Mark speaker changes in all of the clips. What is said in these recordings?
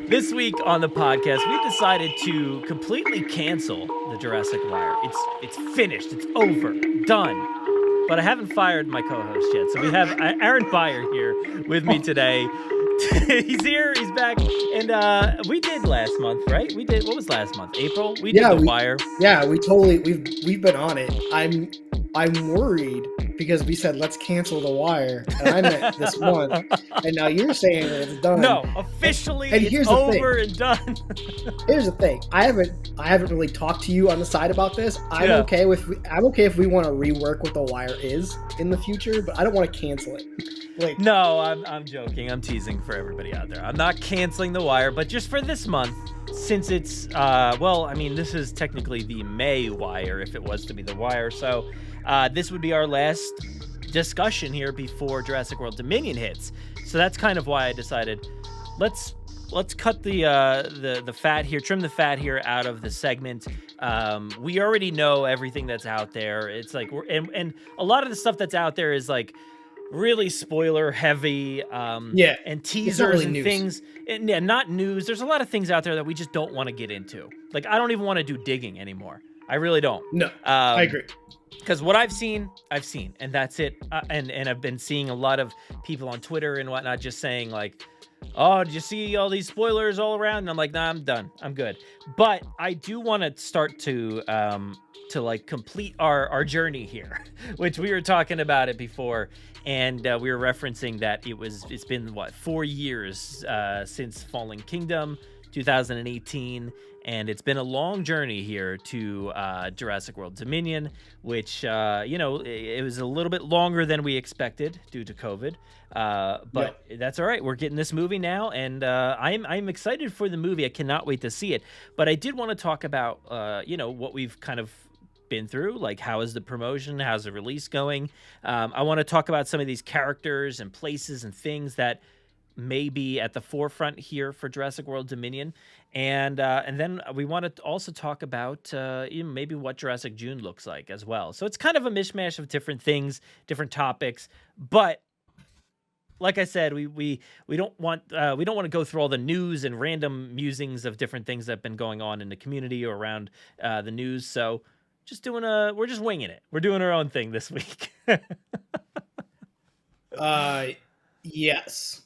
Speaker 1: This week on the podcast, we decided to completely cancel the Jurassic Wire. It's finished. It's over. Done. But I haven't fired my co-host yet. So we have Aaron Beyer here with me today. He's here. He's back. And we did last month, right? We did. What was last month? April? We did the Wire.
Speaker 2: Yeah, we've been on it. I'm worried because we said let's cancel the Wire, and I meant this month, and now you're saying that it's done.
Speaker 1: No, officially, and it's over and done.
Speaker 2: Here's the thing: I haven't really talked to you on the side about this. I'm okay if we want to rework what the Wire is in the future, but I don't want to cancel it.
Speaker 1: No, I'm joking. I'm teasing for everybody out there. I'm not canceling the Wire, but just for this month, since it's this is technically the May Wire if it was to be the Wire. So this would be our last discussion here before Jurassic World Dominion hits. So that's kind of why I decided let's cut the fat here, trim the fat here out of the segment. We already know everything that's out there. It's like and a lot of the stuff that's out there is like really spoiler heavy, and teasers really and news. Things, and not news. There's a lot of things out there that we just don't want to get into. Like, I don't even want to do digging anymore. I really don't.
Speaker 2: No, I agree.
Speaker 1: Because what I've seen, and that's it. And I've been seeing a lot of people on Twitter and whatnot just saying like, "Oh, did you see all these spoilers all around?" And I'm like, "Nah, I'm done. I'm good." But I do want to start to like complete our journey here, which we were talking about it before. And we were referencing that it's been 4 years since Fallen Kingdom, 2018, and it's been a long journey here to Jurassic World Dominion, which it was a little bit longer than we expected due to COVID, but that's all right. We're getting this movie now, and I'm excited for the movie. I cannot wait to see it. But I did want to talk about what we've kind of been through, like how is the promotion, how's the release going. I want to talk about some of these characters and places and things that may be at the forefront here for Jurassic World Dominion, and then we want to also talk about maybe what Jurassic June looks like as well. So it's kind of a mishmash of different things, different topics, but like I said, we don't want to go through all the news and random musings of different things that have been going on in the community or around the news. So we're just winging it. We're doing our own thing this week.
Speaker 2: Yes.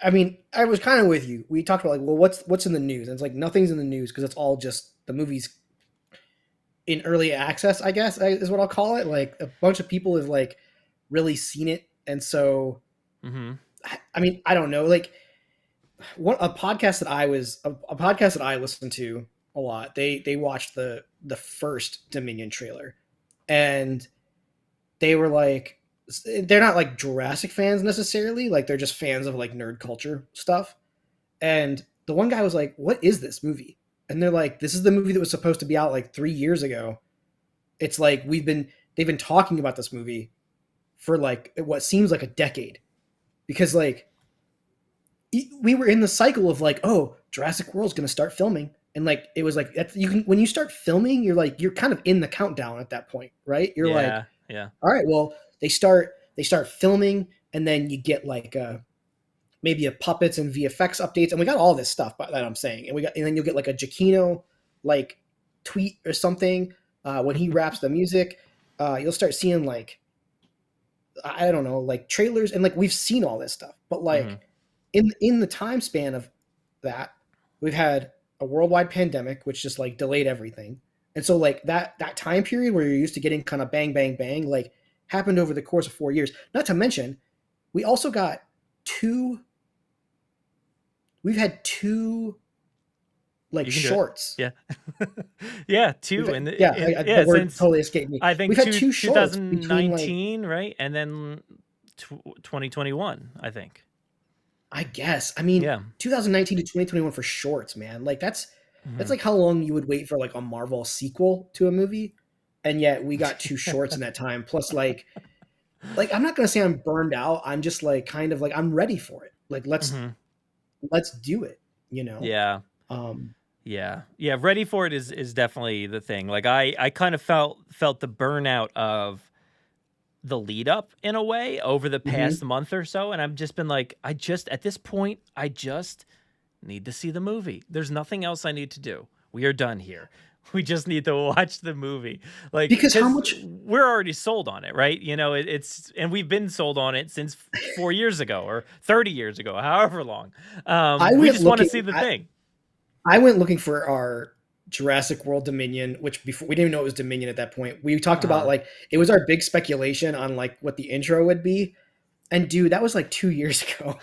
Speaker 2: I mean, I was kind of with you. We talked about like, well, what's in the news? And it's like, nothing's in the news because it's all just the movies in early access, I guess, is what I'll call it. Like, a bunch of people have like really seen it. And so, I mean, I don't know, like a podcast that I listened to a lot. They watched the first Dominion trailer, and they were like, they're not like Jurassic fans necessarily, like they're just fans of like nerd culture stuff. And the one guy was like, "What is this movie?" And they're like, "This is the movie that was supposed to be out like 3 years ago." It's like they've been talking about this movie for like what seems like a decade, because like we were in the cycle of like, oh, Jurassic World's going to start filming. And like, it was like, when you start filming, you're kind of in the countdown at that point, right? You're like, all right, well, they start filming, and then you get like maybe a puppets and VFX updates, and we got all this stuff that I'm saying, and then you'll get like a Giacchino like tweet or something when he raps the music. You'll start seeing like, I don't know, like trailers, and like we've seen all this stuff, but like in the time span of that, we've had a worldwide pandemic, which just like delayed everything. And so like that time period where you're used to getting kind of bang, bang, bang, like happened over the course of 4 years. Not to mention, we also got we've had two like shorts.
Speaker 1: Yeah. Yeah. Two.
Speaker 2: The word totally escaped me.
Speaker 1: I think
Speaker 2: we've had two shorts
Speaker 1: 2019, like, right? And then 2021, I think.
Speaker 2: I guess. I mean, 2019 to 2021 for shorts, man. Like that's like how long you would wait for like a Marvel sequel to a movie, and yet we got two shorts in that time. Plus, like I'm not gonna say I'm burned out. I'm just like kind of like I'm ready for it. Like let's do it. You know?
Speaker 1: Yeah. Yeah. Ready for it is definitely the thing. Like I kind of felt the burnout of the lead up in a way over the past month or so, and I've just been like, at this point, I just need to see the movie. There's nothing else I need to do. We are done here. We just need to watch the movie. Like,
Speaker 2: because how much
Speaker 1: we're already sold on it, right? You know, it's and we've been sold on it since 4 years ago or 30 years ago, however long. We just want to see the thing.
Speaker 2: I went looking for our Jurassic World Dominion, which before we didn't even know it was Dominion at that point. We talked about like it was our big speculation on like what the intro would be. And dude, that was like 2 years ago.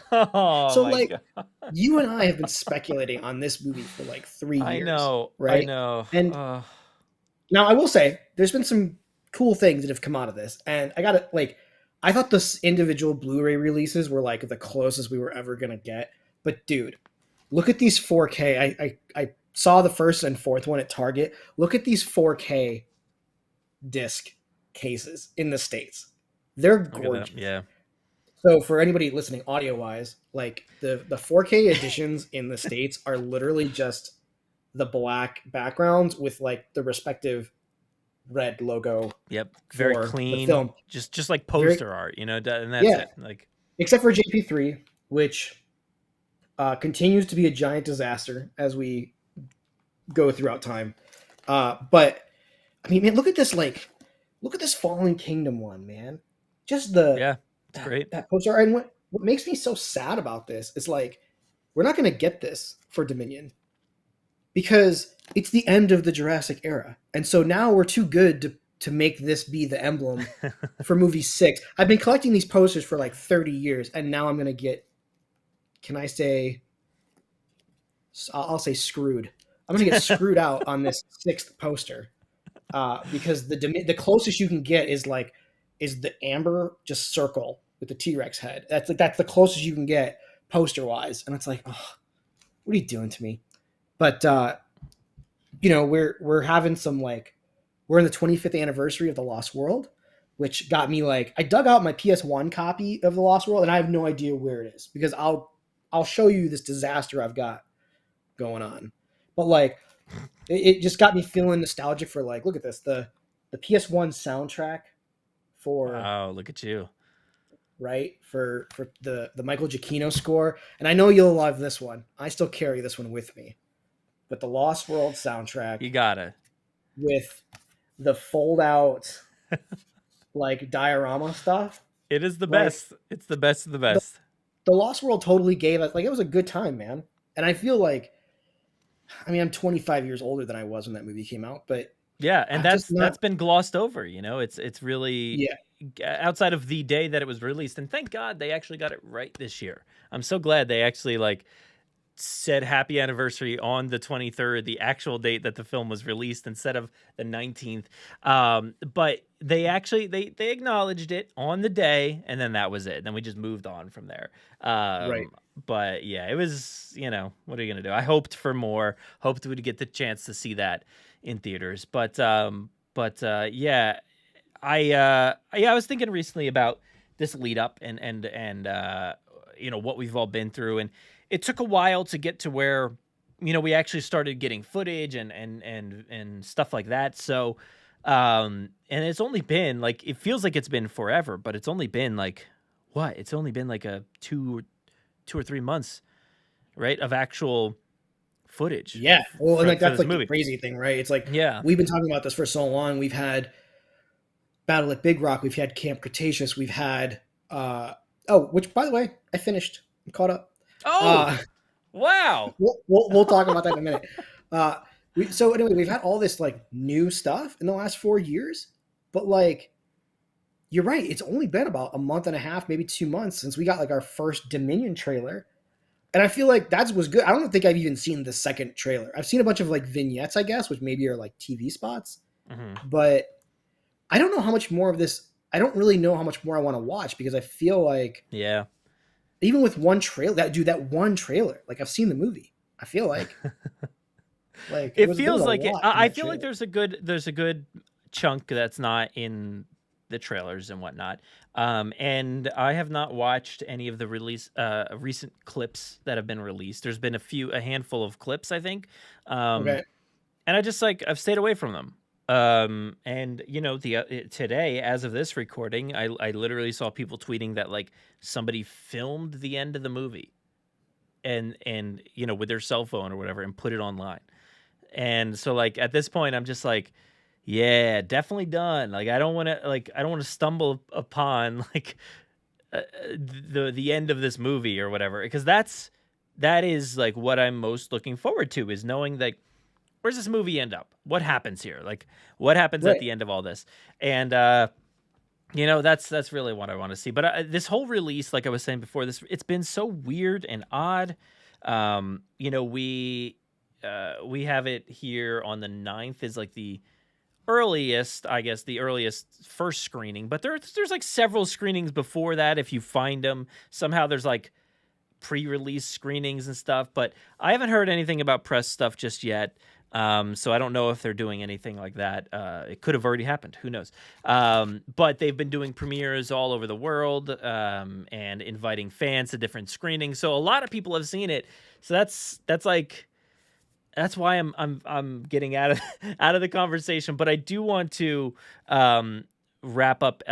Speaker 2: So like God. You and I have been speculating on this movie for like 3 years.
Speaker 1: I know,
Speaker 2: right?
Speaker 1: I know.
Speaker 2: And now I will say there's been some cool things that have come out of this. And I gotta like, I thought the individual Blu-ray releases were like the closest we were ever gonna get. But dude, look at these 4K. I saw the first and fourth one at Target. Look at these 4K disc cases in the States. They're gorgeous.
Speaker 1: Yeah.
Speaker 2: So for anybody listening audio wise, like the 4K editions in the States are literally just the black backgrounds with like the respective red logo.
Speaker 1: Yep. Very clean.
Speaker 2: Film.
Speaker 1: Just like poster art, you know, and that's it. Like
Speaker 2: except for JP3, which continues to be a giant disaster as we go throughout time. But I mean, man, look at this Fallen Kingdom one, man. Just
Speaker 1: great.
Speaker 2: That poster. And what makes me so sad about this is like, we're not going to get this for Dominion because it's the end of the Jurassic era. And so now we're too good to make this be the emblem for movie 6. I've been collecting these posters for like 30 years. And now I'm going to get, I'll say screwed. I'm going to get screwed out on this 6th poster because the closest you can get is the amber just circle with the T-Rex head. That's the closest you can get poster wise. And it's like, oh, what are you doing to me? But you know, we're having some we're in the 25th anniversary of The Lost World, which got me I dug out my PS1 copy of The Lost World and I have no idea where it is because I'll show you this disaster I've got going on. But it just got me feeling nostalgic for look at this, the PS1 soundtrack for
Speaker 1: look at you.
Speaker 2: Right? For the Michael Giacchino score. And I know you'll love this one. I still carry this one with me. But the Lost World soundtrack.
Speaker 1: You gotta.
Speaker 2: With the fold out diorama stuff.
Speaker 1: It is the best. It's the best of the best.
Speaker 2: The Lost World totally gave us it was a good time, man. And I feel I'm 25 years older than I was when that movie came out, but
Speaker 1: yeah, and that's been glossed over, you know. It's really outside of the day that it was released, and thank God they actually got it right this year. I'm so glad they actually said happy anniversary on the 23rd, the actual date that the film was released instead of the 19th. But they actually they acknowledged it on the day, and then that was it. Then we just moved on from there.
Speaker 2: Right.
Speaker 1: But yeah, it was, you know, what are you gonna do? I hoped for more. Hoped we'd get the chance to see that in theaters. But yeah, I was thinking recently about this lead up and you know, what we've all been through, and it took a while to get to where, you know, we actually started getting footage and stuff like that. So and it's only been it feels like it's been forever, but it's only been what? It's only been a 2 or 3 months, right, of actual footage.
Speaker 2: Yeah. Well, and that's
Speaker 1: the
Speaker 2: the crazy thing, right? It's
Speaker 1: yeah,
Speaker 2: we've been talking about this for so long. We've had Battle at Big Rock, we've had Camp Cretaceous, we've had which by the way, I finished. I'm caught up.
Speaker 1: Oh, wow.
Speaker 2: We'll talk about that in a minute. So anyway, we've had all this new stuff in the last 4 years, but you're right. It's only been about a month and a half, maybe 2 months since we got our first Dominion trailer. And I feel that was good. I don't think I've even seen the second trailer. I've seen a bunch of vignettes, I guess, which maybe are TV spots, but I don't know how much more of this. I don't really know how much more I want to watch because I feel
Speaker 1: yeah.
Speaker 2: Even with one trailer, that one trailer, I've seen the movie. I feel
Speaker 1: it feels I feel
Speaker 2: trailer.
Speaker 1: There's a good chunk that's not in the trailers and whatnot. And I have not watched any of the recent clips that have been released. There's been a handful of clips, I think.
Speaker 2: Okay.
Speaker 1: And I just I've stayed away from them. And today, as of this recording, I literally saw people tweeting that like somebody filmed the end of the movie and with their cell phone or whatever and put it online. And so like at this point I'm just like, yeah, definitely done. Like I don't want to stumble upon like the end of this movie or whatever, because that is like what I'm most looking forward to, is knowing like where's this movie end up? What happens here? Like what happens at the end of all this? And that's really what I want to see. But this whole release, like I was saying before, it's been so weird and odd. We have it here on the 9th is like the earliest first screening, but there's like several screenings before that if you find them. Somehow there's like pre-release screenings and stuff, but I haven't heard anything about press stuff just yet. So I don't know if they're doing anything like that. It could have already happened. Who knows? But they've been doing premieres all over the world, and inviting fans to different screenings. So a lot of people have seen it. So that's why I'm getting out of the conversation. But I do want to wrap up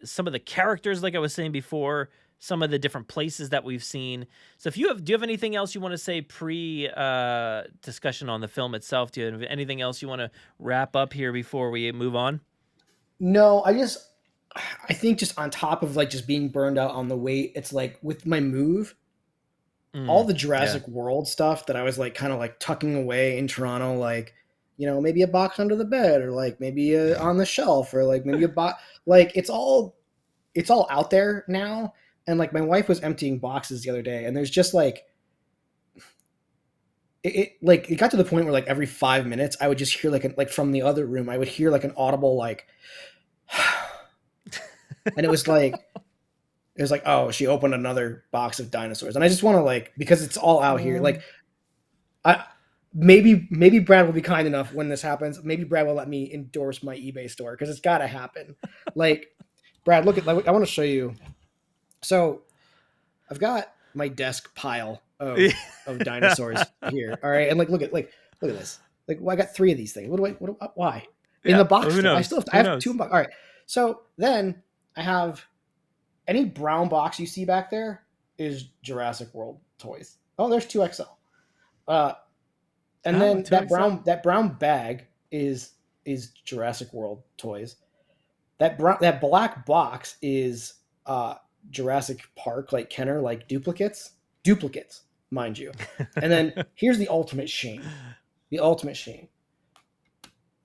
Speaker 1: some of the characters, like I was saying before, some of the different places that we've seen. So do you have anything else you want to say pre discussion on the film itself? Do you have anything else you want to wrap up here before we move on?
Speaker 2: No, I think just on top of like just being burned out on the wait, it's like with my move, all the Jurassic World stuff that I was like kind of like tucking away in Toronto, like, maybe a box under the bed, or like maybe on the shelf, or like maybe a box, like it's all out there now. And like my wife was emptying boxes the other day, and there's just like it got to the point where like every 5 minutes I would just hear like from the other room I would hear like an audible like, and it was like oh, she opened another box of dinosaurs, and I just want to like, because it's all out here, like maybe Brad will be kind enough when this happens. Maybe Brad will let me endorse my eBay store, because it's got to happen. Like, Brad, look at, I want to show you. So I've got my desk pile of dinosaurs here. All right. And like, look at this. Like, well, I got 3 of these things. Why? In the box. I have 2 in the box. All right. So then I have any brown box you see back there is Jurassic World toys. Oh, there's 2XL. And then that brown bag is Jurassic World toys. That black box is Jurassic Park, like Kenner, like duplicates, mind you. And then here's the ultimate shame.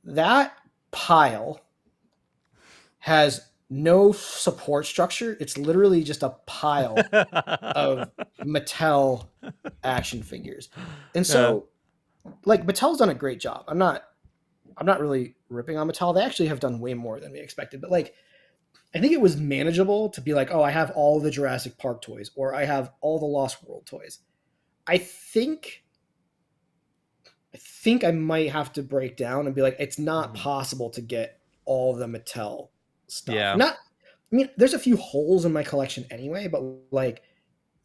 Speaker 2: That pile has no support structure. It's literally just a pile of Mattel action figures. And so like Mattel's done a great job. I'm not really ripping on Mattel. They actually have done way more than we expected, but like, I think it was manageable to be like, oh, I have all the Jurassic Park toys, or I have all the Lost World toys. I think I might have to break down and be like, it's not possible to get all the Mattel stuff. Yeah. There's a few holes in my collection anyway, but like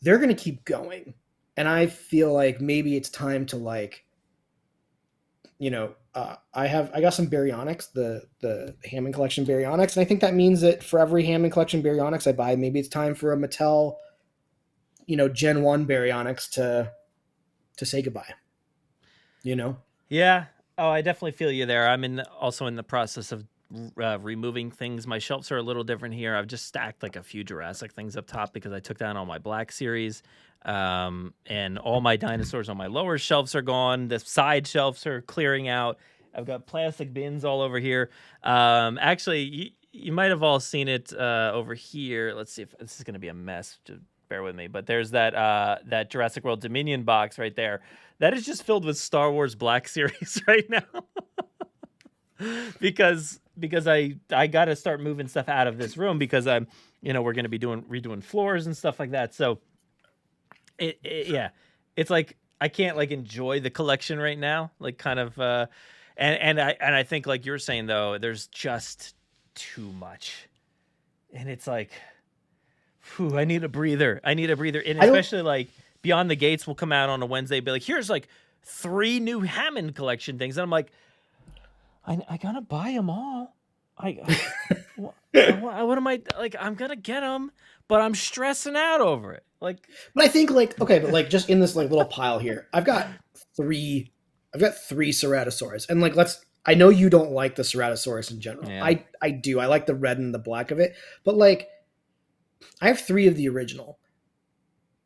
Speaker 2: they're going to keep going. And I feel like maybe it's time to like, I got some Baryonyx, the Hammond Collection Baryonyx, and I think that means that for every Hammond Collection Baryonyx I buy, maybe it's time for a Mattel, Gen 1 Baryonyx to say goodbye.
Speaker 1: Yeah. Oh, I definitely feel you there. I'm also in the process of removing things. My shelves are a little different here. I've just stacked like a few Jurassic things up top because I took down all my Black Series. And all my dinosaurs on my lower shelves are gone. The side shelves are clearing out. I've got plastic bins all over here. Actually, you might have all seen it over here. Let's see if this is going to be a mess. Just bear with me. But there's that Jurassic World Dominion box right there. That is just filled with Star Wars Black Series right now. because I got to start moving stuff out of this room because we're going to be redoing floors and stuff like that. So it's like I can't like enjoy the collection right now, like kind of and I think like you're saying though, there's just too much, and it's like, I need a breather, and especially like Beyond the Gates will come out on a Wednesday, be like, here's like 3 new Hammond Collection things, and I'm like, I gotta buy them all. What am I like? I'm gonna get them, but I'm stressing out over it. Like,
Speaker 2: But I think like okay, but like just in this like little pile here, three I've got three Ceratosaurus, and like I know you don't like the Ceratosaurus in general.
Speaker 1: yeah.
Speaker 2: I do. I like the red and the black of it, but like I have three of the original.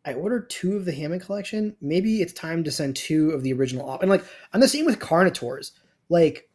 Speaker 2: I ordered two of the Hammond collection. Maybe it's time to send two of the original off. And like I'm the same with Carnotaurs. Like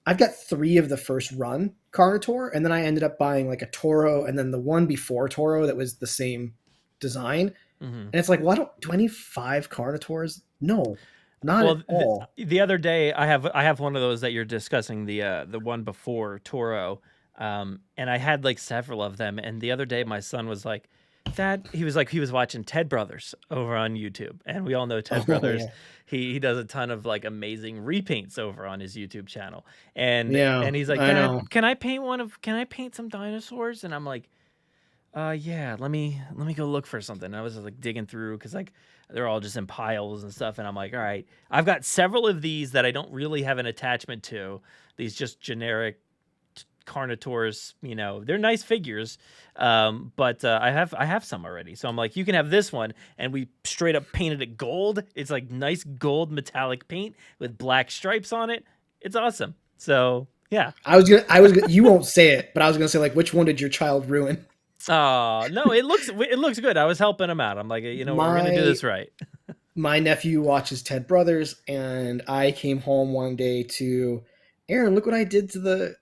Speaker 2: I've got three of the first run Carnotaur, and then I ended up buying like a Toro, and then the one before Toro that was the same design. And it's like, do I need five Carnotaurs? No, not at all.
Speaker 1: The other day, I have one of those that you're discussing, the one before Toro, and I had like several of them. And the other day, my son was like, "Dad," he was watching Ted Brothers over on YouTube, and we all know Ted Brothers.
Speaker 2: Yeah.
Speaker 1: He does a ton of like amazing repaints over on his YouTube channel, and he's like,
Speaker 2: Dad,
Speaker 1: can I paint some dinosaurs? And I'm like, yeah, let me go look for something. And I was like digging through because like they're all just in piles and stuff, and I'm like, all right, I've got several of these that I don't really have an attachment to. These just generic Carnotaurs, they're nice figures, but I have some already. So I'm like, you can have this one, and we straight up painted it gold. It's like nice gold metallic paint with black stripes on it. It's awesome. So yeah,
Speaker 2: I was gonna, you won't say it, but I was gonna say like, which one did your child ruin?
Speaker 1: Oh no, it looks good. I was helping him out. I'm like, we're gonna do this right.
Speaker 2: My nephew watches Ted Brothers, and I came home one day to Aaron. Look what I did to the.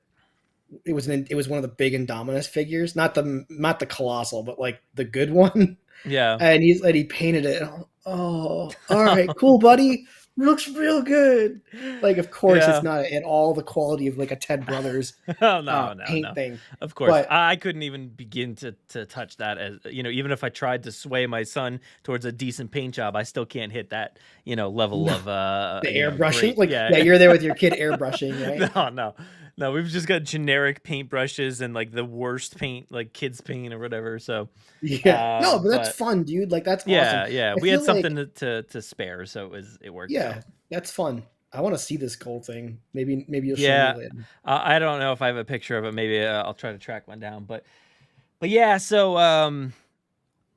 Speaker 2: It was one of the big Indominus figures, not the colossal, but like the good one.
Speaker 1: Yeah.
Speaker 2: And he painted it. And all right, cool, buddy. Looks real good. Like, of course, It's not at all the quality of like a Ted Brothers paint thing.
Speaker 1: Of course, but I couldn't even begin to touch that. As even if I tried to sway my son towards a decent paint job, I still can't hit that level of
Speaker 2: the airbrushing. You're there with your kid airbrushing,
Speaker 1: right? No, we've just got generic paintbrushes and like the worst paint, like kids paint or whatever. So
Speaker 2: but that's fun, dude. Like that's awesome.
Speaker 1: Yeah. We had something to spare, so it worked.
Speaker 2: Yeah, that's fun. I want to see this gold thing. Maybe you'll show me later.
Speaker 1: I don't know if I have a picture of it. Maybe I'll try to track one down. But yeah, so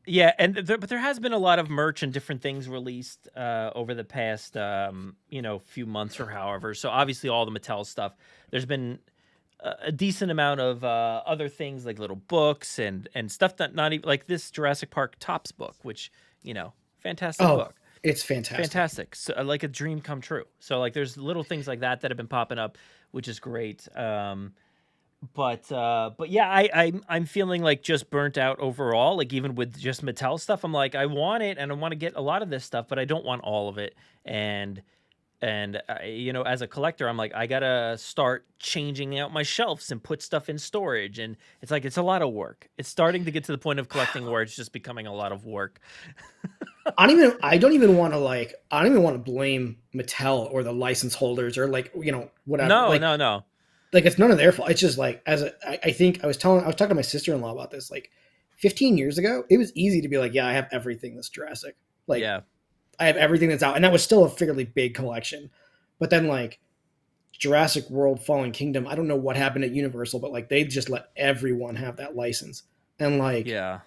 Speaker 1: but there has been a lot of merch and different things released over the past few months or however. So obviously all the Mattel stuff. There's been a decent amount of other things like little books and stuff that not even like this Jurassic Park Tops book, which fantastic book.
Speaker 2: It's fantastic.
Speaker 1: So like a dream come true. So like there's little things like that have been popping up, which is great. But yeah, I'm feeling like just burnt out overall. Like even with just Mattel stuff, I'm like, I want it and I want to get a lot of this stuff, but I don't want all of it. And as a collector, I'm like, I gotta start changing out my shelves and put stuff in storage. And it's like, it's a lot of work. It's starting to get to the point of collecting where it's just becoming a lot of work.
Speaker 2: I don't even want to blame Mattel or the license holders or like, whatever.
Speaker 1: No.
Speaker 2: Like it's none of their fault. It's just like, I think I was talking to my sister-in-law about this, like 15 years ago, it was easy to be like, yeah, I have everything that's Jurassic. Like, yeah. I have everything that's out. And that was still a fairly big collection. But then like Jurassic World Fallen Kingdom, I don't know what happened at Universal, but like they just let everyone have that license. And like, yeah,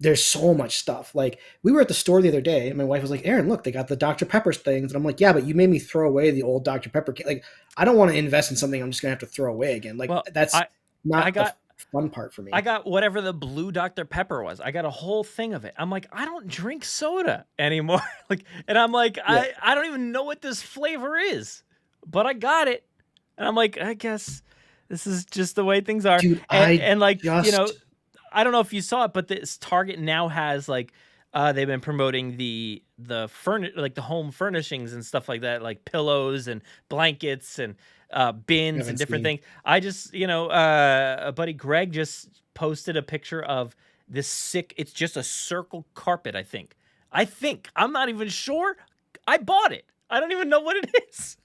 Speaker 2: there's so much stuff. Like we were at the store the other day and my wife was like, Aaron, look, they got the Dr. Pepper things. And I'm like, yeah, but you made me throw away the old Dr. Pepper. Like, I don't want to invest in something I'm just going to have to throw away again. Like that's not the fun part for me.
Speaker 1: I got whatever the blue Dr. Pepper was. I got a whole thing of it. I'm like, I don't drink soda anymore. And I'm like, yeah. I don't even know what this flavor is, but I got it. And I'm like, I guess this is just the way things are.
Speaker 2: Dude,
Speaker 1: I don't know if you saw it, but this Target now has like, they've been promoting the home furnishings and stuff like that, like pillows and blankets and bins and different things. I just, a buddy Greg just posted a picture of this sick. It's just a circle carpet. I think. I'm not even sure. I bought it. I don't even know what it is.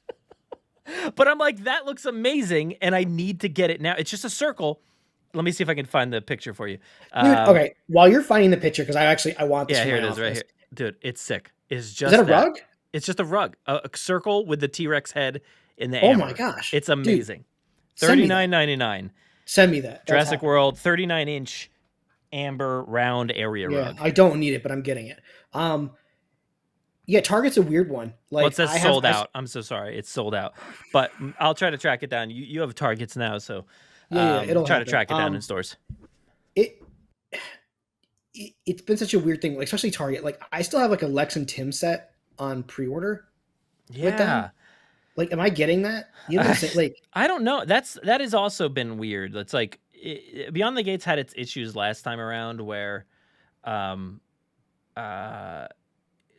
Speaker 1: But I'm like, that looks amazing, and I need to get it now. It's just a circle. Let me see if I can find the picture for you.
Speaker 2: Dude, okay, while you're finding the picture, because I want this.
Speaker 1: Yeah, here it is, right here, dude. It's sick. It's just
Speaker 2: is that a rug?
Speaker 1: It's just a rug, a circle with the T-Rex head in the
Speaker 2: Oh
Speaker 1: amber.
Speaker 2: my gosh.
Speaker 1: It's
Speaker 2: Dude,
Speaker 1: amazing.
Speaker 2: send me that.
Speaker 1: $39.99.
Speaker 2: Send me that. That's
Speaker 1: Jurassic
Speaker 2: happening.
Speaker 1: World 39-inch amber round area
Speaker 2: Yeah,
Speaker 1: rug.
Speaker 2: I don't need it, but I'm getting it. Yeah, Target's a weird one. Like,
Speaker 1: Well, it says sold out. I'm so sorry, it's sold out. But I'll try to track it down. You have Targets now, so
Speaker 2: it'll
Speaker 1: try
Speaker 2: happen.
Speaker 1: to track it down in stores.
Speaker 2: It's been such a weird thing, like especially Target. Like, I still have like a Lex and Tim set on pre-order. With them. Like, am I getting that? You know what I'm saying? Like,
Speaker 1: I don't know. That has also been weird. It's like Beyond the Gates had its issues last time around, where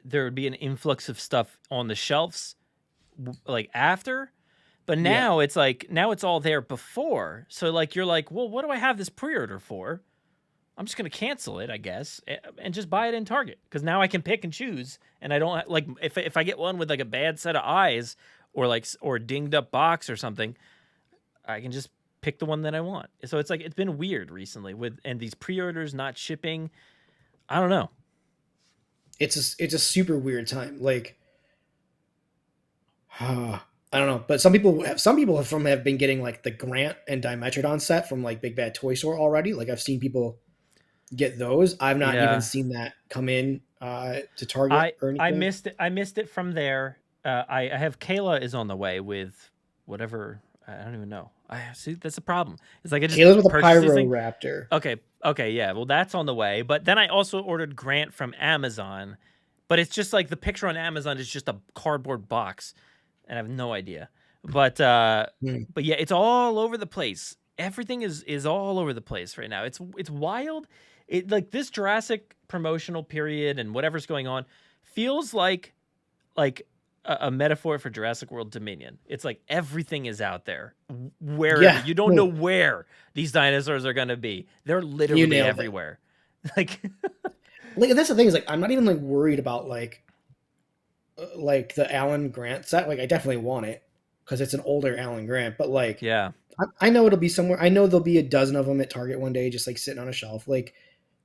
Speaker 1: there would be an influx of stuff on the shelves like after, but now it's like it's all there before. So like you're like, well, what do I have this pre-order for? I'm just gonna cancel it, I guess, and just buy it in Target, because now I can pick and choose, and I don't like if I get one with like a bad set of eyes or a dinged up box or something, I can just pick the one that I want. So it's like it's been weird recently and these pre-orders not shipping. I don't know.
Speaker 2: It's a super weird time. Like, I don't know, but some people have been getting like the Grant and Dimetrodon set from like Big Bad Toy Store already. Like, I've seen people get those. I've not even seen that come in to Target or anything.
Speaker 1: I missed it from there. I have Kayla is on the way with whatever. I don't even know. I see, that's a problem. It's like I just
Speaker 2: Kayla's with a Pyroraptor.
Speaker 1: Okay, yeah. Well, that's on the way. But then I also ordered Grant from Amazon, but it's just like the picture on Amazon is just a cardboard box, and I have no idea. But yeah, it's all over the place. Everything is all over the place right now. It's wild. It like this Jurassic promotional period and whatever's going on feels like a metaphor for Jurassic World Dominion. It's like everything is out there. You don't know where these dinosaurs are going to be. They're literally everywhere. Like
Speaker 2: that's the thing, is like I'm not even like worried about like the Alan Grant set. Like, I definitely want it because it's an older Alan Grant, but like,
Speaker 1: yeah,
Speaker 2: I know it'll be somewhere. I know there'll be a dozen of them at Target one day, just like sitting on a shelf. Like,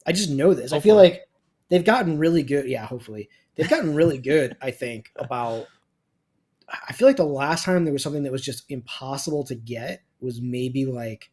Speaker 2: I just know this. Hopefully. I feel like they've gotten really good. Yeah, hopefully they've gotten really good. I think I feel like the last time there was something that was just impossible to get was maybe like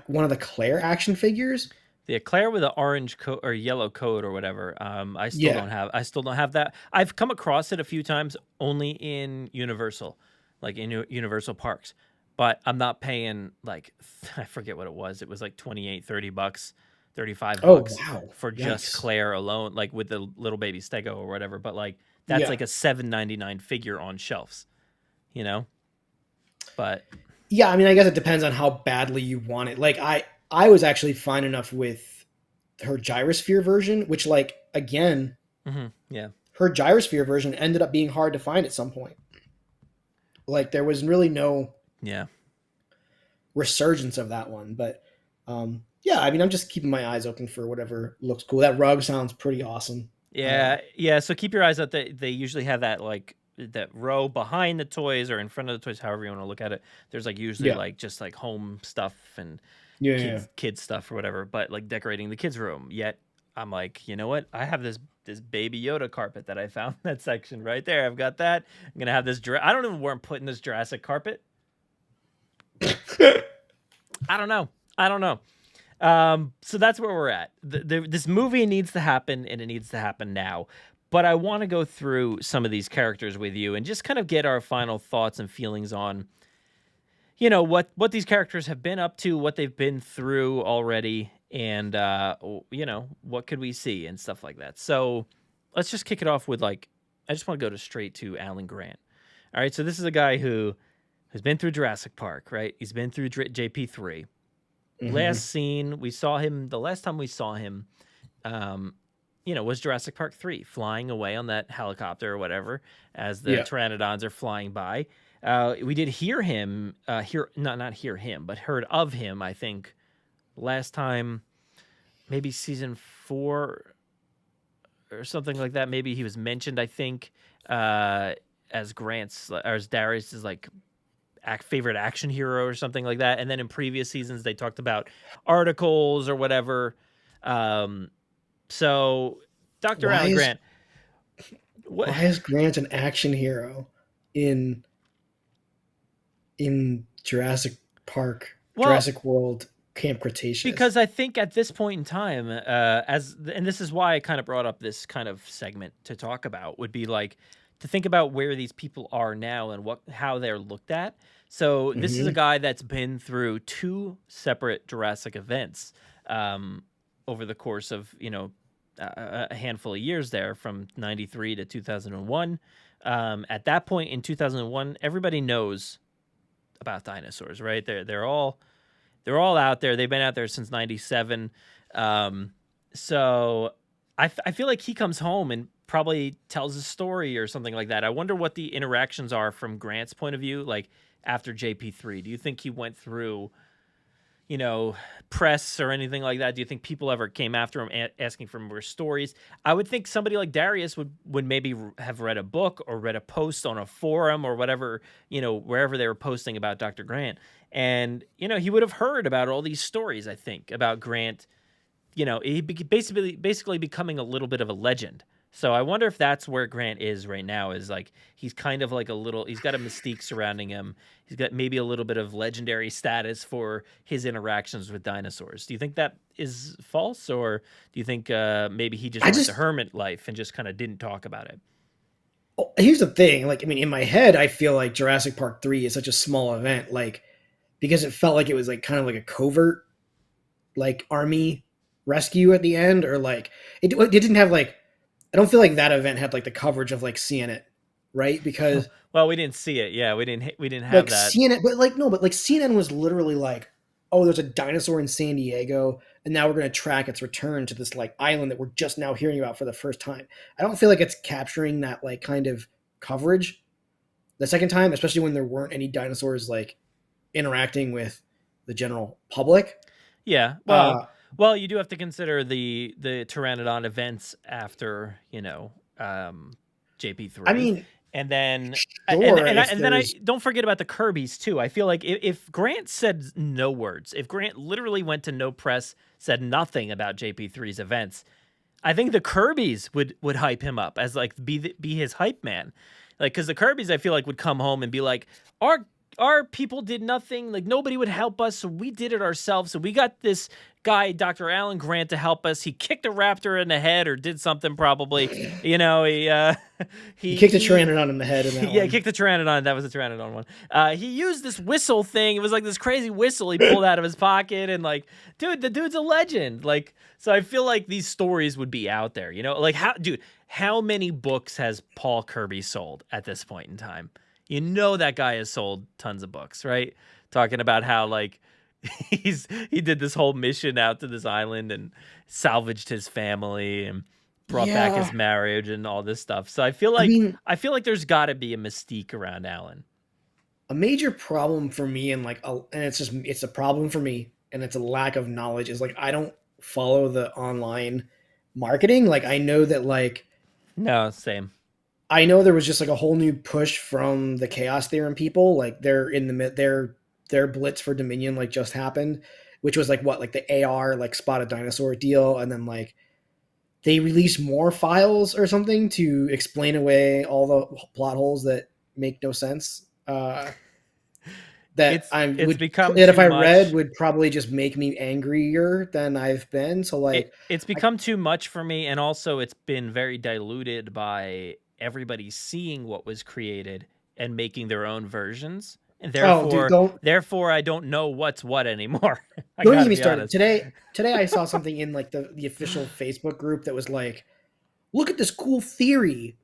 Speaker 2: one of the Claire action figures.
Speaker 1: The Claire with the orange coat or yellow coat or whatever. I still don't have that. I've come across it a few times only in Universal, like in Universal parks. But I'm not paying like, I forget what it was. It was like $28, $30, $35 for just Claire alone, like with the little baby Stego or whatever. But like that's like a $7.99 figure on shelves, you know? But
Speaker 2: yeah, I mean, I guess it depends on how badly you want it. Like I was actually fine enough with her Gyrosphere version, which like, again, her Gyrosphere version ended up being hard to find at some point. Like, there was really no resurgence of that one, but yeah, I mean, I'm just keeping my eyes open for whatever looks cool. That rug sounds pretty awesome.
Speaker 1: Yeah. So keep your eyes out. They usually have that like that row behind the toys or in front of the toys, however you want to look at it. There's like usually like just like home stuff and kids stuff or whatever, but like decorating the kids' room. Yet I'm like, you know what? I have this Baby Yoda carpet that I found in that section right there. I've got that. I'm gonna have this. I don't know where I'm putting this Jurassic carpet. I don't know. So that's where we're at. This movie needs to happen, and it needs to happen now. But I want to go through some of these characters with you and just kind of get our final thoughts and feelings on, you know, what these characters have been up to, what they've been through already, and you know, what could we see and stuff like that. So let's just kick it off with like, I just want to go straight to Alan Grant. All right, so this is a guy who has been through Jurassic Park, right? He's been through JP3. Mm-hmm. The last time we saw him, you know, was Jurassic Park 3, flying away on that helicopter or whatever as the pteranodons are flying by. We did hear him, not hear him, but heard of him, I think, last time, maybe season 4 or something like that. Maybe he was mentioned, I think, as Grant's, or as Darius's, like, favorite action hero or something like that. And then in previous seasons, they talked about articles or whatever. So, Dr. Alan Grant.
Speaker 2: Why is Grant an action hero in in Jurassic Park,
Speaker 1: Well,
Speaker 2: Jurassic World, Camp Cretaceous.
Speaker 1: because I think at this point in time, and this is why I kind of brought up this kind of segment to talk about, would be like to think about where these people are now and how they're looked at. So this is a
Speaker 2: Hmm.
Speaker 1: guy that's been through two separate Jurassic events over the course of a handful of years there, from '93 to 2001. At that point in 2001, everybody knows about dinosaurs, right? They're all out there. They've been out there since '97. So I feel like he comes home and probably tells a story or something like that. I wonder what the interactions are from Grant's point of view, like after JP3. Do you think he went through, press or anything like that? Do you think people ever came after him asking for more stories? I would think somebody like Darius would maybe have read a book or read a post on a forum or whatever, wherever they were posting about Dr. Grant. And, he would have heard about all these stories, I think, about Grant, basically becoming a little bit of a legend. So I wonder if that's where Grant is right now, is like he's kind of like he's got a mystique surrounding him. He's got maybe a little bit of legendary status for his interactions with dinosaurs. Do you think that is false, or do you think maybe he just went the hermit life and just kind of didn't talk about it?
Speaker 2: Oh, here's the thing. Like, I mean, in my head, I feel like Jurassic Park 3 is such a small event, like, because it felt like it was like kind of like a covert, like, army rescue at the end, or like it didn't have like, I don't feel like that event had like the coverage of like CNN, right? Because
Speaker 1: well, we didn't see it. Yeah, we didn't have
Speaker 2: like
Speaker 1: that.
Speaker 2: CNN, but like no, but like CNN was literally like, oh, there's a dinosaur in San Diego, and now we're going to track its return to this like island that we're just now hearing about for the first time. I don't feel like it's capturing that like kind of coverage the second time, especially when there weren't any dinosaurs like interacting with the general public.
Speaker 1: Yeah,
Speaker 2: Uh,
Speaker 1: well, you do have to consider the Pteranodon events after JP3.
Speaker 2: I mean,
Speaker 1: And then,
Speaker 2: sure,
Speaker 1: and then I don't forget about the Kirby's too. I feel like if Grant said no words, if Grant literally went to no press, said nothing about JP3's events, I think the Kirby's would hype him up as like be his hype man, like, because the Kirby's I feel like would come home and be like, our people did nothing, like nobody would help us, so we did it ourselves. So we got this guy, Dr. Alan Grant, to help us. He kicked a raptor in the head or did something probably. He
Speaker 2: kicked a Pteranodon in the head in that
Speaker 1: yeah,
Speaker 2: one.
Speaker 1: kicked the Pteranodon. That was the Pteranodon one. He used this whistle thing. It was like this crazy whistle he pulled out of his pocket, and like, dude, the dude's a legend. Like, so I feel like these stories would be out there, like how many books has Paul Kirby sold at this point in time? That guy has sold tons of books, right? Talking about how like he did this whole mission out to this island and salvaged his family and brought back his marriage and all this stuff. So I feel like there's got to be a mystique around Alan.
Speaker 2: A major problem for me, and it's a problem for me, and it's a lack of knowledge, is like I don't follow the online marketing. Like I know that like
Speaker 1: no, same.
Speaker 2: I know there was just like a whole new push from the Chaos Theorem people. Like their blitz for Dominion like just happened, which was like what, like the AR like spot a dinosaur deal, and then like they released more files or something to explain away all the plot holes that make no sense. That if I read would probably just make me angrier than I've been. So like
Speaker 1: it's become too much for me, and also it's been very diluted by everybody seeing what was created and making their own versions, and therefore I don't know what's what anymore.
Speaker 2: Don't get me started. Today I saw something in like the official Facebook group that was like, look at this cool theory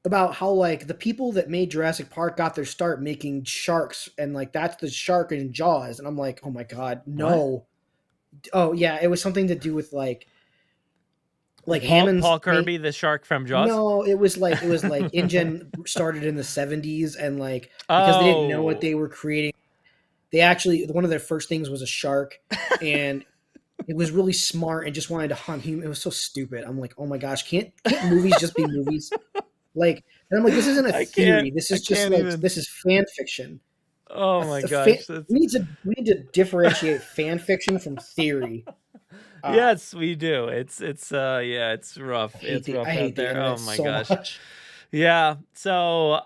Speaker 2: about how like the people that made Jurassic Park got their start making sharks, and like that's the shark in Jaws, and I'm like, oh my god, no. What? Oh yeah, it was something to do with like
Speaker 1: Paul Kirby, the shark from Jaws.
Speaker 2: No, it was like InGen started in the 70s, and like because they didn't know what they were creating, they actually, one of their first things was a shark, and it was really smart and just wanted to hunt him. It was so stupid. I'm like, oh my gosh, can't movies just be movies? Like, and I'm like, this isn't a theory. This is just like this is fan fiction.
Speaker 1: Oh my gosh,
Speaker 2: we need to differentiate fan fiction from theory.
Speaker 1: Yes, we do. It's rough. It's rough out there. Oh my gosh. Yeah. So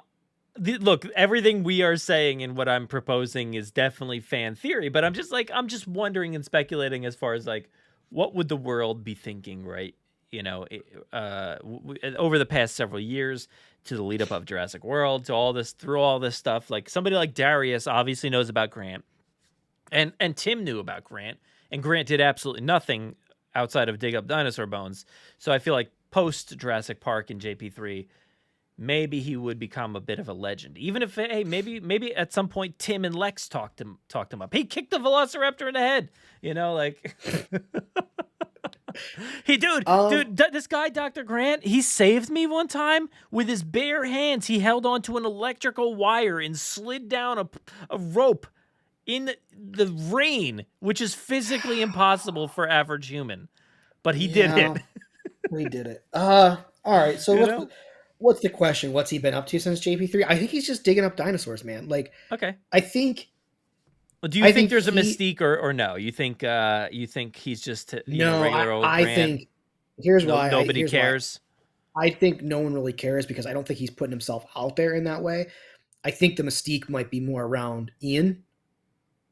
Speaker 1: look, everything we are saying and what I'm proposing is definitely fan theory, but I'm just wondering and speculating as far as like, what would the world be thinking, right? Over the past several years, to the lead up of Jurassic World, to all this, through all this stuff, like somebody like Darius obviously knows about Grant, and Tim knew about Grant, and Grant did absolutely nothing outside of dig up dinosaur bones. So I feel like post Jurassic Park and JP3, maybe he would become a bit of a legend. Even if, hey, maybe at some point Tim and Lex talked him up. He kicked the Velociraptor in the head, like. Hey, dude, this guy, Dr. Grant, he saved me one time with his bare hands. He held onto an electrical wire and slid down a rope in the rain, which is physically impossible for average human. But he did it.
Speaker 2: He did it. All right, so what's the question? What's he been up to since JP3? I think he's just digging up dinosaurs, man. Like,
Speaker 1: okay.
Speaker 2: I think...
Speaker 1: Well, do you think there's a mystique or no? You think he's just regular old Grant?
Speaker 2: I think here's why
Speaker 1: nobody cares.
Speaker 2: I think no one really cares because I don't think he's putting himself out there in that way. I think the mystique might be more around Ian,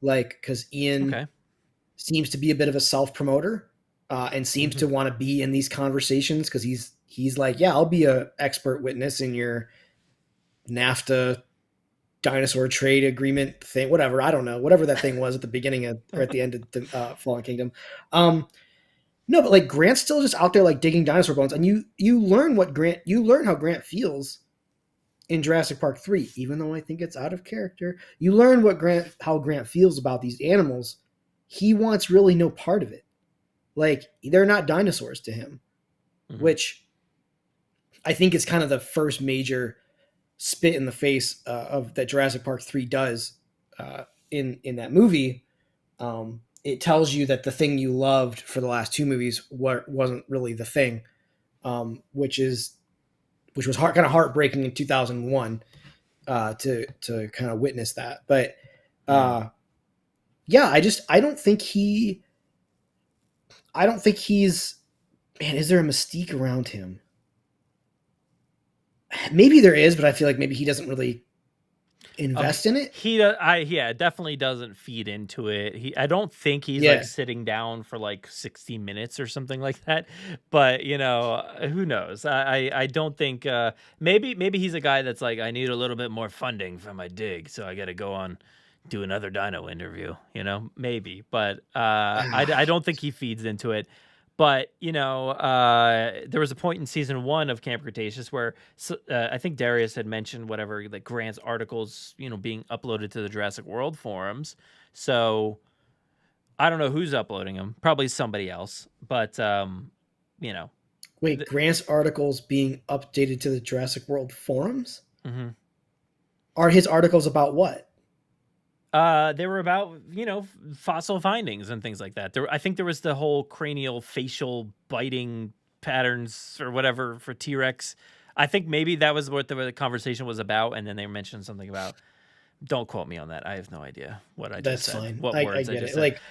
Speaker 2: like because Ian seems to be a bit of a self-promoter and seems to want to be in these conversations because he's like, yeah, I'll be a expert witness in your NAFTA dinosaur trade agreement thing, whatever. I don't know, whatever that thing was at the beginning of, or at the end of the Fallen Kingdom. No, but like Grant's still just out there like digging dinosaur bones, and you learn how Grant feels in Jurassic Park 3, even though I think it's out of character. You learn how Grant feels about these animals. He wants really no part of it. Like they're not dinosaurs to him, which I think is kind of the first major spit in the face of that Jurassic Park 3 does in that movie. It tells you that the thing you loved for the last two movies wasn't really the thing, which was kind of heartbreaking in 2001 to kind of witness that. But yeah, I don't think he's, man, is there a mystique around him? Maybe there is, but I feel like maybe he doesn't really invest in it.
Speaker 1: Definitely doesn't feed into it. I don't think he's like sitting down for like 60 minutes or something like that. But who knows? I don't think. Maybe he's a guy that's like, I need a little bit more funding for my dig, so I got to go on do another dino interview. Maybe, but I don't think he feeds into it. But, there was a point in season 1 of Camp Cretaceous where I think Darius had mentioned whatever, like Grant's articles, being uploaded to the Jurassic World forums. So I don't know who's uploading them. Probably somebody else. But,
Speaker 2: Wait, Grant's articles being updated to the Jurassic World forums? Mm-hmm. Are his articles about what?
Speaker 1: They were about, fossil findings and things like that. I think there was the whole cranial facial biting patterns or whatever for T-Rex. I think maybe that was what the conversation was about. And then they mentioned something about, don't quote me on that. I have no idea what I just said. Fine. What words I just said.
Speaker 2: Like,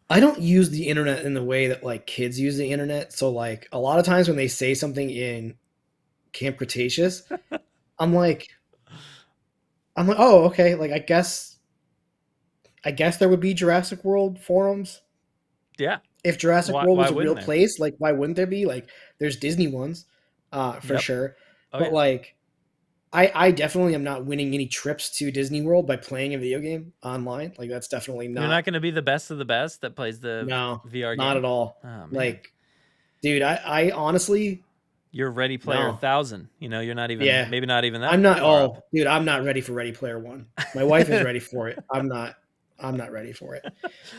Speaker 2: I don't use the internet in the way that like kids use the internet. So like a lot of times when they say something in Camp Cretaceous, I'm like, oh, okay. Like, I guess there would be Jurassic World forums.
Speaker 1: Yeah.
Speaker 2: If Jurassic World was a real place, like, why wouldn't there be? Like, there's Disney ones, for sure. But like, I definitely am not winning any trips to Disney World by playing a video game online. Like, that's definitely not.
Speaker 1: You're not going to be the best of the best that plays the VR game?
Speaker 2: Not at all. Oh, like, dude, I honestly...
Speaker 1: You're Ready Player 1000. You're not even, maybe not even that.
Speaker 2: I'm not, dude, I'm not ready for Ready Player 1. My wife is ready for it. I'm not ready for it.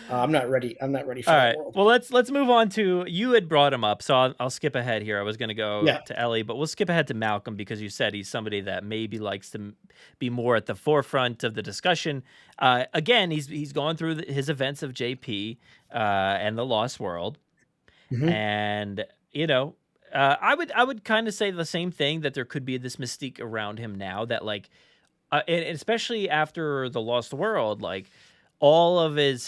Speaker 2: I'm not ready for
Speaker 1: All right.
Speaker 2: World.
Speaker 1: Well, let's move on to, you had brought him up, so I'll skip ahead here. I was going to go to Ellie, but we'll skip ahead to Malcolm because you said he's somebody that maybe likes to be more at the forefront of the discussion. Again, he's gone through his events of JP and the Lost World. Mm-hmm. And, I would kind of say the same thing, that there could be this mystique around him now that like, and especially after the Lost World, like all of his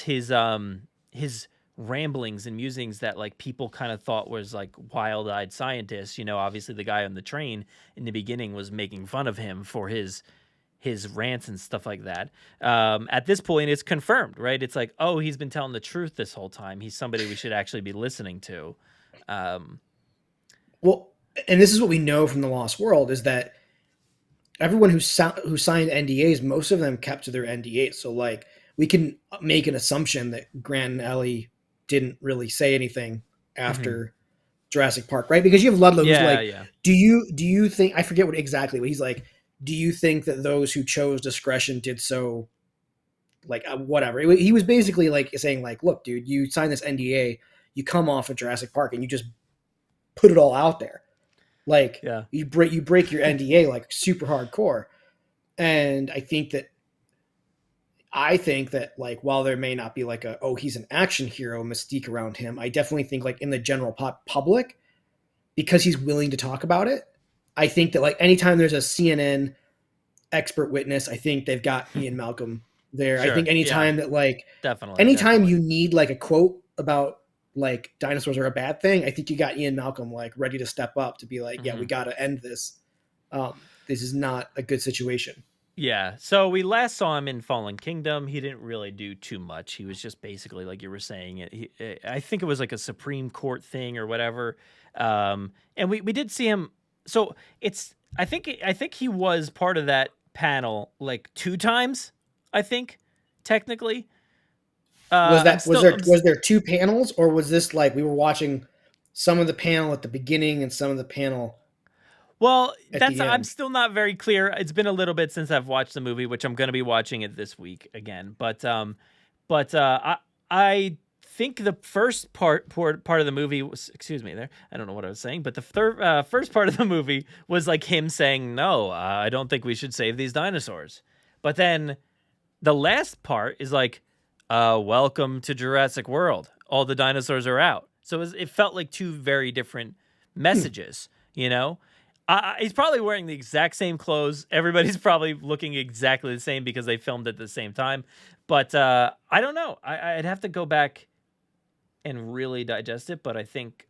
Speaker 1: ramblings and musings that like people kind of thought was like wild-eyed scientists. You know, obviously the guy on the train in the beginning was making fun of him for his rants and stuff like that. At this point, it's confirmed, right? It's like, oh, he's been telling the truth this whole time. He's somebody we should actually be listening to.
Speaker 2: Well, and this is what we know from The Lost World is that everyone who signed NDAs, most of them kept to their NDAs. So like we can make an assumption that Grant and Ellie didn't really say anything after Jurassic Park, right? Because you have Ludlow who's like, do you think, I forget what he's like, do you think that those who chose discretion did so like whatever? He was basically like saying like, look, dude, you signed this NDA, you come off of Jurassic Park and you just put it all out there. Like you break your NDA like super hardcore. And I think that like, while there may not be like he's an action hero mystique around him, I definitely think like in the general public, because he's willing to talk about it, I think that like anytime there's a CNN expert witness, I think they've got Ian Malcolm there. Sure, I think anytime that like anytime you need like a quote about like dinosaurs are a bad thing, I think you got Ian Malcolm like ready to step up to be like, yeah, we got to end this. This is not a good situation.
Speaker 1: Yeah. So we last saw him in Fallen Kingdom. He didn't really do too much. He was just basically like you were saying. I think it was like a Supreme Court thing or whatever. And we did see him. So I think he was part of that panel like 2 times. I think technically.
Speaker 2: Was there 2 panels, or was this like we were watching some of the panel at the beginning and some of the panel?
Speaker 1: Well, I'm still not very clear. It's been a little bit since I've watched the movie, which I'm going to be watching it this week again. But I think the first part of the movie was, excuse me there, I don't know what I was saying, but the first part of the movie was like him saying, no, I don't think we should save these dinosaurs. But then the last part is like, welcome to Jurassic World. All the dinosaurs are out. So it felt like 2 very different messages, you know? He's probably wearing the exact same clothes. Everybody's probably looking exactly the same because they filmed at the same time. But I don't know. I'd have to go back and really digest it. But I think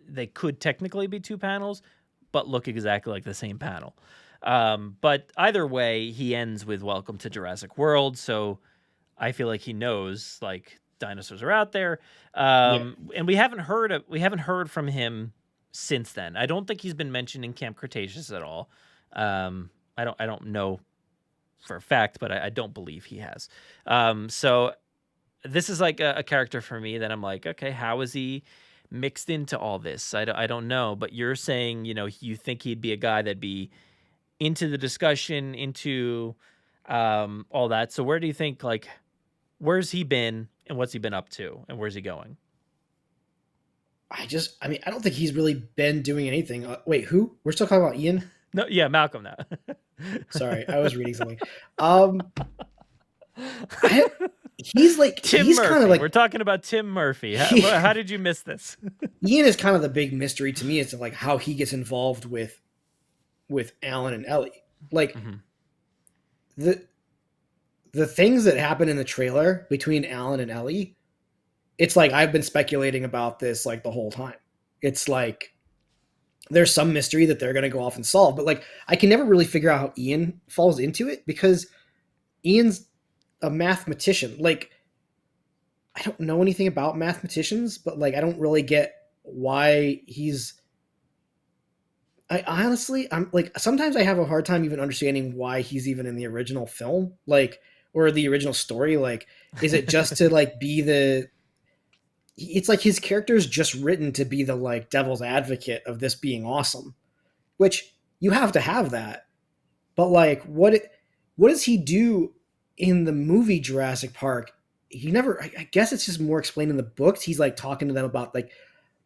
Speaker 1: they could technically be 2 panels, but look exactly like the same panel. But either way, he ends with welcome to Jurassic World. So I feel like he knows like dinosaurs are out there. And we haven't heard from him since then. I don't think he's been mentioned in Camp Cretaceous at all. I don't know for a fact, but I don't believe he has. So this is like a character for me that I'm like, okay, how is he mixed into all this? I don't know, but you're saying, you know, you think he'd be a guy that'd be into the discussion, into all that. So where do you think, like, where's he been and what's he been up to and where's he going?
Speaker 2: I don't think he's really been doing anything. Wait, who? We're still talking about Ian?
Speaker 1: No, yeah, Malcolm now.
Speaker 2: Sorry, I was reading something. He's like
Speaker 1: Tim
Speaker 2: he's
Speaker 1: Murphy.
Speaker 2: Kind of like
Speaker 1: we're talking about Tim Murphy. How did you miss this?
Speaker 2: Ian is kind of the big mystery to me. It's like how he gets involved with Alan and Ellie. Like the things that happen in the trailer between Alan and Ellie. It's like I've been speculating about this like the whole time. It's like there's some mystery that they're going to go off and solve, but like I can never really figure out how Ian falls into it because Ian's a mathematician. Like I don't know anything about mathematicians, but like I don't really get why I'm like sometimes I have a hard time even understanding why he's even in the original film, like or the original story. Like is it just to like be it's like his character is just written to be the like devil's advocate of this being awesome, which you have to have that. But like, what does he do in the movie Jurassic Park? I guess it's just more explained in the books. He's like talking to them about like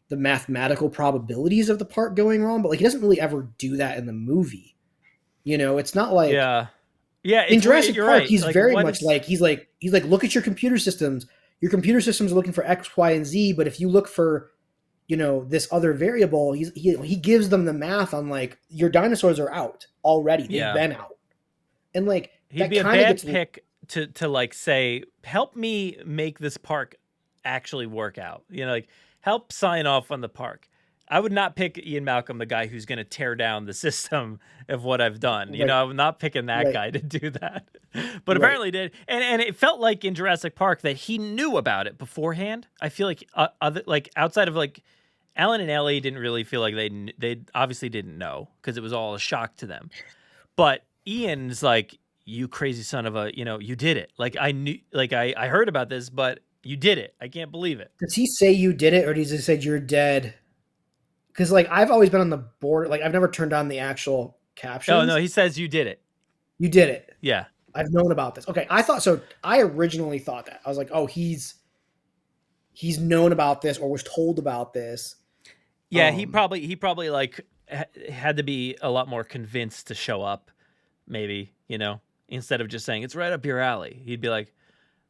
Speaker 2: the mathematical probabilities of the park going wrong, but like he doesn't really ever do that in the movie. You know, it's not like
Speaker 1: yeah.
Speaker 2: In Jurassic Park,
Speaker 1: right.
Speaker 2: he's like, very much like he's like look at your computer systems. Your computer systems are looking for X, Y, and Z, but if you look for, you know, this other variable, he gives them the math on like your dinosaurs are out already. They've been out, and like
Speaker 1: he'd be a bad pick to like say, help me make this park actually work out. Like help sign off on the park. I would not pick Ian Malcolm, the guy who's going to tear down the system of what I've done.
Speaker 2: Right.
Speaker 1: I'm not picking that
Speaker 2: Right.
Speaker 1: guy to do that. But
Speaker 2: Right.
Speaker 1: apparently did. And it felt like in Jurassic Park that he knew about it beforehand. I feel like outside of like Alan and Ellie didn't really feel like they obviously didn't know because it was all a shock to them. But Ian's like, you crazy son of a, you did it. Like I knew, like I heard about this, but you did it. I can't believe it.
Speaker 2: Does he say you did it, or does he say you're dead? Because like I've always been on the board. Like I've never turned on the actual captions.
Speaker 1: Oh no, he says you did it.
Speaker 2: You did it.
Speaker 1: Yeah.
Speaker 2: I've known about this. Okay, I thought so. I originally thought that. I was like, oh, he's known about this or was told about this.
Speaker 1: Yeah, he probably like had to be a lot more convinced to show up. Maybe instead of just saying it's right up your alley, he'd be like,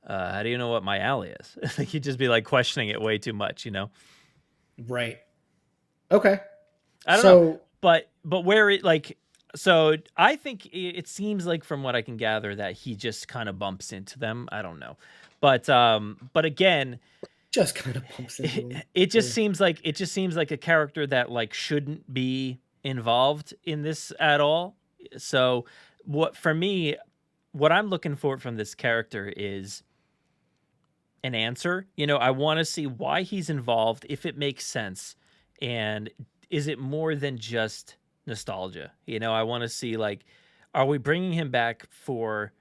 Speaker 1: "How do you know what my alley is?" He'd just be like questioning it way too much.
Speaker 2: Right. Okay.
Speaker 1: I don't know, but where it like. So I think it seems like from what I can gather that he just kind of bumps into them. I don't know, but again,
Speaker 2: just kind of bumps into them.
Speaker 1: It just seems like a character that like shouldn't be involved in this at all. So what I'm looking for from this character is an answer. I want to see why he's involved, if it makes sense, and is it more than just nostalgia? I want to see like, are we bringing him back for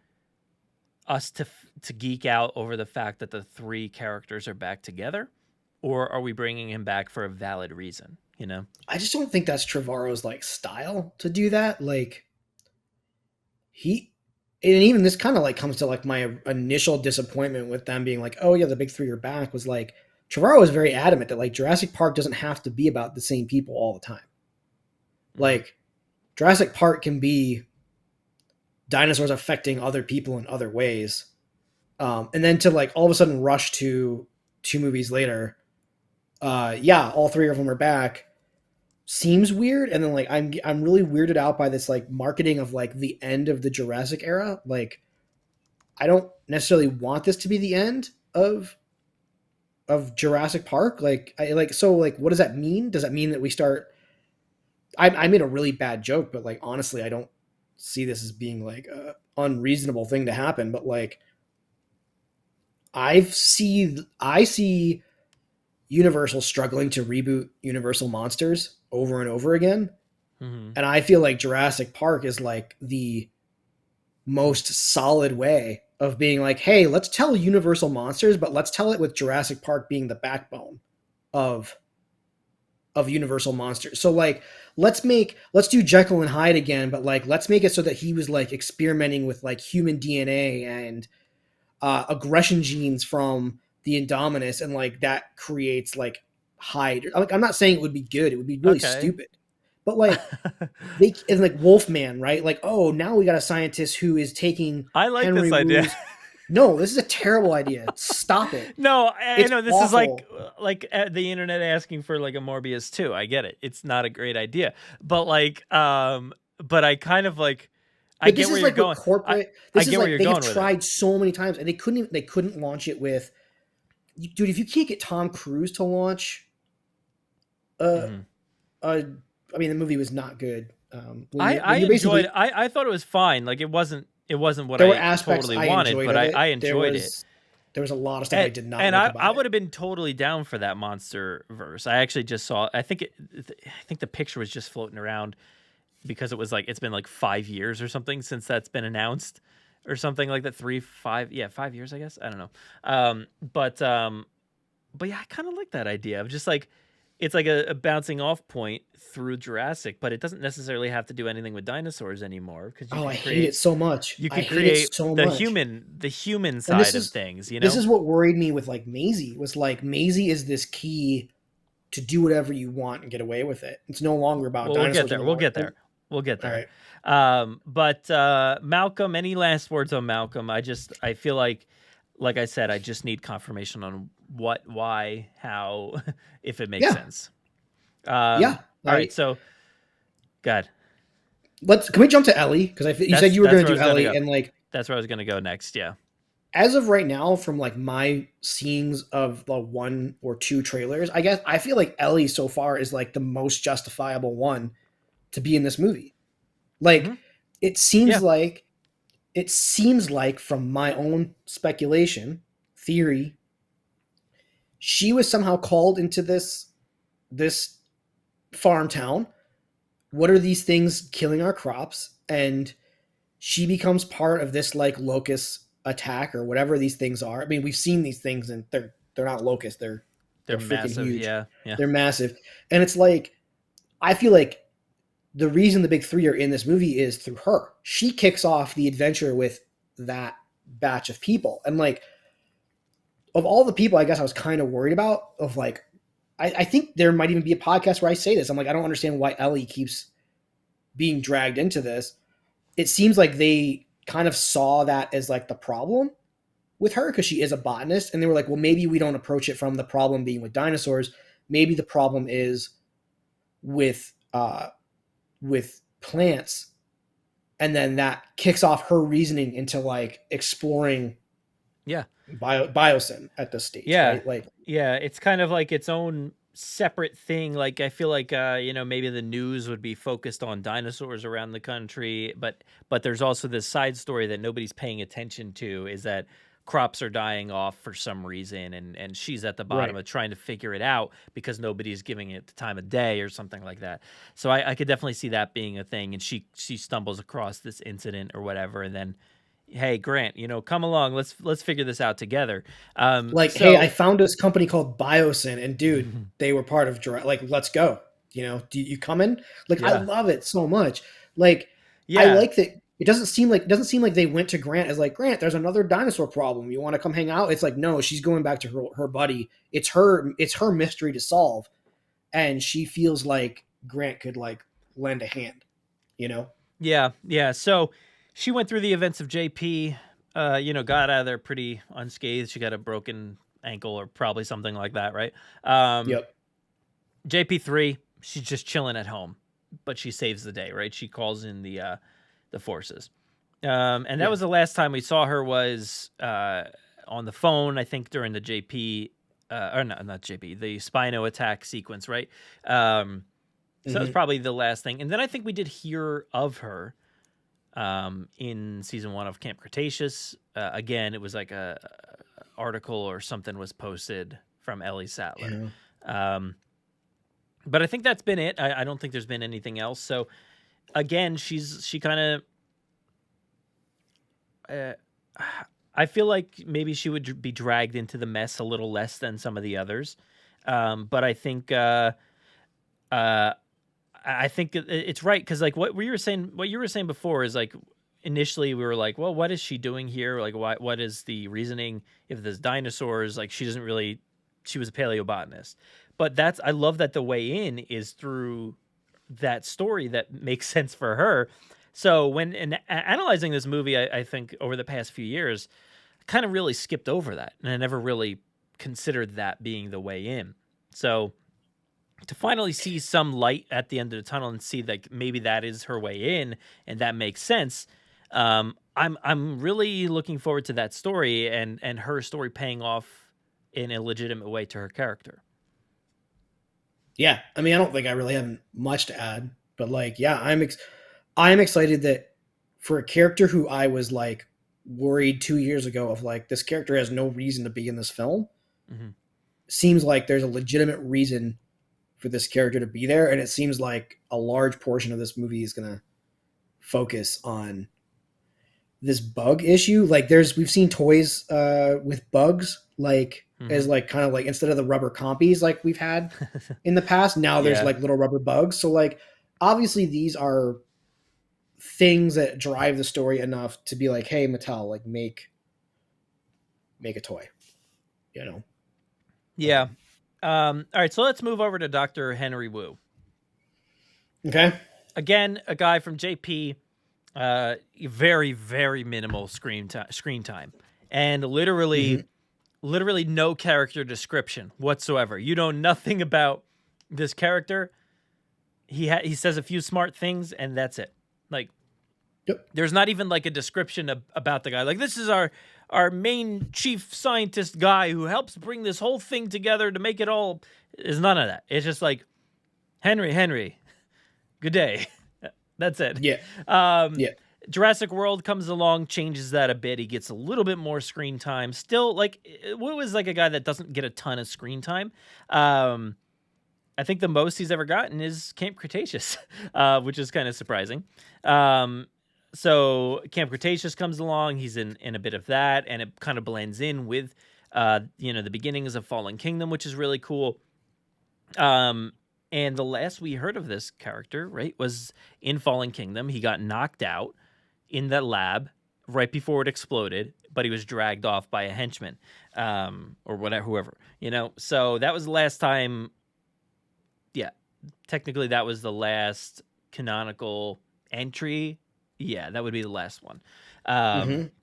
Speaker 1: us to geek out over the fact that the three characters are back together, or are we bringing him back for a valid reason?
Speaker 2: I just don't think that's Trevorrow's like style to do that. Like and even this kind of like comes to like my initial disappointment with them being like, oh yeah, the big three are back, was like Trevorrow was very adamant that like Jurassic Park doesn't have to be about the same people all the time. Like Jurassic Park can be dinosaurs affecting other people in other ways. And then to like all of a sudden rush to 2 movies later, all 3 of them are back, seems weird. And then like I'm really weirded out by this like marketing of like the end of the Jurassic era. Like I don't necessarily want this to be the end of Jurassic Park. Like so what does that mean? Does that mean that we start? I made a really bad joke, but like honestly, I don't see this as being like a unreasonable thing to happen. But like I see Universal struggling to reboot Universal Monsters over and over again.
Speaker 1: Mm-hmm.
Speaker 2: And I feel like Jurassic Park is like the most solid way of being like, hey, let's tell Universal Monsters, but let's tell it with Jurassic Park being the backbone of Universal Monsters. So like, let's do Jekyll and Hyde again, but like, let's make it so that he was like experimenting with like human DNA and aggression genes from the Indominus, and like that creates like Hyde. Like, I'm not saying it would be good; it would be really stupid. But like, and like Wolfman, right? Like, oh, now we got a scientist who is taking.
Speaker 1: I like
Speaker 2: Henry
Speaker 1: this idea.
Speaker 2: Wu's. No, this is a terrible idea. Stop it.
Speaker 1: No, I know this
Speaker 2: awful.
Speaker 1: is like the internet asking for like a Morbius 2. I get it. It's not a great idea, but like, but I kind of like. I get where you're going.
Speaker 2: Corporate.
Speaker 1: I get where you're going with it.
Speaker 2: They've tried so many times, and they couldn't launch it with. Dude, if you can't get Tom Cruise to launch, I mean, the movie was not good.
Speaker 1: I enjoyed it. I thought it was fine. Like it wasn't what I totally wanted, but I enjoyed it.
Speaker 2: There was a lot of stuff I did not.
Speaker 1: And
Speaker 2: like
Speaker 1: I would have been totally down for that monster verse. I actually just saw. I think the picture was just floating around because it was like it's been like 5 years or something since that's been announced. Or something like that, 5 years, I guess. I don't know. But yeah, I kind of like that idea of just like, it's like a bouncing off point through Jurassic, but it doesn't necessarily have to do anything with dinosaurs anymore. Because
Speaker 2: I hate it so much.
Speaker 1: You can create the human side of things.
Speaker 2: This is what worried me with like Maisie. Was like Maisie is this key to do whatever you want and get away with it. It's no longer about dinosaurs.
Speaker 1: We'll get there. All right. But Malcolm, any last words on Malcolm? I feel like I said, I just need confirmation on what, why, how, if it makes sense. All right. So, God.
Speaker 2: Can we jump to Ellie? Because you said you were going to do Ellie, and like
Speaker 1: that's where I was going to go next. Yeah.
Speaker 2: as of right now, from like my scenes of the 1 or 2 trailers, I guess I feel like Ellie so far is like the most justifiable one to be in this movie. Like
Speaker 1: Hmm.
Speaker 2: it seems
Speaker 1: Yeah.
Speaker 2: like it seems like from my own speculation, theory, she was somehow called into this farm town. What are these things killing our crops? And she becomes part of this like locust attack or whatever these things are. I mean, we've seen these things and they're not locusts,
Speaker 1: They're
Speaker 2: they're freaking
Speaker 1: massive.
Speaker 2: huge.
Speaker 1: Yeah. Yeah.
Speaker 2: They're massive. And it's like I feel like the reason the big three are in this movie is through her. She kicks off the adventure with that batch of people. And like of all the people I guess I was kind of worried about of like I think there might even be a podcast where I say this. I'm like, I don't understand why Ellie keeps being dragged into this. It seems like they kind of saw that as like the problem with her because she is a botanist. And they were like, well, maybe we don't approach it from the problem being with dinosaurs. Maybe the problem is with plants. And then that kicks off her reasoning into like exploring
Speaker 1: Yeah.
Speaker 2: biosyn at this stage,
Speaker 1: Yeah.
Speaker 2: right? Like,
Speaker 1: Yeah. It's kind of like its own separate thing. Like I feel like maybe the news would be focused on dinosaurs around the country, but there's also this side story that nobody's paying attention to is that crops are dying off for some reason, and she's at the bottom
Speaker 2: right.
Speaker 1: of trying to figure it out because nobody's giving it the time of day or something like that. So I could definitely see that being a thing, and she stumbles across this incident or whatever, and then, hey, Grant, come along, let's figure this out together.
Speaker 2: Like, hey, I found this company called Biosyn, and dude, they were part of like, let's go. Do you come in? Like, I
Speaker 1: Yeah.
Speaker 2: love it so much. Like, I
Speaker 1: Yeah.
Speaker 2: like that. It doesn't seem like they went to Grant as like, Grant, there's another dinosaur problem. You want to come hang out? It's like, no, she's going back to her buddy. It's her mystery to solve, and she feels like Grant could like lend a hand.
Speaker 1: Yeah. So she went through the events of JP, got out of there pretty unscathed. She got a broken ankle or probably something like that, right?
Speaker 2: Yep.
Speaker 1: JP3, she's just chilling at home, but she saves the day, right? She calls in the forces. And that was the last time we saw her was on the phone, I think during the JP, or not JP, the Spino attack sequence, right? So that was probably the last thing. And then I think we did hear of her in season 1 of Camp Cretaceous. Again, it was like a article or something was posted from Ellie Sattler.
Speaker 2: Yeah.
Speaker 1: But I think that's been it. I don't think there's been anything else. So again, she kind of, I feel like maybe she would be dragged into the mess a little less than some of the others. But I think, I think it's right because like what you were saying before is like initially we were like, well, what is she doing here? Like, what is the reasoning? If there's dinosaurs, like she was a paleobotanist. But I love that the way in is through that story that makes sense for her. So when analyzing this movie, I think over the past few years, I kind of really skipped over that, and I never really considered that being the way in. So to finally see some light at the end of the tunnel and see like maybe that is her way in and that makes sense. I'm really looking forward to that story and her story paying off in a legitimate way to her character.
Speaker 2: Yeah, I mean, I don't think I really have much to add, but like, yeah, I'm excited that for a character who I was like worried 2 years ago of like this character has no reason to be in this film.
Speaker 1: Mm-hmm.
Speaker 2: Seems like there's a legitimate reason for this character to be there, and it seems like a large portion of this movie is going to focus on this bug issue. Like we've seen toys with bugs like as like kind of like instead of the rubber compies like we've had in the past, now there's like little rubber bugs. So like obviously these are things that drive the story enough to be like, hey, Mattel, like make a toy,
Speaker 1: Yeah. All right, so let's move over to Dr. Henry Wu.
Speaker 2: Okay.
Speaker 1: Again, a guy from JP, very, very minimal screen time, and literally no character description whatsoever. You know nothing about this character. He says a few smart things, and that's it. Like, there's not even like a description about the guy. Like, this is our our main chief scientist guy who helps bring this whole thing together to make it all. Is none of that. It's just like Henry, good day. That's it.
Speaker 2: Yeah. Yeah.
Speaker 1: Jurassic World comes along, changes that a bit. He gets a little bit more screen time. Still, like, Wu is like a guy that doesn't get a ton of screen time. I think the most he's ever gotten is Camp Cretaceous, which is kind of surprising. So Camp Cretaceous comes along. He's in a bit of that, and it kind of blends in with, the beginnings of Fallen Kingdom, which is really cool. And the last we heard of this character, right, was in Fallen Kingdom. He got knocked out in that lab right before it exploded, but he was dragged off by a henchman, or whatever, whoever, So that was the last time. Yeah, technically that was the last canonical entry. Yeah, that would be the last one.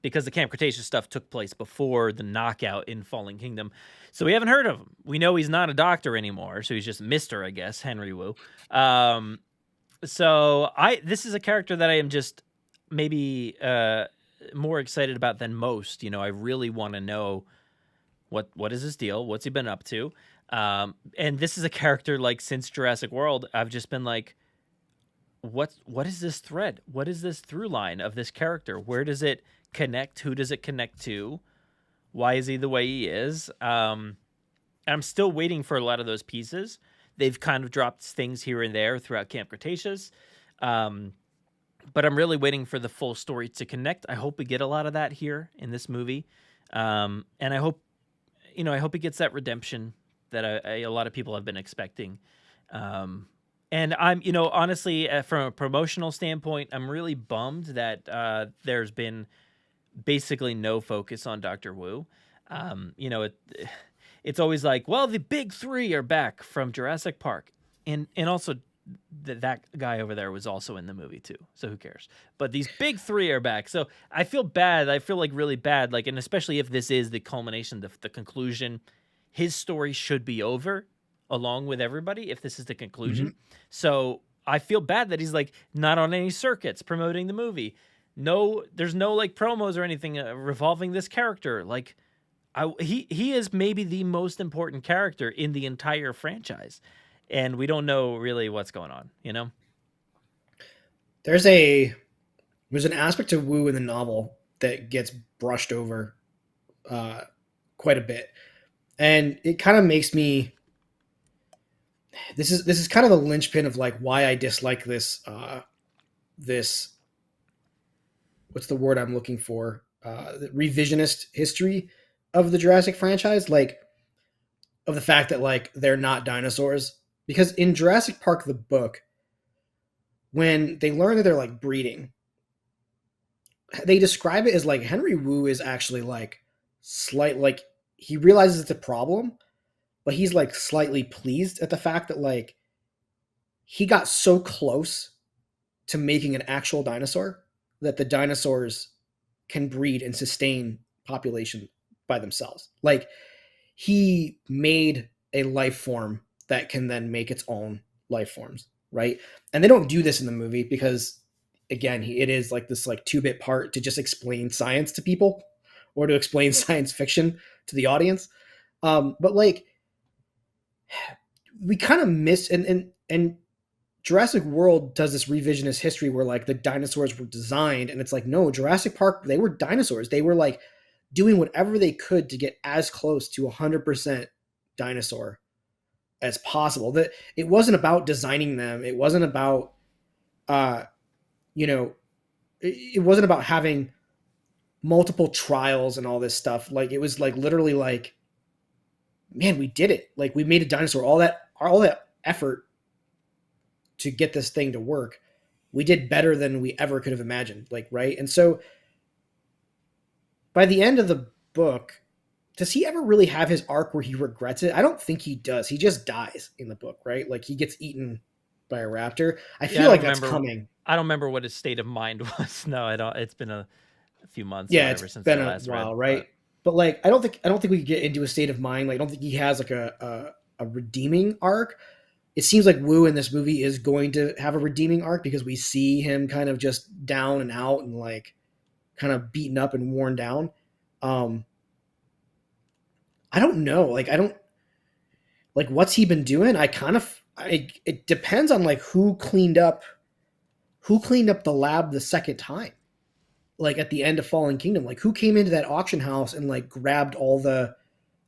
Speaker 1: Because the Camp Cretaceous stuff took place before the knockout in Fallen Kingdom. So we haven't heard of him. We know he's not a doctor anymore, so he's just Mr., I guess, Henry Wu. This is a character that I am just maybe more excited about than most. I really want to know what is his deal? What's he been up to? And this is a character, like, since Jurassic World, I've just been like, what is this thread? What is this through line of this character? Where does it connect? Who does it connect to? Why is he the way he is? I'm still waiting for a lot of those pieces. They've kind of dropped things here and there throughout Camp Cretaceous. But I'm really waiting for the full story to connect. I hope we get a lot of that here in this movie. And I hope he gets that redemption that a lot of people have been expecting. And I'm, honestly, from a promotional standpoint, I'm really bummed that there's been basically no focus on Dr. Wu. It's always like, well, the big three are back from Jurassic Park. And also that guy over there was also in the movie too. So who cares? But these big three are back. So I feel bad. I feel like really bad. Like, and especially if this is the culmination, the conclusion, his story should be over along with everybody if this is the conclusion. So I feel bad that he's like not on any circuits promoting the movie. No, there's no like promos or anything revolving this character. Like he is maybe the most important character in the entire franchise. And we don't know really what's going on,
Speaker 2: There's an aspect to Wu in the novel that gets brushed over quite a bit. And it kind of makes me, this is kind of the linchpin of like why I dislike this what's the word I'm looking for? The revisionist history of the Jurassic franchise, like of the fact that like they're not dinosaurs. Because in Jurassic Park, the book, when they learn that they're like breeding, they describe it as like Henry Wu is actually like like he realizes it's a problem, but he's like slightly pleased at the fact that like he got so close to making an actual dinosaur that the dinosaurs can breed and sustain population by themselves. Like he made a life form that can then make its own life forms, right? And they don't do this in the movie because, again, it is like this like 2-bit part to just explain science to people or to explain science fiction to the audience. But like we kind of miss and Jurassic World does this revisionist history where like the dinosaurs were designed, and it's like, no, Jurassic Park, they were dinosaurs. They were like doing whatever they could to get as close to 100% dinosaur as possible. That it wasn't about designing them. It wasn't about, it wasn't about having multiple trials and all this stuff. Like it was like literally like, man, we did it. Like we made a dinosaur. All that effort to get this thing to work, we did better than we ever could have imagined. Like, right. And so by the end of the book, does he ever really have his arc where he regrets it? I don't think he does. He just dies in the book, right? Like he gets eaten by a raptor. I feel like that's coming.
Speaker 1: I don't remember what his state of mind was. No, I don't. It's been a few months.
Speaker 2: Yeah, it's been a while, right? But like, I don't think we could get into a state of mind. Like, I don't think he has like a redeeming arc. It seems like Wu in this movie is going to have a redeeming arc because we see him kind of just down and out and like kind of beaten up and worn down. Um, I don't know. Like I don't like what's he been doing. It depends on like who cleaned up the lab the second time. Like at the end of Fallen Kingdom, like who came into that auction house and like grabbed all the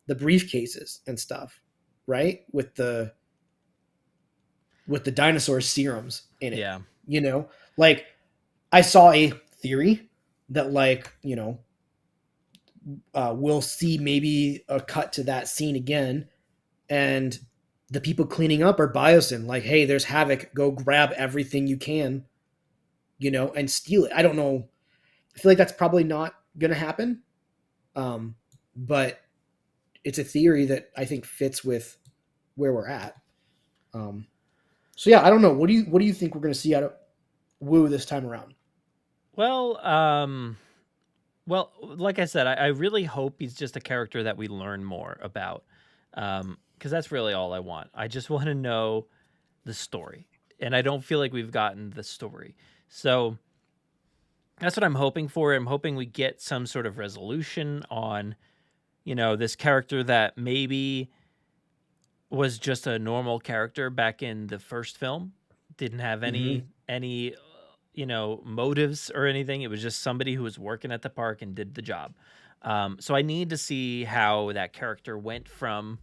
Speaker 2: briefcases and stuff, right? With the dinosaur serums in it.
Speaker 1: Yeah.
Speaker 2: You know, like I saw a theory that like, we'll see maybe a cut to that scene again, and the people cleaning up are Biosyn. Like, hey, there's Havoc. Go grab everything you can, and steal it. I don't know. I feel like that's probably not going to happen. But it's a theory that I think fits with where we're at. So yeah, I don't know. What do you think we're going to see out of Wu this time around?
Speaker 1: Well, like I said, I really hope he's just a character that we learn more about, because that's really all I want. I just want to know the story, and I don't feel like we've gotten the story. So that's what I'm hoping for. I'm hoping we get some sort of resolution on, this character that maybe was just a normal character back in the first film, didn't have any motives or anything. It was just somebody who was working at the park and did the job. So I need to see how that character went from,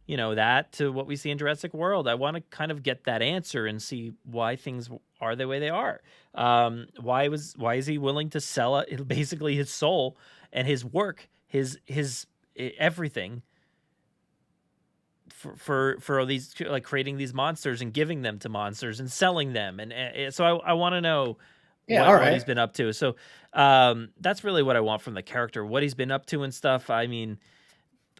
Speaker 1: that to what we see in Jurassic World. I want to kind of get that answer and see why things are the way they are. Why is he willing to sell basically his soul and his work, his everything for these, like creating these monsters and giving them to monsters and selling them, and so I want to know what he's been up to. So that's really what I want from the character, what he's been up to and stuff. I mean,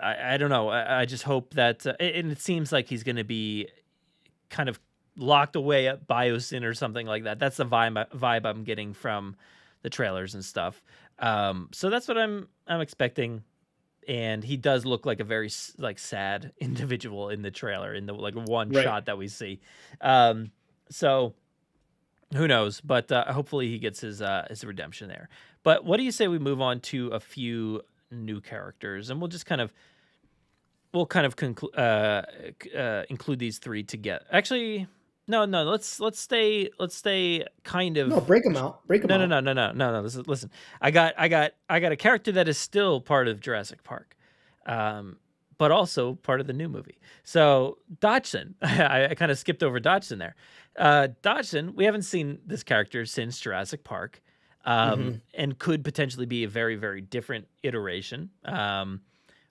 Speaker 1: I don't know. I just hope that, and it seems like he's going to be kind of locked away at Biosyn or something like that. That's the vibe I'm getting from the trailers and stuff. So that's what I'm expecting. And he does look like a very sad individual in the trailer, in the one shot that we see. So who knows? But hopefully he gets his redemption there. But what do you say we move on to a few new characters, and we'll include these three together. Actually, no. Let's stay kind of.
Speaker 2: No, break them out.
Speaker 1: No. Listen. I got a character that is still part of Jurassic Park, but also part of the new movie. So Dodgson, I kind of skipped over Dodgson there. Dodgson, we haven't seen this character since Jurassic Park, and could potentially be a very, very different iteration.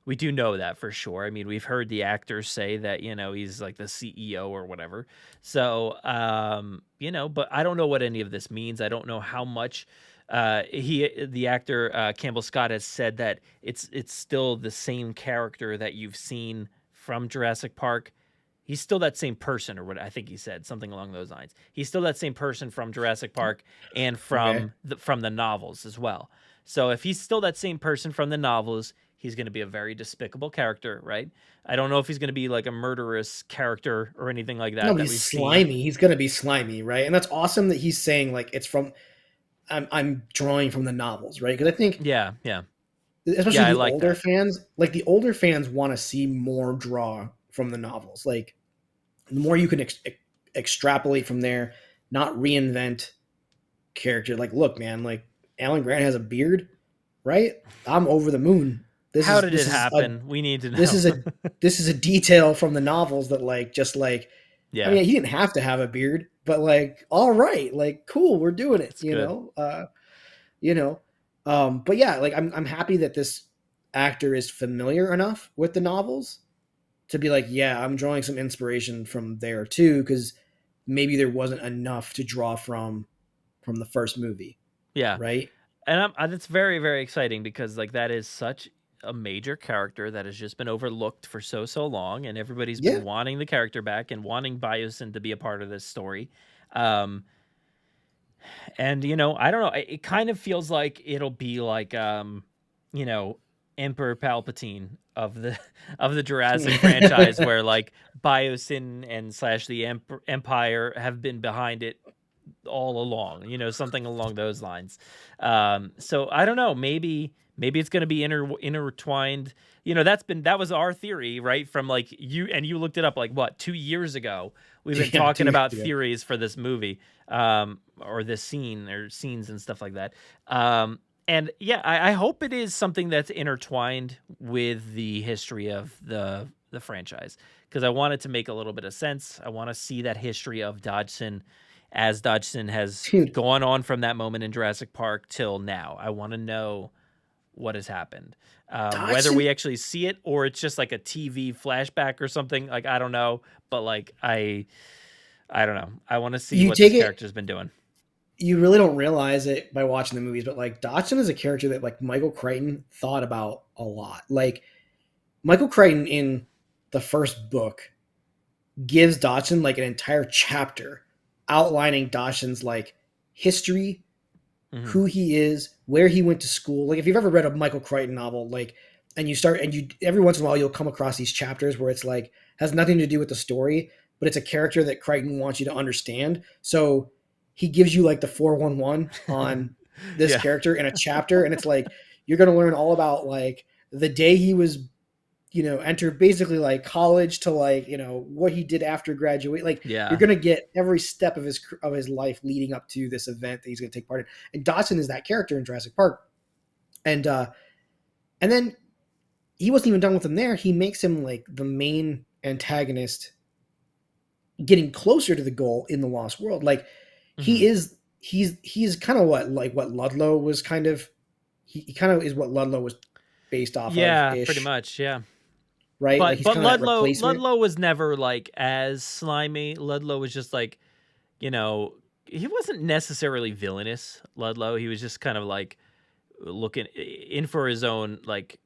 Speaker 1: We do know that for sure. I mean, we've heard the actors say that, he's like the CEO or whatever. So, but I don't know what any of this means. I don't know how much the actor Campbell Scott has said that it's still the same character that you've seen from Jurassic Park. He's still that same person, or what I think he said, something along those lines. He's still that same person from Jurassic Park and from the novels as well. So if he's still that same person from the novels, he's going to be a very despicable character, right? I don't know if he's going to be like a murderous character or anything like that.
Speaker 2: No, he's slimy. He's going to be slimy, right? And that's awesome that he's saying like it's from. I'm drawing from the novels, right? Because I think, especially the older fans, like the older fans want to see more draw from the novels. Like the more you can extrapolate from there, not reinvent character. Like, look, man, like Alan Grant has a beard, right? I'm over the moon.
Speaker 1: How did it happen? We need to know.
Speaker 2: This is a detail from the novels that I mean, he didn't have to have a beard, but like, all right, like, cool, we're doing it, but yeah, like I'm happy that this actor is familiar enough with the novels to be like, yeah, I'm drawing some inspiration from there too, because maybe there wasn't enough to draw from the first movie.
Speaker 1: Yeah.
Speaker 2: Right.
Speaker 1: And it's very, very exciting because like that is such a major character that has just been overlooked for so long, and everybody's been wanting the character back and wanting Biosyn to be a part of this story. And I don't know, it kind of feels like it'll be like Emperor Palpatine of the Jurassic franchise, where like Biosyn and / the Empire have been behind it all along, something along those lines. So I don't know, maybe it's going to be intertwined. That was our theory, right? From like you looked it up like what, 2 years ago. We've been talking about theories for this movie, or this scene or scenes and stuff like that. And yeah, I hope it is something that's intertwined with the history of the franchise, because I want it to make a little bit of sense. I want to see that history of Dodgson, as Dodgson has gone on from that moment in Jurassic Park till now. I want to know what has happened, whether we actually see it or it's just like a TV flashback or something. Like, I don't know, but like I don't know. I want to see what this character's been doing.
Speaker 2: You really don't realize it by watching the movies, but like Dodgson is a character that like Michael Crichton thought about a lot. Like Michael Crichton in the first book gives Dodgson like an entire chapter outlining Dodgson's like history, who he is, where he went to school. Like if you've ever read a Michael Crichton novel, like, and you every once in a while you'll come across these chapters where it's like has nothing to do with the story, but it's a character that Crichton wants you to understand. So he gives you like the 411 on this character in a chapter. And it's like, you're going to learn all about like the day he was, entered basically like college to like, what he did after graduate. Like you're going to get every step of his life leading up to this event that he's going to take part in. And Dodgson is that character in Jurassic Park. And then he wasn't even done with him there. He makes him like the main antagonist, getting closer to the goal in the Lost World. Like, he's kind of what Ludlow was kind of, he kind of is what Ludlow was based off of.
Speaker 1: Yeah, pretty much. Yeah.
Speaker 2: Right.
Speaker 1: But Ludlow was never like as slimy. Ludlow was just like, he wasn't necessarily villainous. Ludlow, he was just kind of like looking in for his own, like,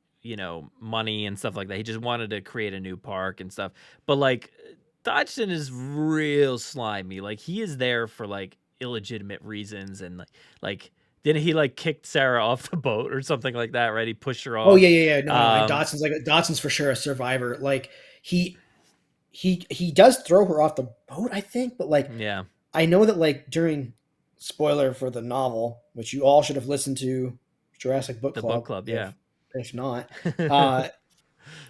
Speaker 1: money and stuff like that. He just wanted to create a new park and stuff. But like, Dodgson is real slimy. Like he is there for like illegitimate reasons, and like didn't he like kicked Sarah off the boat or something like that? Right? He pushed her off.
Speaker 2: Oh yeah. No, Dodgson's for sure a survivor. Like he does throw her off the boat, I think, but like I know that like during spoiler for the novel, which you all should have listened to, Jurassic Book Club. If not.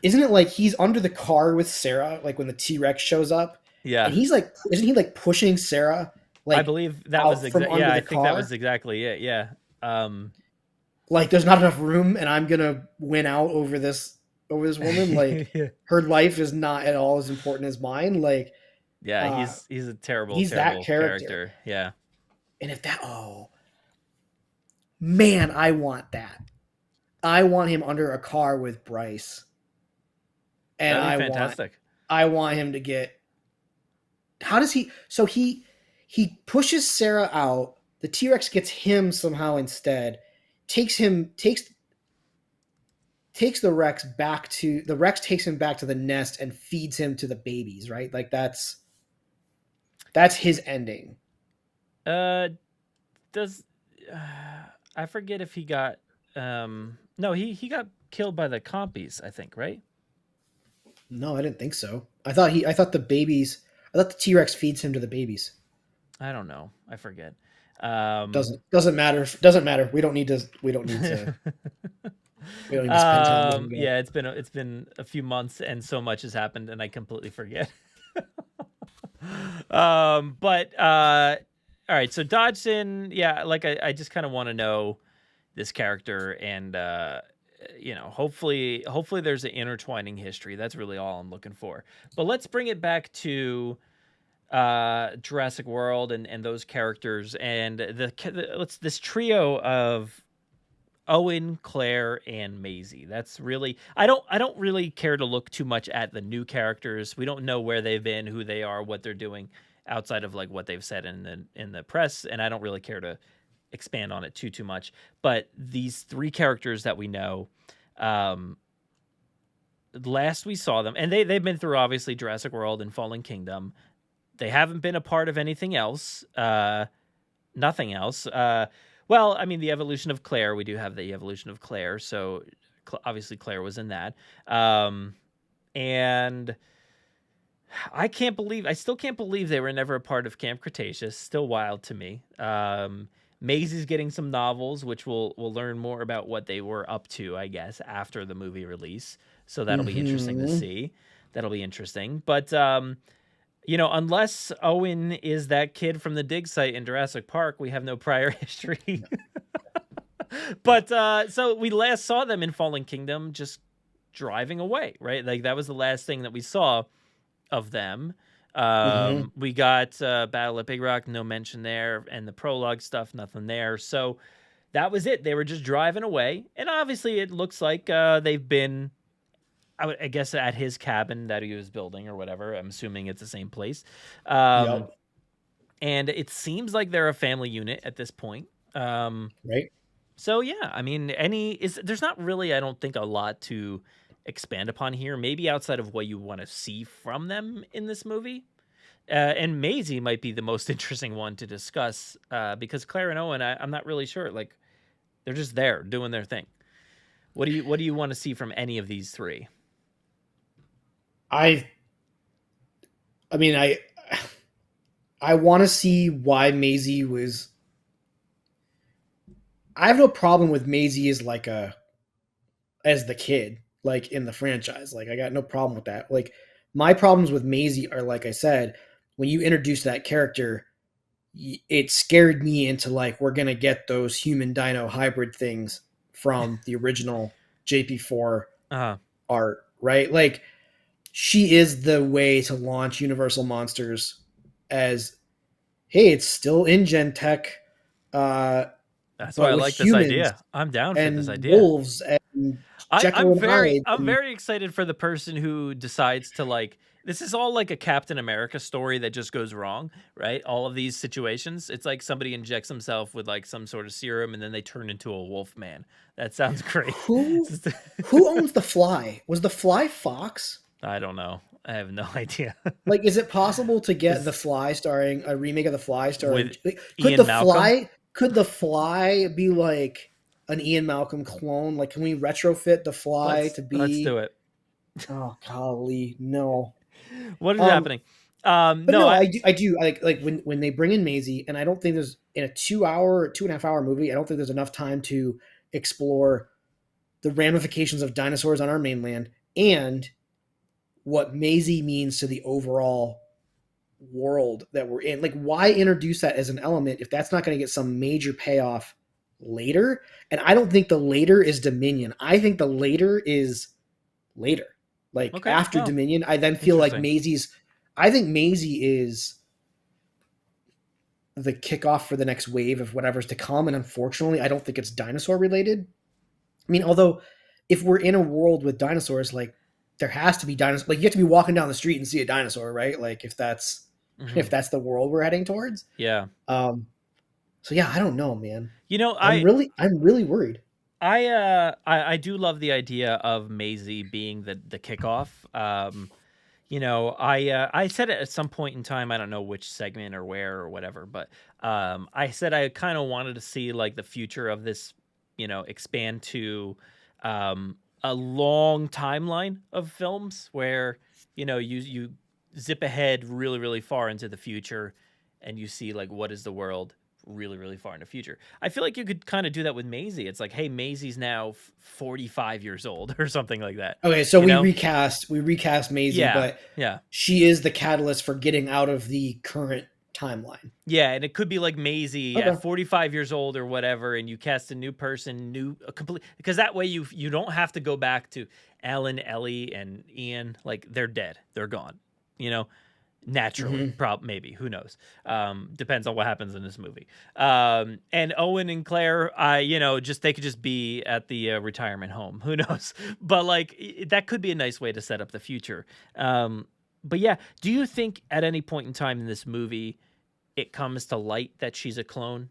Speaker 2: Isn't it like he's under the car with Sarah, like when the T-Rex shows up?
Speaker 1: Yeah.
Speaker 2: And he's like, isn't he like pushing Sarah? Like,
Speaker 1: I believe that was exactly. Yeah, I think that was exactly it. Yeah.
Speaker 2: Like there's not enough room, and I'm gonna win out over this woman. Like her life is not at all as important as mine. Like,
Speaker 1: he's a terrible,
Speaker 2: he's
Speaker 1: terrible
Speaker 2: that character.
Speaker 1: Yeah.
Speaker 2: And if that, man, I want that. I want him under a car with Bryce. And I want him to get. How does he? So he pushes Sarah out. The T-Rex gets him somehow instead. Takes the Rex back to the Rex. Takes him back to the nest and feeds him to the babies. Right, like that's his ending.
Speaker 1: I forget if he got. No, he got killed by the compies, I think, right?
Speaker 2: No, I didn't think so. I thought the T-Rex feeds him to the babies.
Speaker 1: I don't know. I forget.
Speaker 2: Doesn't matter. Doesn't matter. We don't need to spend time.
Speaker 1: Yeah, it's been a few months and so much has happened and I completely forget. But all right, so Dodgson, like I just kind of want to know this character, and hopefully there's an intertwining history. That's really all I'm looking for. But let's bring it back to Jurassic World and those characters, and this trio of Owen, Claire, and Maisie. That's really I don't really care to look too much at the new characters. We don't know where they've been, who they are, what they're doing outside of like what they've said in the press, and I don't really care to expand on it too much. But these three characters that we know, last we saw them, and they've been through obviously Jurassic World and Fallen Kingdom. They haven't been a part of anything else, nothing else. Well, I mean, the evolution of Claire, we do have the evolution of Claire, so obviously Claire was in that. And I still can't believe they were never a part of Camp Cretaceous. Still wild to me. Maisie's getting some novels, which we'll learn more about what they were up to, I guess, after the movie release. So that'll be interesting to see. That'll be interesting. But unless Owen is that kid from the dig site in Jurassic Park, we have no prior history. But so we last saw them in Fallen Kingdom just driving away, right? Like that was the last thing that we saw of them. We got Battle at Big Rock, no mention there, and the prologue stuff, nothing there. So that was it. They were just driving away, and obviously it looks like they've been, I guess, at his cabin that he was building or whatever. I'm assuming it's the same place. And it seems like they're a family unit at this point.
Speaker 2: Right.
Speaker 1: So yeah, I mean, there's not really, I don't think, a lot to expand upon here. Maybe outside of what you want to see from them in this movie. And Maisie might be the most interesting one to discuss because Claire and Owen, I'm not really sure. Like, they're just there doing their thing. What do you want to see from any of these three?
Speaker 2: I want to see why Maisie was. I have no problem with Maisie as as the kid, like in the franchise. Like I got no problem with that. Like my problems with Maisie are, like I said, when you introduce that character, it scared me into like, we're going to get those human dino hybrid things from the original JP4 art, right? Like she is the way to launch Universal Monsters as, hey, it's still InGen tech.
Speaker 1: That's why I like this idea. I'm down for this idea.
Speaker 2: Wolves and
Speaker 1: I'm very excited for the person who decides to like. This is all like a Captain America story that just goes wrong, right? All of these situations, it's like somebody injects himself with like some sort of serum, and then they turn into a wolf man. That sounds great.
Speaker 2: Who owns the Fly? Was the Fly Fox?
Speaker 1: I don't know. I have no idea.
Speaker 2: Like, is it possible to get the Fly starring a remake of the Fly starring? Could the Fly be like an Ian Malcolm clone? Like, can we retrofit the Fly to be?
Speaker 1: Let's do it.
Speaker 2: Oh, golly, no.
Speaker 1: What is happening?
Speaker 2: No, I do. Like when they bring in Maisie, and I don't think there's in a 2.5 hour movie. I don't think there's enough time to explore the ramifications of dinosaurs on our mainland and what Maisie means to the overall world that we're in. Like, why introduce that as an element if that's not going to get some major payoff later? And I don't think the later is Dominion. I think the later is later. Like after Dominion, I then feel like Maisie is the kickoff for the next wave of whatever's to come. And unfortunately, I don't think it's dinosaur related. I mean, although if we're in a world with dinosaurs, like there has to be dinosaurs. Like you have to be walking down the street and see a dinosaur, right? Like if that's the world we're heading towards.
Speaker 1: Yeah.
Speaker 2: So yeah, I don't know, man.
Speaker 1: I'm
Speaker 2: really worried.
Speaker 1: I do love the idea of Maisie being the kickoff. I said it at some point in time, I don't know which segment or where or whatever, but I said I kind of wanted to see like the future of this, expand to a long timeline of films where, you zip ahead really, really far into the future and you see like what is the world really, really far in the future. I feel like you could kind of do that with Maisie. It's like, hey, Maisie's now 45 years old or something like that.
Speaker 2: Okay, so we recast Maisie, but she is the catalyst for getting out of the current timeline.
Speaker 1: Yeah, and it could be like Maisie at 45 years old or whatever, and you cast a new person, because that way you don't have to go back to Alan, Ellie, and Ian. Like they're dead, they're gone. Naturally, maybe, who knows? Depends on what happens in this movie. And Owen and Claire, they could just be at the retirement home. Who knows? But like that could be a nice way to set up the future. But yeah, do you think at any point in time in this movie it comes to light that she's a clone?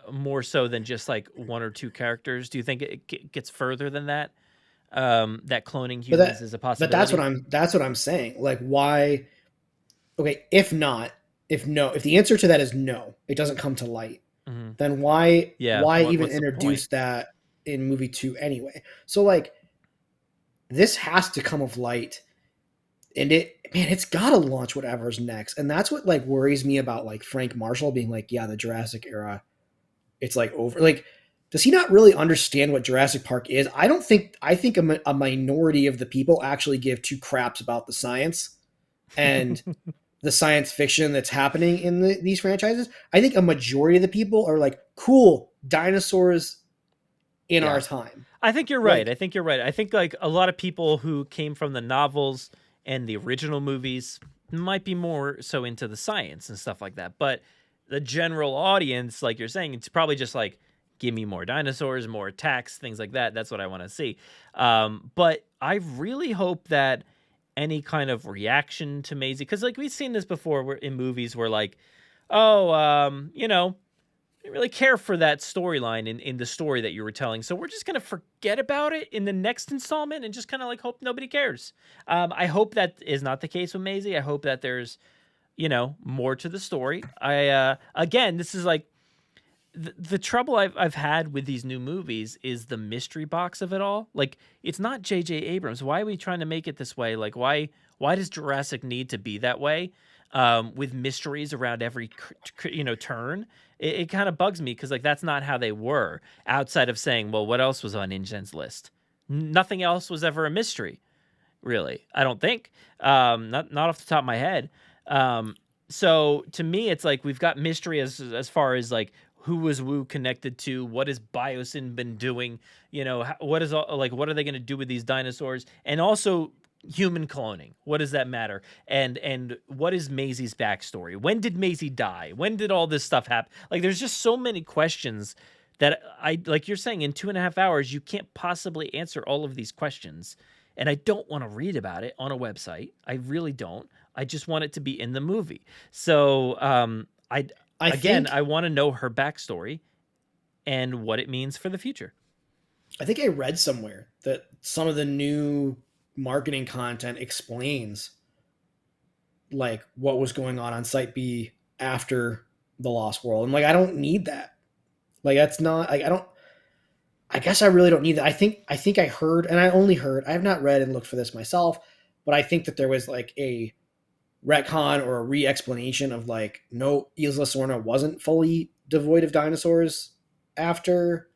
Speaker 1: More so than just like one or two characters? Do you think it gets further than that? That cloning humans is a possibility.
Speaker 2: But that's what I'm saying. Like, why? Okay, if the answer to that is no, it doesn't come to light. Then why even introduce that in movie 2 anyway? So like, this has to come of light. And it's got to launch whatever's next. And that's what like worries me about like Frank Marshall being like, yeah, the Jurassic era, it's like over. Like, does he not really understand what Jurassic Park is? I think a minority of the people actually give two craps about the science and the science fiction that's happening in these franchises. I think a majority of the people are like, cool, dinosaurs in our time.
Speaker 1: I think you're right. I think like a lot of people who came from the novels and the original movies might be more so into the science and stuff like that. But the general audience, like you're saying, it's probably just like, give me more dinosaurs, more attacks, things like that. That's what I want to see. But I really hope that any kind of reaction to Maisie, because like we've seen this before in movies where like, you know, I didn't really care for that storyline in the story that you were telling. So we're just going to forget about it in the next installment and just kind of like hope nobody cares. I hope that is not the case with Maisie. I hope that there's, you know, more to the story. Again, this is like the trouble I've had with these new movies is the mystery box of it all. Like, it's not J.J. Abrams. Why are we trying to make it this way? Like, why does Jurassic need to be that way? With mysteries around every, you know, turn. It kind of bugs me because like that's not how they were. Outside of saying, well, what else was on InGen's list? Nothing else was ever a mystery, really. I don't think. Not off the top of my head. So to me, it's like we've got mystery as far as like who was Wu connected to, what has Biosyn been doing, you know, what are they going to do with these dinosaurs, and also human cloning. What does that matter? And what is Maisie's backstory? When did Maisie die? When did all this stuff happen? Like, there's just so many questions that like you're saying, in 2.5 hours, you can't possibly answer all of these questions. And I don't want to read about it on a website. I really don't. I just want it to be in the movie. So I want to know her backstory and what it means for the future.
Speaker 2: I think I read somewhere that some of the new marketing content explains like what was going on Site B after the Lost World. And like, I don't need that. Like, that's not like, I guess I really don't need that. I think I heard, and I only heard, I have not read and looked for this myself, but I think that there was like a retcon or a re-explanation of like, no, Isla Sorna wasn't fully devoid of dinosaurs after.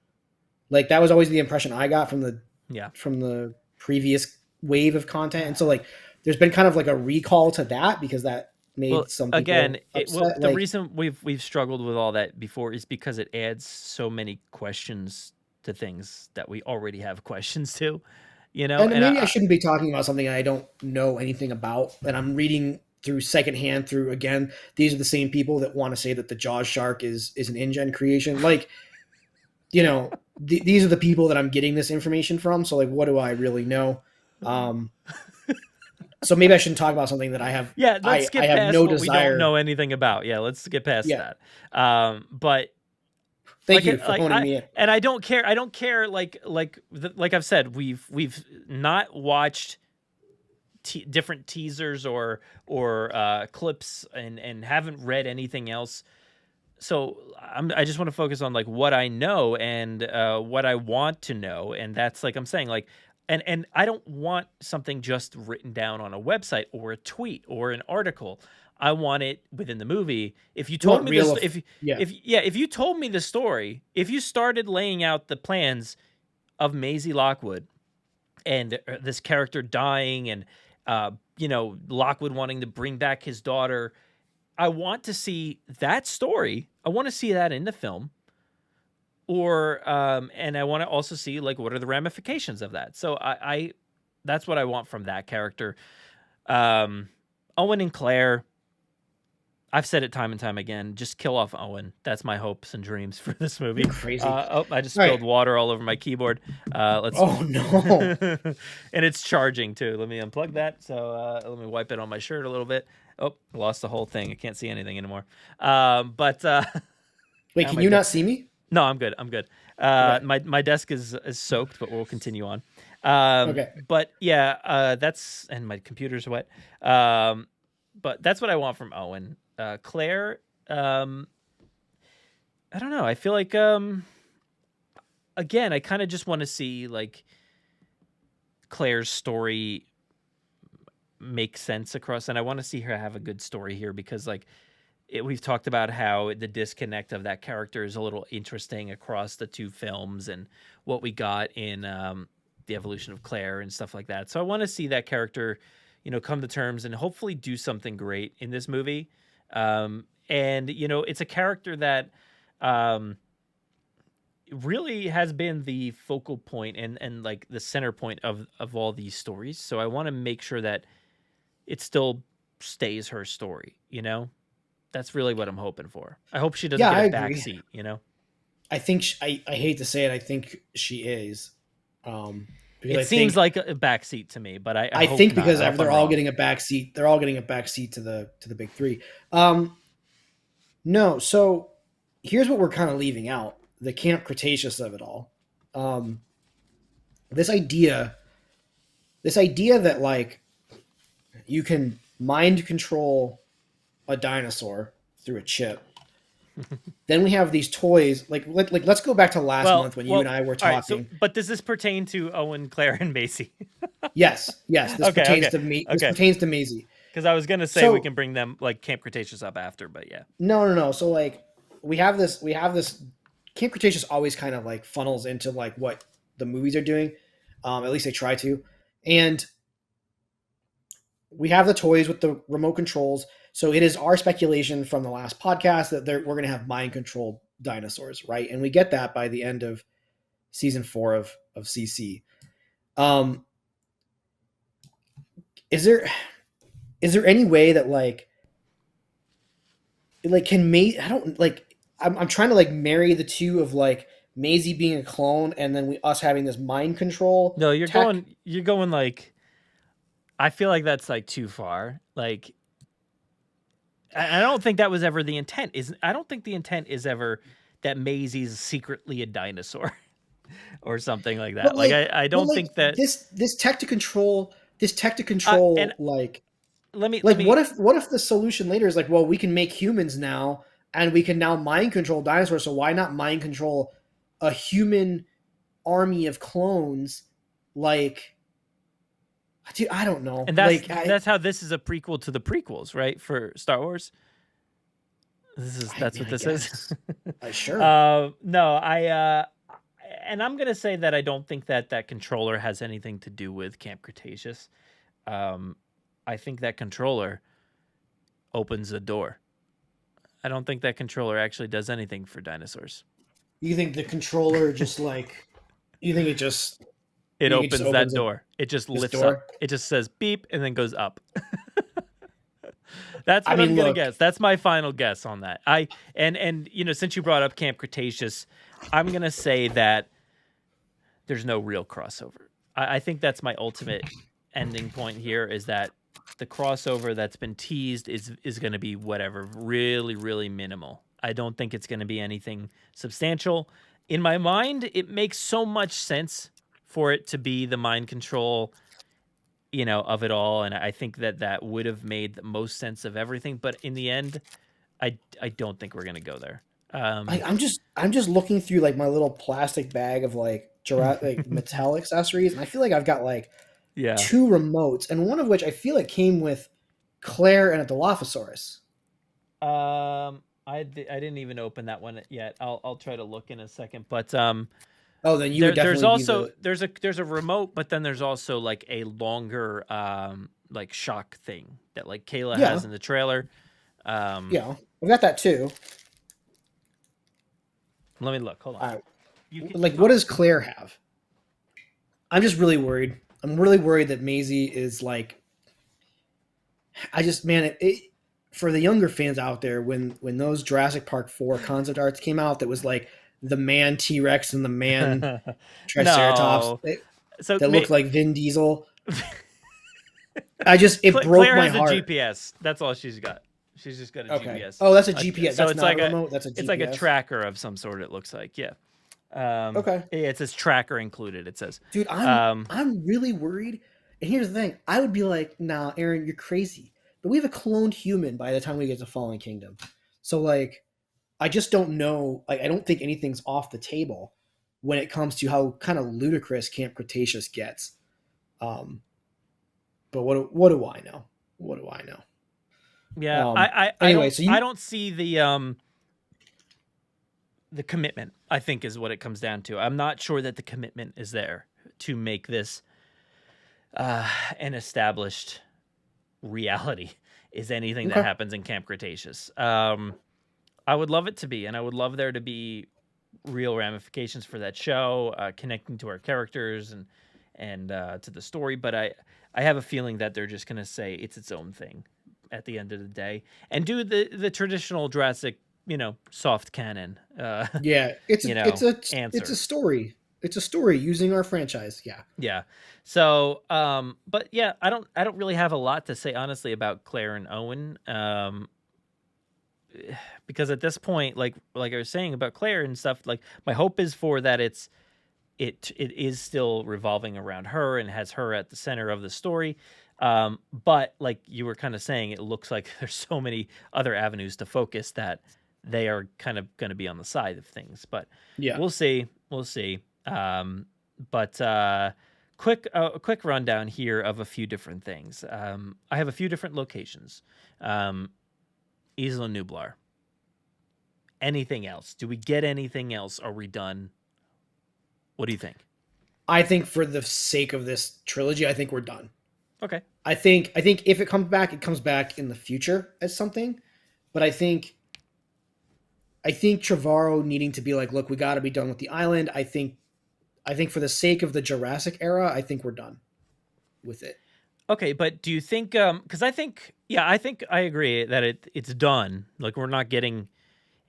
Speaker 2: Like, that was always the impression I got from the previous wave of content. And so like there's been kind of like a recall to that because that made some people upset.
Speaker 1: The reason we've struggled with all that before is because it adds so many questions to things that we already have questions to, you know.
Speaker 2: And maybe I shouldn't be talking about something I don't know anything about, and I'm reading through secondhand through, again, these are the same people that want to say that the Jaws shark is an InGen creation. Like, you know, these are the people that I'm getting this information from. So like, what do I really know? So maybe I shouldn't talk about something that I have.
Speaker 1: Yeah, let's skip past
Speaker 2: no
Speaker 1: what
Speaker 2: desire.
Speaker 1: We don't know anything about. Yeah, let's get past that. But
Speaker 2: thank you for honing me in.
Speaker 1: And I don't care. I don't care. Like I've said, we've not watched different teasers or clips and haven't read anything else. So I just want to focus on like what I know and what I want to know, and that's like I'm saying like. And I don't want something just written down on a website or a tweet or an article. I want it within the movie. If you told me this, if you told me the story, if you started laying out the plans of Maisie Lockwood and this character dying and you know, Lockwood wanting to bring back his daughter, I want to see that story. I want to see that in the film. Or and I want to also see like what are the ramifications of that. So I that's what I want from that character. Owen and Claire, I've said it time and time again, just kill off Owen. That's my hopes and dreams for this movie.
Speaker 2: Crazy.
Speaker 1: I just spilled water all over my keyboard.
Speaker 2: Oh no.
Speaker 1: And it's charging too. Let me unplug that. So let me wipe it on my shirt a little bit. Oh, lost the whole thing. I can't see anything anymore. Wait,
Speaker 2: can you not see me?
Speaker 1: No, I'm good. Okay. My desk is soaked, but we'll continue on. Okay. But yeah, that's, and my computer's wet. But that's what I want from Owen. Claire, I don't know. I feel like, again, I kind of just want to see like Claire's story make sense across, and I want to see her have a good story here because like we've talked about how the disconnect of that character is a little interesting across the two films and what we got in the evolution of Claire and stuff like that. So I want to see that character, come to terms and hopefully do something great in this movie. And it's a character that really has been the focal point and like the center point of all these stories. So I want to make sure that it still stays her story, That's really what I'm hoping for. I hope she doesn't get a backseat,
Speaker 2: I think I hate to say it. I think she is.
Speaker 1: It seems like a backseat to me, but I hope
Speaker 2: think
Speaker 1: not.
Speaker 2: because they're all getting a backseat. They're all getting a backseat to the big three. No. So here's what we're kind of leaving out: the Camp Cretaceous of it all. This idea that like you can mind control a dinosaur through a chip. Then we have these toys. Like let's go back to last month when you and I were talking.
Speaker 1: Right, but does this pertain to Owen, Claire, and Maisie?
Speaker 2: Yes. This pertains to me. This pertains to Maisie.
Speaker 1: Because I was gonna say we can bring them like Camp Cretaceous up after, but yeah.
Speaker 2: No. So like we have this. Camp Cretaceous always kind of like funnels into like what the movies are doing. At least they try to, and we have the toys with the remote controls. So it is our speculation from the last podcast that we're going to have mind-controlled dinosaurs, right? And we get that by the end of season 4 of CC. Is there any way that I'm trying to like marry the two of like Maisie being a clone and then us having this mind control.
Speaker 1: No, you're going like, I feel like that's like too far. Like, I don't think that was ever the intent. I don't think the intent is ever that Maisie's secretly a dinosaur or something like that. I don't think that
Speaker 2: this tech to control like.
Speaker 1: Let me.
Speaker 2: What if the solution later is like, well, we can make humans now, and we can now mind control dinosaurs. So why not mind control a human army of clones? Like, dude, I don't know.
Speaker 1: And that's how this is a prequel to the prequels, right? For Star Wars. That's what this is.
Speaker 2: Sure.
Speaker 1: No, and I'm gonna say that I don't think that controller has anything to do with Camp Cretaceous. I think that controller opens the door. I don't think that controller actually does anything for dinosaurs.
Speaker 2: You think the controller just like? You think it just?
Speaker 1: It opens that door. It just lifts up. It just says beep and then goes up. That's what I'm gonna guess. That's my final guess on that. And since you brought up Camp Cretaceous, I'm gonna say that there's no real crossover. I think that's my ultimate ending point here is that the crossover that's been teased is going to be whatever, really, really minimal. I don't think it's going to be anything substantial. In my mind, it makes so much sense for it to be the mind control, of it all, and I think that would have made the most sense of everything. But in the end, I don't think we're going to go there.
Speaker 2: I'm just looking through like my little plastic bag of like Mattel accessories, and I feel like I've got like 2 remotes, and one of which I feel like came with Claire and a Dilophosaurus.
Speaker 1: I didn't even open that one yet. I'll try to look in a second, but
Speaker 2: then you would definitely.
Speaker 1: There's a remote, but then there's also like a longer like shock thing that like Kayla has in the trailer.
Speaker 2: Yeah, we got that too.
Speaker 1: Let me look. Hold on.
Speaker 2: What does Claire have? I'm just really worried. I'm really worried that Maisie is like. For the younger fans out there, when those Jurassic Park 4 concept arts came out, that was like the man T-Rex and the man Triceratops that looked like Vin Diesel. It broke
Speaker 1: Claire
Speaker 2: my
Speaker 1: has
Speaker 2: heart.
Speaker 1: A GPS. That's all she's got. She's just got a GPS.
Speaker 2: Oh, that's a GPS.
Speaker 1: So
Speaker 2: that's
Speaker 1: it's
Speaker 2: not
Speaker 1: like
Speaker 2: a remote. That's a GPS.
Speaker 1: It's like a tracker of some sort. It looks like, yeah.
Speaker 2: Okay.
Speaker 1: Yeah, it says tracker included. It says.
Speaker 2: Dude, I'm really worried. And here's the thing: I would be like, "Nah, Aaron, you're crazy." But we have a cloned human by the time we get to Fallen Kingdom, so like, I just don't know. Like, I don't think anything's off the table when it comes to how kind of ludicrous Camp Cretaceous gets. But what do I know? What do I know?
Speaker 1: Yeah,
Speaker 2: Anyway, so
Speaker 1: I don't see the commitment, I think, is what it comes down to. I'm not sure that the commitment is there to make this an established reality is anything that happens in Camp Cretaceous. I would love it to be, and I would love there to be real ramifications for that show, connecting to our characters and to the story. But I have a feeling that they're just going to say it's its own thing at the end of the day and do the traditional Jurassic, soft canon.
Speaker 2: Yeah, it's a story. It's a story using our franchise. Yeah.
Speaker 1: Yeah. So, but yeah, I don't really have a lot to say honestly about Claire and Owen. Because at this point, like I was saying about Claire and stuff, like my hope is for that it is still revolving around her and has her at the center of the story. But like you were kind of saying, it looks like there's so many other avenues to focus that they are kind of going to be on the side of things. But
Speaker 2: yeah,
Speaker 1: we'll see. But a quick rundown here of a few different things. I have a few different locations. Isla Nublar. Anything else? Do we get anything else? Are we done? What do you think?
Speaker 2: I think for the sake of this trilogy, I think we're done.
Speaker 1: Okay.
Speaker 2: I think if it comes back, it comes back in the future as something. But I think Trevorrow needing to be like, look, we got to be done with the island. I think for the sake of the Jurassic era, I think we're done with it.
Speaker 1: Okay, but do you think? Because I think I agree that it's done. Like we're not getting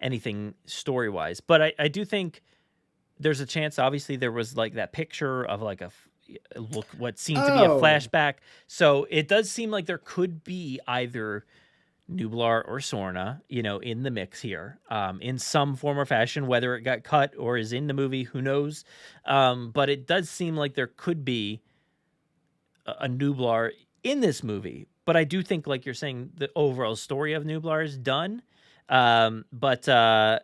Speaker 1: anything story wise, but I do think there's a chance. Obviously, there was like that picture of like what seemed to be a flashback. So it does seem like there could be either Nublar or Sorna, in the mix here, in some form or fashion, whether it got cut or is in the movie, who knows? But it does seem like there could be a Nublar in this movie. But I do think, like you're saying, the overall story of Nublar is done. But I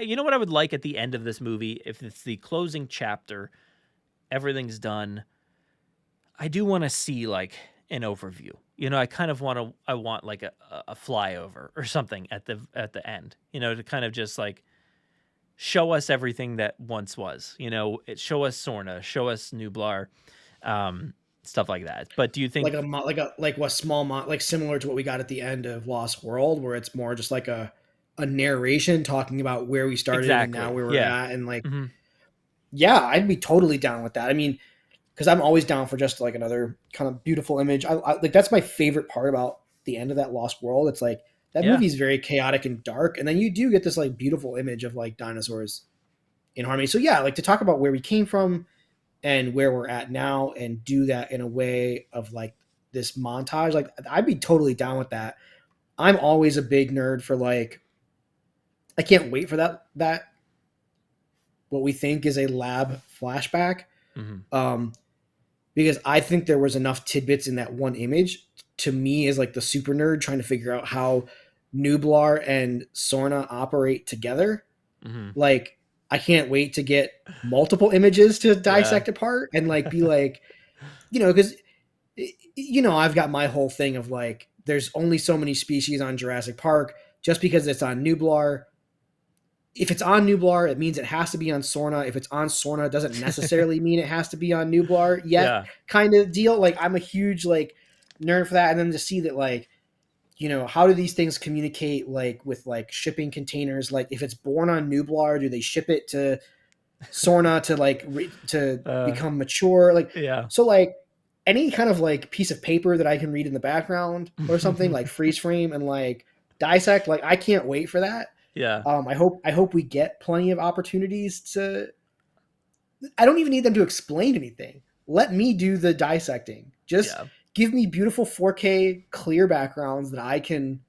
Speaker 1: you know what I would like at the end of this movie, if it's the closing chapter, everything's done. I do want to see like an overview. I kind of I want like a flyover or something at the end, to kind of just like show us everything that once was, show us Sorna, show us Nublar, stuff like that. But do you think
Speaker 2: like a small like similar to what we got at the end of Lost World, where it's more just like a narration talking about where we started and now where we're at, and like, yeah, I'd be totally down with that. I mean, because I'm always down for just like another kind of beautiful image. I like that's my favorite part about the end of that Lost World. It's like that movie's very chaotic and dark, and then you do get this like beautiful image of like dinosaurs in harmony. So yeah, like to talk about where we came from and where we're at now, and do that in a way of like this montage, like I'd be totally down with that. I'm always a big nerd for like, I can't wait for that what we think is a lab flashback. Because I think there was enough tidbits in that one image to me as like the super nerd trying to figure out how Nublar and Sorna operate together. Like, I can't wait to get multiple images to dissect apart and like be like, because I've got my whole thing of like, there's only so many species on Jurassic Park. Just because it's on Nublar, if it's on Nublar, it means it has to be on Sorna. If it's on Sorna, it doesn't necessarily mean it has to be on Nublar yet, kind of deal. Like, I'm a huge like nerd for that. And then to see that, like, how do these things communicate, like with like shipping containers? Like, if it's born on Nublar, do they ship it to Sorna to like become mature? Like, so like any kind of like piece of paper that I can read in the background or something, like freeze frame and like dissect. Like, I can't wait for that.
Speaker 1: Yeah.
Speaker 2: I hope we get plenty of opportunities to. I don't even need them to explain anything. Let me do the dissecting. Just give me beautiful 4K clear backgrounds that I can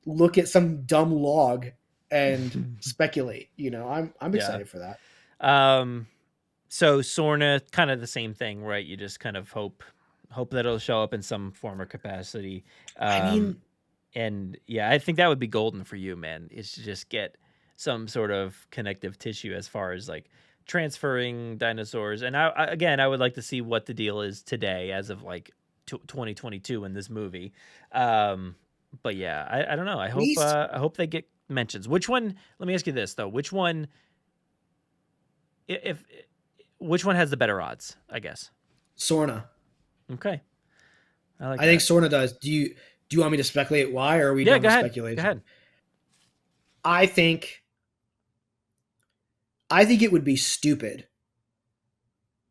Speaker 2: look at some dumb log and speculate. I'm excited for that.
Speaker 1: So Sorna, kind of the same thing, right? You just kind of hope that it'll show up in some form or capacity.
Speaker 2: I mean.
Speaker 1: And yeah, I think that would be golden for you, man, is to just get some sort of connective tissue as far as like transferring dinosaurs. And I would like to see what the deal is today as of like 2022 in this movie. But yeah, I don't know. I hope they get mentions. Which one? Let me ask you this though. Which one? Which one has the better odds? I guess.
Speaker 2: Sorna.
Speaker 1: Okay.
Speaker 2: I think Sorna does. Do you want me to speculate why, or are we done with speculation?
Speaker 1: Go ahead.
Speaker 2: I think it would be stupid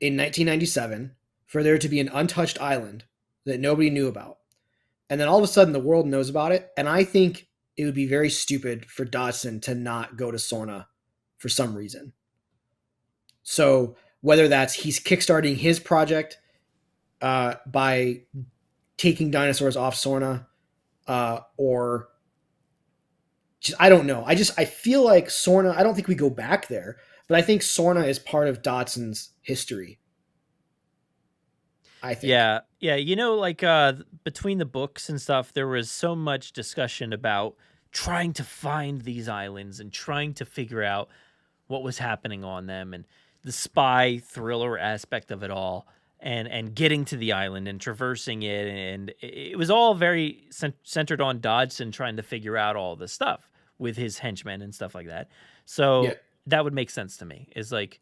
Speaker 2: in 1997 for there to be an untouched island that nobody knew about. And then all of a sudden the world knows about it. And I think it would be very stupid for Dodgson to not go to Sorna for some reason. So whether that's he's kickstarting his project by taking dinosaurs off Sorna, or just, I don't know. I feel like Sorna, I don't think we go back there, but I think Sorna is part of Dodgson's history. I think.
Speaker 1: Yeah. You know, like between the books and stuff, there was so much discussion about trying to find these islands and trying to figure out what was happening on them, and the spy thriller aspect of it all, and getting to the island and traversing it. And it was all very centered on Dodgson trying to figure out all this stuff with his henchmen and stuff like that. So that would make sense to me. Is like,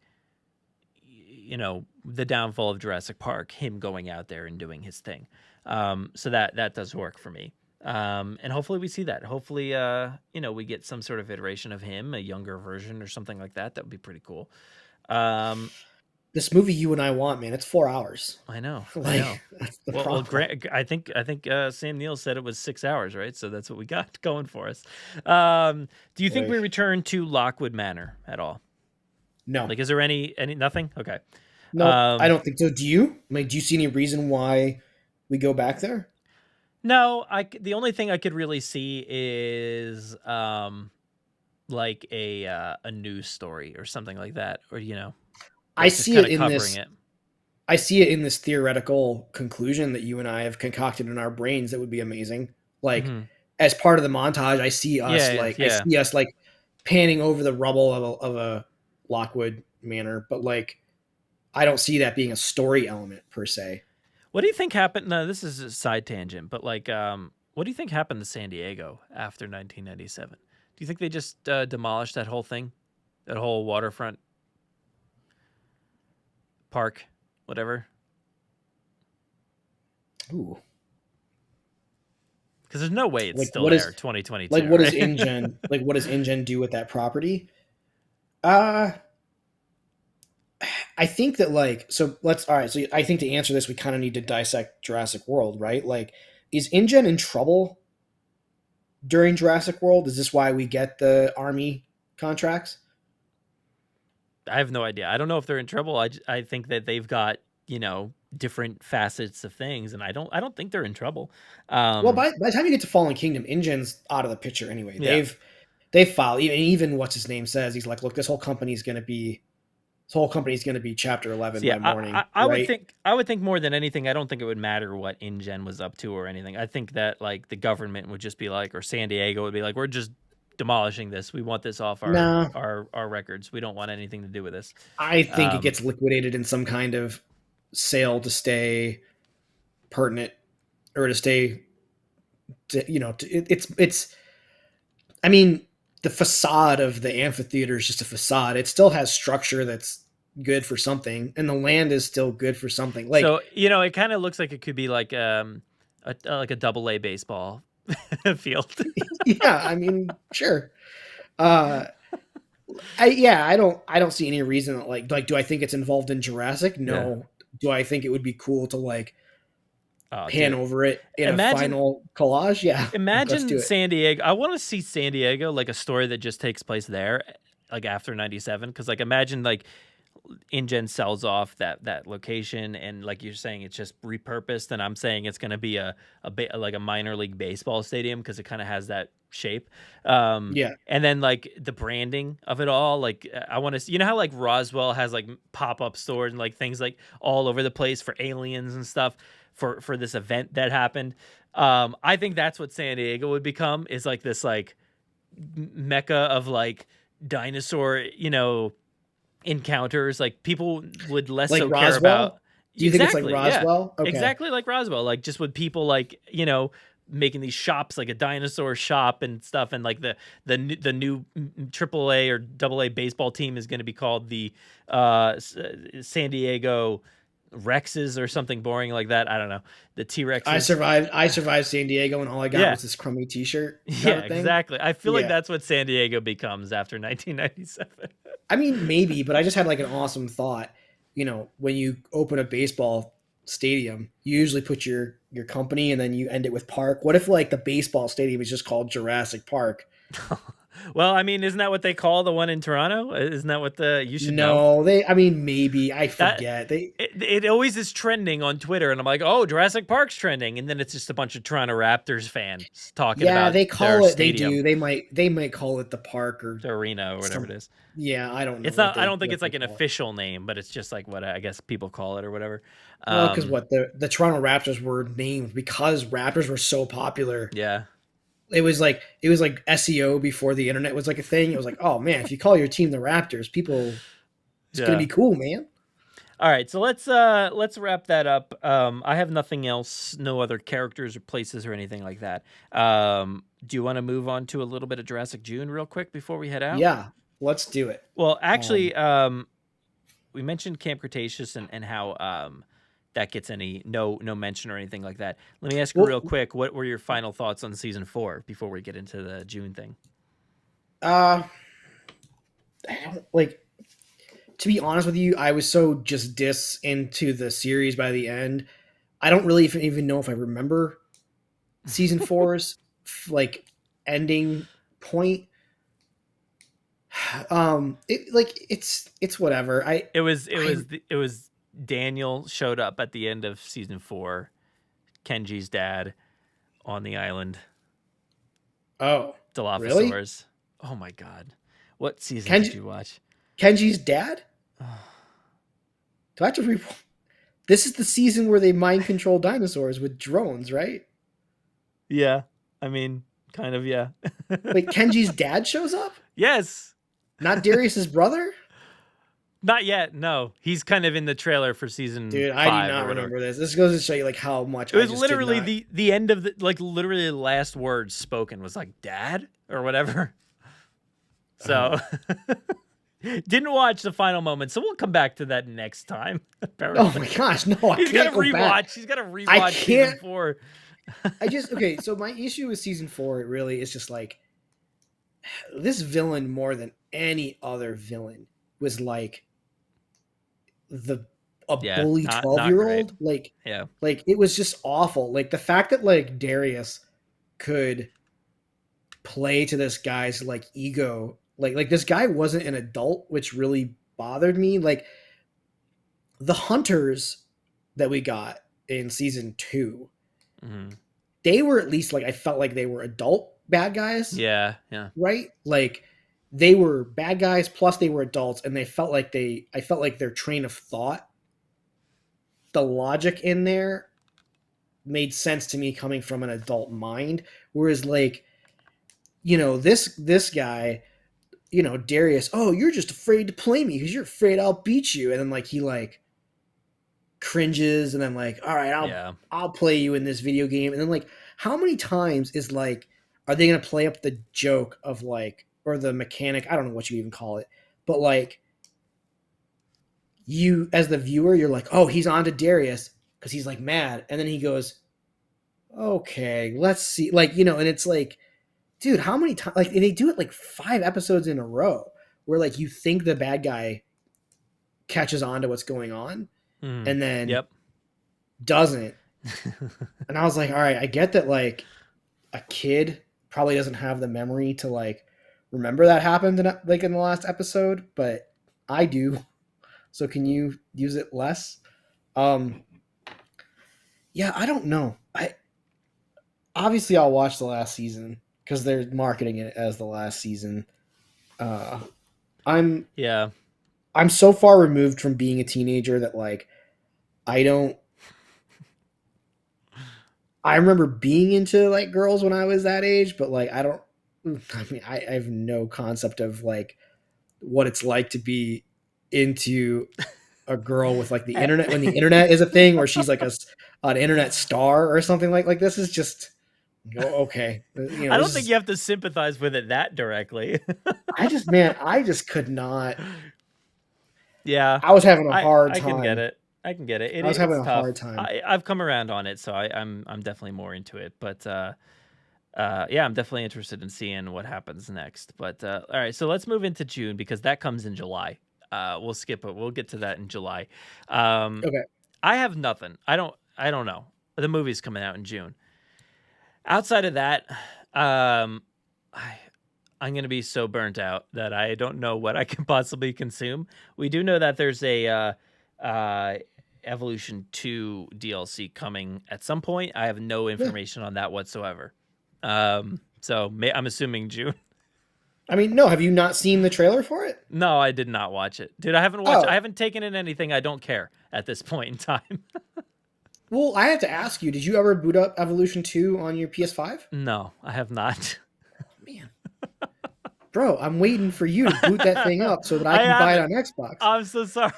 Speaker 1: you know, the downfall of Jurassic Park, him going out there and doing his thing. So that does work for me. And hopefully we see that. Hopefully, you know, we get some sort of iteration of him, a younger version or something like that. That would be pretty cool.
Speaker 2: This movie you and I want, man, it's 4 hours.
Speaker 1: I know.
Speaker 2: That's the problem.
Speaker 1: Grant, I think Sam Neill said it was 6 hours, right? So that's what we got going for us. Do you think we return to Lockwood Manor at all?
Speaker 2: No.
Speaker 1: Like, is there any nothing? Okay.
Speaker 2: No, I don't think so. Do you? I mean, do you see any reason why we go back there?
Speaker 1: No, the only thing I could really see is like a news story or something like that, or you know,
Speaker 2: I see it in this. I see it in this theoretical conclusion that you and I have concocted in our brains. That would be amazing. Like as part of the montage, I see us I see us like panning over the rubble of a Lockwood Manor, but like I don't see that being a story element per se.
Speaker 1: What do you think happened? No, this is a side tangent, but like, what do you think happened to San Diego after 1997? Do you think they just demolished that whole thing, that whole waterfront park, whatever?
Speaker 2: Ooh.
Speaker 1: Because there's no way it's still there, 2022.
Speaker 2: Like, what does InGen? Like, what does InGen do with that property? I think that So I think to answer this, we kind of need to dissect Jurassic World, right? Like, is InGen in trouble during Jurassic World? Is this why we get the Army contracts?
Speaker 1: I have no idea. I don't know if they're in trouble. I think that they've got, you know, different facets of things, and I don't think they're in trouble.
Speaker 2: Well, by the time you get to Fallen Kingdom, InGen's out of the picture anyway. Yeah. They've filed. Even what's his name says, he's like, look, this whole company's going to be Chapter 11 by morning.
Speaker 1: I would think more than anything, I don't think it would matter what InGen was up to or anything. I think that like the government would just be like, or San Diego would be like, we're just demolishing this. We want this off our records. We don't want anything to do with this.
Speaker 2: I think it gets liquidated in some kind of sale to stay pertinent or to stay, it's. I mean, the facade of the amphitheater is just a facade. It still has structure that's good for something, and the land is still good for something. Like,
Speaker 1: so, you know, it kind of looks like it could be like a double-A baseball field.
Speaker 2: Yeah, I mean, sure. I don't see any reason that like do I think it's involved in Jurassic? No. Yeah. Do I think it would be cool to like pan over it in a final collage? Yeah.
Speaker 1: Imagine San Diego. I want to see San Diego, like a story that just takes place there, like after 97. Because like imagine like InGen sells off that location, and like you're saying, it's just repurposed. And I'm saying it's going to be like a minor league baseball stadium because it kind of has that shape.
Speaker 2: Yeah. And
Speaker 1: then like the branding of it all, like I want to see, you know how like Roswell has like pop-up stores and like things like all over the place for aliens and stuff for this event that happened. I think that's what San Diego would become, is like this like mecca of like dinosaur, you know, encounters. Like people would less
Speaker 2: Like
Speaker 1: so care
Speaker 2: Roswell?
Speaker 1: about.
Speaker 2: Do you think it's like
Speaker 1: Exactly, yeah,
Speaker 2: Roswell? Okay.
Speaker 1: exactly like Roswell. Like just with people like making these shops, like a dinosaur shop and stuff, and like the new AAA or AA baseball team is going to be called the San Diego Rexes or something boring like that. I don't know. The T-Rexes.
Speaker 2: I survived San Diego, and all I got was this crummy T-shirt.
Speaker 1: Yeah, exactly. I feel like
Speaker 2: Yeah.
Speaker 1: that's what San Diego becomes after 1997.
Speaker 2: I mean, maybe, but I just had like an awesome thought. When you open a baseball stadium, you usually put your company and then you end it with park. What if like the baseball stadium is just called Jurassic Park?
Speaker 1: Well, I mean, isn't that what they call the one in Toronto? Isn't that what you should know?
Speaker 2: No, maybe. I forget.
Speaker 1: It always is trending on Twitter, and I'm like, oh, Jurassic Park's trending, and then it's just a bunch of Toronto Raptors fans talking about
Speaker 2: Yeah, they call it.
Speaker 1: stadium.
Speaker 2: They do. They might call it the park or
Speaker 1: the arena or whatever it is.
Speaker 2: Yeah, I don't know.
Speaker 1: It's not. I don't think it's like an official name, but it's just like what I guess people call it or whatever.
Speaker 2: Well, because the Toronto Raptors were named because Raptors were so popular.
Speaker 1: Yeah.
Speaker 2: It was like SEO before the internet was like a thing. It was like, oh man, if you call your team the Raptors, people, it's gonna be cool, man.
Speaker 1: All right, so let's wrap that up. I have nothing else, no other characters or places or anything like that. Do you want to move on to a little bit of Jurassic June real quick before we head out?
Speaker 2: Yeah, let's do it.
Speaker 1: Well, actually, we mentioned Camp Cretaceous and how that gets no mention or anything like that. Let me ask you real quick, what were your final thoughts on season 4 before we get into the June thing?
Speaker 2: I don't like. To be honest with you, I was so just into the series by the end. I don't really even know if I remember season 4's like ending point. It's whatever.
Speaker 1: It was Daniel showed up at the end of season 4, Kenji's dad on the island.
Speaker 2: Oh,
Speaker 1: Dilophosaurs.
Speaker 2: Really?
Speaker 1: Oh my god. What season did you watch?
Speaker 2: Kenji's dad? Do I have to This is the season where they mind control dinosaurs with drones, right?
Speaker 1: Yeah. I mean, kind of, yeah.
Speaker 2: Wait, Kenji's dad shows up?
Speaker 1: Yes.
Speaker 2: Not Darius's brother?
Speaker 1: Not yet, no. He's kind of in the trailer for season 5.
Speaker 2: Dude, I do not remember this. This goes to show you like how much
Speaker 1: it was literally the end of literally the last words spoken was like dad or whatever. So didn't watch the final moment, so we'll come back to that next time.
Speaker 2: Oh my gosh, no,
Speaker 1: He's got to rewatch. He's got to rewatch season 4.
Speaker 2: So my issue with season 4, it really is just like this villain more than any other villain was like a bully 12-year-old. Like it was just awful. Like the fact that like Darius could play to this guy's like ego. Like this guy wasn't an adult, which really bothered me. Like the hunters that we got in season 2, they were at least like, I felt like they were adult bad guys.
Speaker 1: Yeah.
Speaker 2: Right? Like they were bad guys plus they were adults, and I felt like their train of thought, the logic in there made sense to me coming from an adult mind. Whereas like, this guy, Darius, oh, you're just afraid to play me because you're afraid I'll beat you. And then like he like cringes and then like, all right, I'll play you in this video game. And then like, how many times is like, are they going to play up the joke of like, or the mechanic? I don't know what you even call it, but like you as the viewer, you're like, oh, he's on to Darius because he's like mad. And then he goes, okay, let's see. Like, and it's like, dude, how many times? Like they do it like 5 episodes in a row where like you think the bad guy catches on to what's going on and then doesn't. And I was like, all right, I get that like a kid probably doesn't have the memory to like remember that happened in the last episode, but I do. So can you use it less? Yeah, I don't know. Obviously I'll watch the last season because they're marketing it as the last season. I'm so far removed from being a teenager that like I remember being into like girls when I was that age, but like I have no concept of like what it's like to be into a girl with like the internet when the internet is a thing, or she's like an internet star or something like this is just okay.
Speaker 1: I
Speaker 2: This
Speaker 1: don't think
Speaker 2: is
Speaker 1: you have to sympathize with it that directly.
Speaker 2: I just could not.
Speaker 1: Yeah,
Speaker 2: I was having a hard
Speaker 1: I can get
Speaker 2: time.
Speaker 1: it. I can get it.
Speaker 2: I was having
Speaker 1: It's
Speaker 2: a
Speaker 1: tough.
Speaker 2: hard time.
Speaker 1: I've come around on it, so I'm definitely more into it. But yeah, I'm definitely interested in seeing what happens next. But all right, so let's move into June because that comes in July. We'll skip it. We'll get to that in July. Um,
Speaker 2: Okay.
Speaker 1: I have nothing. I don't know. The movie's coming out in June. Outside of that, I I'm gonna be so burnt out that I don't know what I can possibly consume. We do know that there's a Evolution 2 DLC coming at some point. I have no
Speaker 2: Yeah.
Speaker 1: information on that whatsoever. So I'm assuming June.
Speaker 2: I mean, no, have you not seen the trailer for it?
Speaker 1: No, I did not watch it, dude. I haven't watched. I
Speaker 2: Oh,
Speaker 1: haven't taken in anything. I don't care at this point in time.
Speaker 2: well, I have to ask you, did you ever boot up Evolution 2 on your PS5?
Speaker 1: No, I have not.
Speaker 2: Man, bro, I'm waiting for you to boot that thing up so that I
Speaker 1: I
Speaker 2: can buy it
Speaker 1: haven't.
Speaker 2: on Xbox.
Speaker 1: I'm so sorry.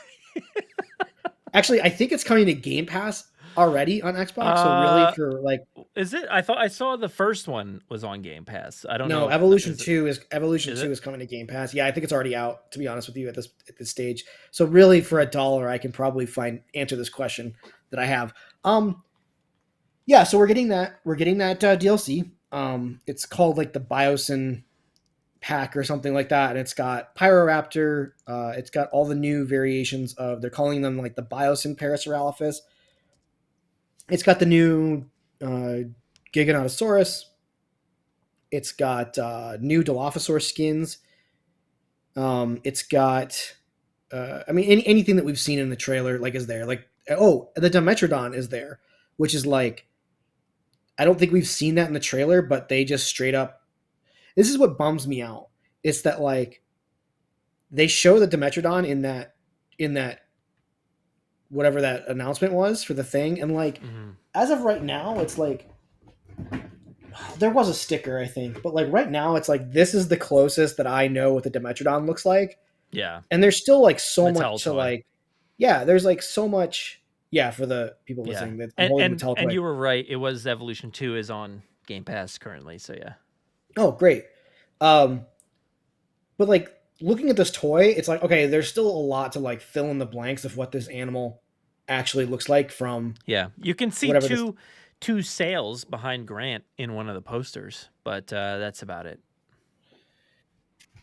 Speaker 2: Actually, I think it's coming to Game Pass already on Xbox. So really,
Speaker 1: Uh,
Speaker 2: for like,
Speaker 1: is it? I thought I saw the first one was on Game Pass. I don't know
Speaker 2: no,
Speaker 1: if
Speaker 2: Evolution
Speaker 1: is it.
Speaker 2: 2 is Evolution
Speaker 1: Is
Speaker 2: 2
Speaker 1: it?
Speaker 2: is coming to Game Pass. Yeah, I think it's already out. To be honest with you, at this stage. So really, for $1, I can probably answer this question that I have. Yeah, so we're getting that. We're getting that DLC. It's called like the Biosyn pack or something like that, and it's got Pyroraptor. It's got all the new variations of. They're calling them like the Biosyn Parasaurolophus. It's got the new Giganotosaurus. It's got new Dilophosaurus skins. It's got, I mean, anything that we've seen in the trailer like is there. Like, oh, the Dimetrodon is there, which is like, I don't think we've seen that in the trailer, but they just straight up. This is what bums me out. It's that like they show the Dimetrodon in that whatever that announcement was for the thing, and like
Speaker 1: Mhm.
Speaker 2: as of right now, it's like there was a sticker, I think, but like right now, it's like this is the closest that I know what the Dimetrodon looks like,
Speaker 1: Yeah,
Speaker 2: and there's still like so
Speaker 1: Mattel
Speaker 2: much to
Speaker 1: toy.
Speaker 2: like, yeah, there's like so much, yeah, for the people
Speaker 1: Yeah,
Speaker 2: listening, that I'm holding Mattel
Speaker 1: and
Speaker 2: toy.
Speaker 1: you were right. It was Evolution 2 is on Game Pass currently. So yeah.
Speaker 2: Oh, great. Um, but like looking at this toy, it's like okay, there's still a lot to like fill in the blanks of what this animal actually looks like from
Speaker 1: Yeah, you can see
Speaker 2: whatever this.
Speaker 1: two sails behind Grant in one of the posters, but that's about it.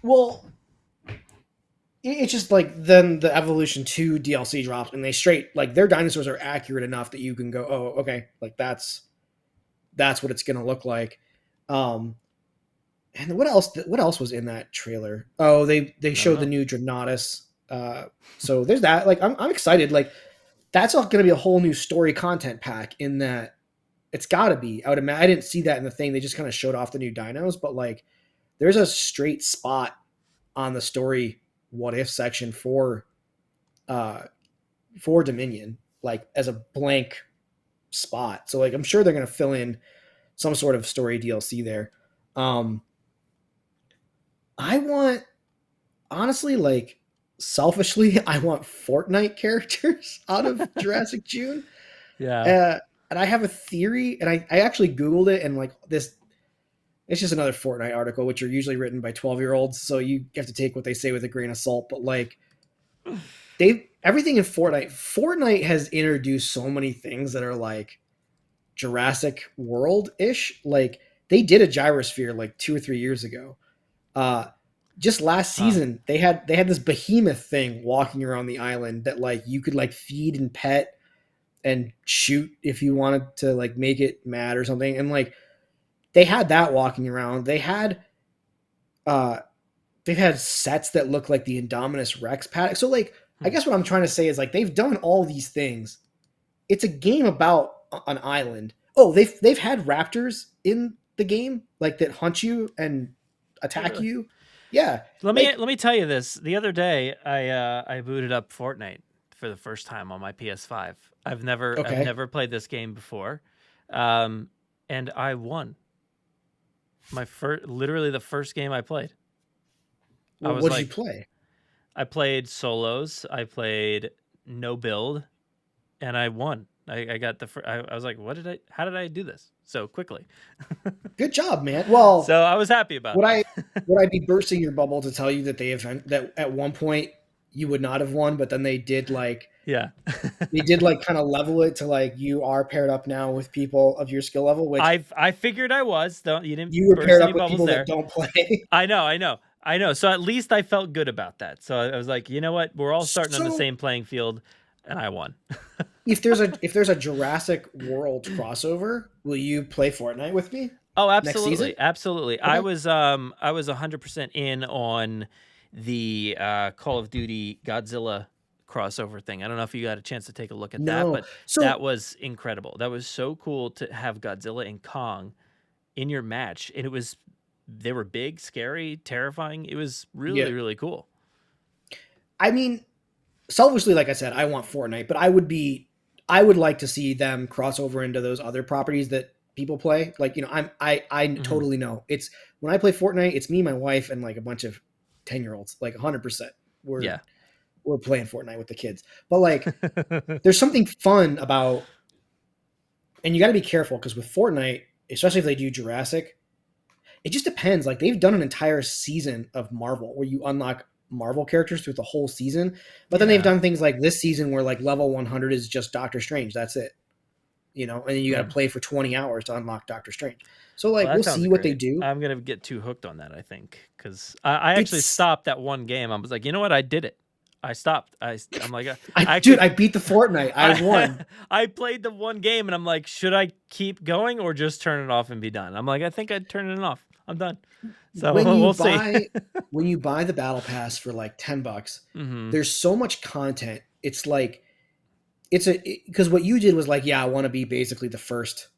Speaker 2: Well, it's just like then the Evolution 2 DLC drops and they straight like their dinosaurs are accurate enough that you can go, oh, okay, like that's what it's gonna look like. Um, and what else was in that trailer? Oh, they
Speaker 1: I don't
Speaker 2: showed the
Speaker 1: know.
Speaker 2: new Dranatus. So there's that. Like I'm excited. Like that's all gonna be a whole new story content pack in that. It's got to be. I would imagine. I didn't see that in the thing. They just kind of showed off the new dinos, but like, there's a straight spot on the story what if section uh for Dominion, like as a blank spot. So like, I'm sure they're gonna fill in some sort of story DLC there. Um, I want honestly, like selfishly, I want Fortnite characters out of Jurassic June.
Speaker 1: Yeah.
Speaker 2: Uh, and I have a theory, and I actually Googled it, and like this, it's just another Fortnite article, which are usually written by 12-year-olds. So you have to take what they say with a grain of salt. But like, everything in Fortnite has introduced so many things that are like Jurassic World ish. Like they did a gyrosphere like 2 or 3 years ago. Uh, just last
Speaker 1: Huh.
Speaker 2: season, they had this behemoth thing walking around the island that like you could like feed and pet and shoot if you wanted to like make it mad or something. And like they had that walking around. Uh they've had sets that look like the Indominus Rex paddock. So like I
Speaker 1: Hmm.
Speaker 2: guess what I'm trying to say is like they've done all these things. It's a game about an island. Oh, they've had raptors in the game like that hunt you and
Speaker 1: Oh,
Speaker 2: attack
Speaker 1: really?
Speaker 2: you. Yeah,
Speaker 1: Let
Speaker 2: like
Speaker 1: me tell you this. The other day, I booted up Fortnite for the first time on my PS5. I've
Speaker 2: okay.
Speaker 1: never played this game before, um, and I won my first, literally the first game I played. I
Speaker 2: Well,
Speaker 1: was
Speaker 2: what did you
Speaker 1: like,
Speaker 2: play?
Speaker 1: I played solos. I played no build, and I won. I got I was like, how did I do this so quickly?
Speaker 2: Good job, man. Well,
Speaker 1: so I was happy about that.
Speaker 2: Would I be bursting your bubble to tell you that that at one point you would not have won, but then they did like kind of level it to like you are paired up now with people of your skill level, which
Speaker 1: I figured I was.
Speaker 2: You were
Speaker 1: burst
Speaker 2: paired
Speaker 1: any
Speaker 2: up with
Speaker 1: bubbles
Speaker 2: people
Speaker 1: there.
Speaker 2: that don't play.
Speaker 1: I know. So at least I felt good about that. So I was like, you know what? We're all starting on the same playing field, and I won.
Speaker 2: if there's a Jurassic World crossover, will you play Fortnite with me?
Speaker 1: Oh, absolutely, absolutely.
Speaker 2: Okay.
Speaker 1: I was 100% in on the Call of Duty Godzilla crossover thing. I don't know if you got a chance to take a look at that, but that was incredible. That was so cool to have Godzilla and Kong in your match, and they were big, scary, terrifying. It was really, really cool.
Speaker 2: I mean, selfishly, like I said, I want Fortnite, but I would like to see them cross over into those other properties that people play. Like, you know, I totally know. It's when I play Fortnite, it's me, my wife, and like a bunch of 10-year-olds, like 100%. We're playing Fortnite with the kids. But like there's something fun about, and you got to be careful because with Fortnite, especially if they do Jurassic, it just depends. Like they've done an entire season of Marvel where you unlock Marvel characters through the whole season. But then they've done things like this season where like level 100 is just Doctor Strange. That's it. You know, and then you got to play for 20 hours to unlock Doctor Strange. So like, we'll see what they do.
Speaker 1: I'm going to get too hooked on that, I think, because I actually stopped that one game. I was like, you know what? I did it. I stopped. I'm like,
Speaker 2: I beat the Fortnite. I won.
Speaker 1: I played the one game and I'm like, should I keep going or just turn it off and be done? I'm like, I think I'd turn it off. I'm done. So we'll see.
Speaker 2: When you buy the battle pass for like $10, there's so much content. It's like, because what you did was like, I want to be basically the first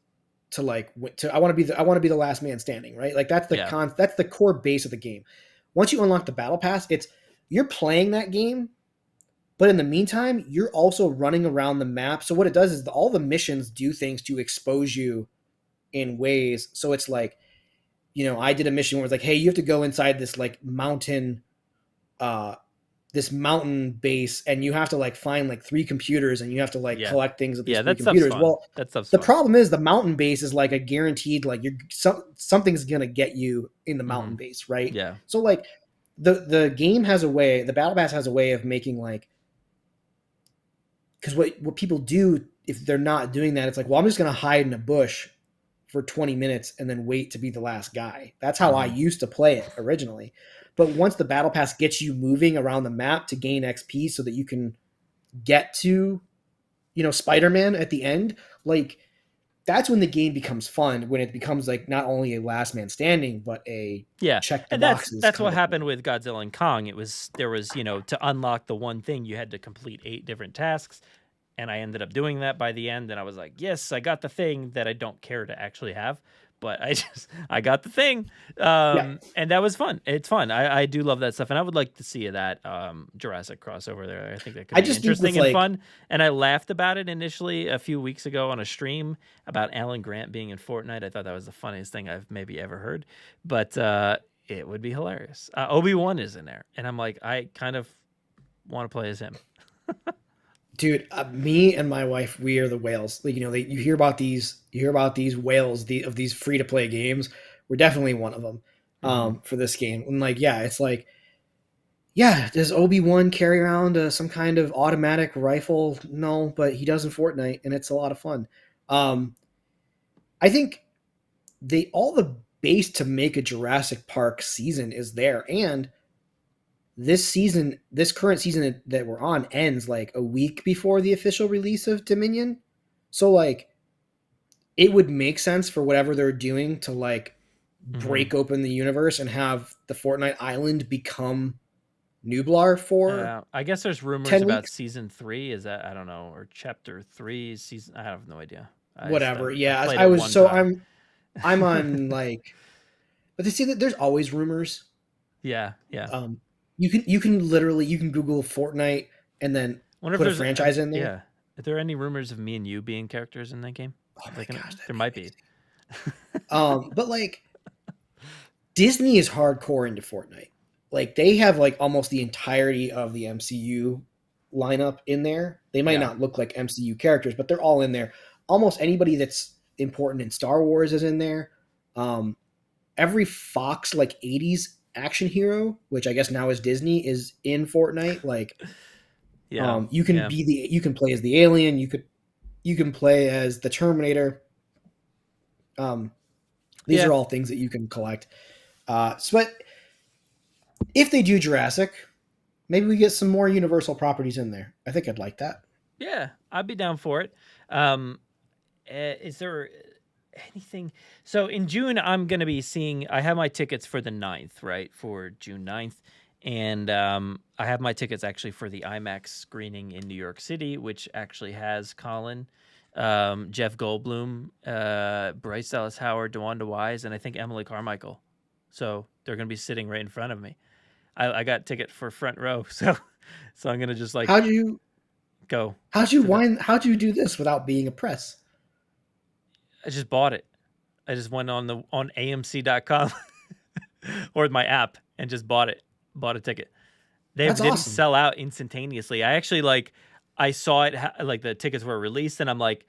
Speaker 2: to I want to be the last man standing, right? Like that's that's the core base of the game. Once you unlock the battle pass, you're playing that game, but in the meantime, you're also running around the map. So what it does is all the missions do things to expose you in ways. So it's like, you know, I did a mission where it's like, hey, you have to go inside this like mountain, this mountain base, and you have to like find like 3 computers, and you have to like collect things at these 3 computers. Well, the problem is the mountain base is like a guaranteed, like something's gonna get you in the mountain base, right?
Speaker 1: Yeah.
Speaker 2: So like the game has a way, the battle pass has a way of making like, because what people do if they're not doing that, it's like, well, I'm just gonna hide in a bush for 20 minutes and then wait to be the last guy. That's how I used to play it originally. But once the battle pass gets you moving around the map to gain XP so that you can get to, you know, Spider-Man at the end, like that's when the game becomes fun, when it becomes like not only a last man standing, but a check the boxes.
Speaker 1: That's what happened with Godzilla and Kong. There was, you know, to unlock the one thing, you had to complete 8 different tasks. And I ended up doing that by the end. And I was like, yes, I got the thing that I don't care to actually have. But I got the thing. And that was fun. It's fun. I do love that stuff. And I would like to see that Jurassic crossover there. I think that could be interesting and fun. And I laughed about it initially a few weeks ago on a stream about Alan Grant being in Fortnite. I thought that was the funniest thing I've maybe ever heard. But it would be hilarious. Obi-Wan is in there. And I'm like, I kind of want to play as him.
Speaker 2: Dude, me and my wife, we are the whales. Like, you know, you hear about these whales of these free to play games. We're definitely one of them for this game. And like, it's like, does Obi-Wan carry around some kind of automatic rifle? No, but he does in Fortnite, and it's a lot of fun. I think all the base to make a Jurassic Park season is there, and this current season that we're on ends like a week before the official release of Dominion. So like it would make sense for whatever they're doing to like break open the universe and have the Fortnite Island become Nublar for
Speaker 1: I guess there's rumors about season 3. Is that, I don't know, or chapter 3 season. I have no idea.
Speaker 2: Whatever. I'm on like, but they see that there's always rumors.
Speaker 1: Yeah.
Speaker 2: You can literally Google Fortnite and then put a franchise in there.
Speaker 1: Yeah. Are there any rumors of me and you being characters in that game?
Speaker 2: Oh my gosh,
Speaker 1: there might be.
Speaker 2: But like Disney is hardcore into Fortnite. like they have like almost the entirety of the MCU lineup in there. They might
Speaker 1: Yeah.
Speaker 2: not look like MCU characters, but they're all in there. Almost anybody that's important in Star Wars is in there. Every Fox like 80s action hero, which I guess now is Disney, is in Fortnite. Like,
Speaker 1: Yeah.
Speaker 2: you can you can play as the alien. You can play as the Terminator. These are all things that you can collect. But if they do Jurassic, maybe we get some more Universal properties in there. I think I'd like that.
Speaker 1: Yeah, I'd be down for it. Is there anything? So in June, I'm going to be seeing, I have my tickets for the 9th, right? For June 9th. And I have my tickets actually for the IMAX screening in New York City, which actually has Colin, Jeff Goldblum, Bryce Dallas Howard, DeWanda Wise, and I think Emily Carmichael. So they're going to be sitting right in front of me. I got ticket for front row, so I'm going to just like
Speaker 2: how'd you do this without being a press?
Speaker 1: I just bought it. I just went on AMC.com or my app and just bought a ticket. They didn't
Speaker 2: awesome.
Speaker 1: sell out instantaneously. I actually I saw it like the tickets were released and I'm like,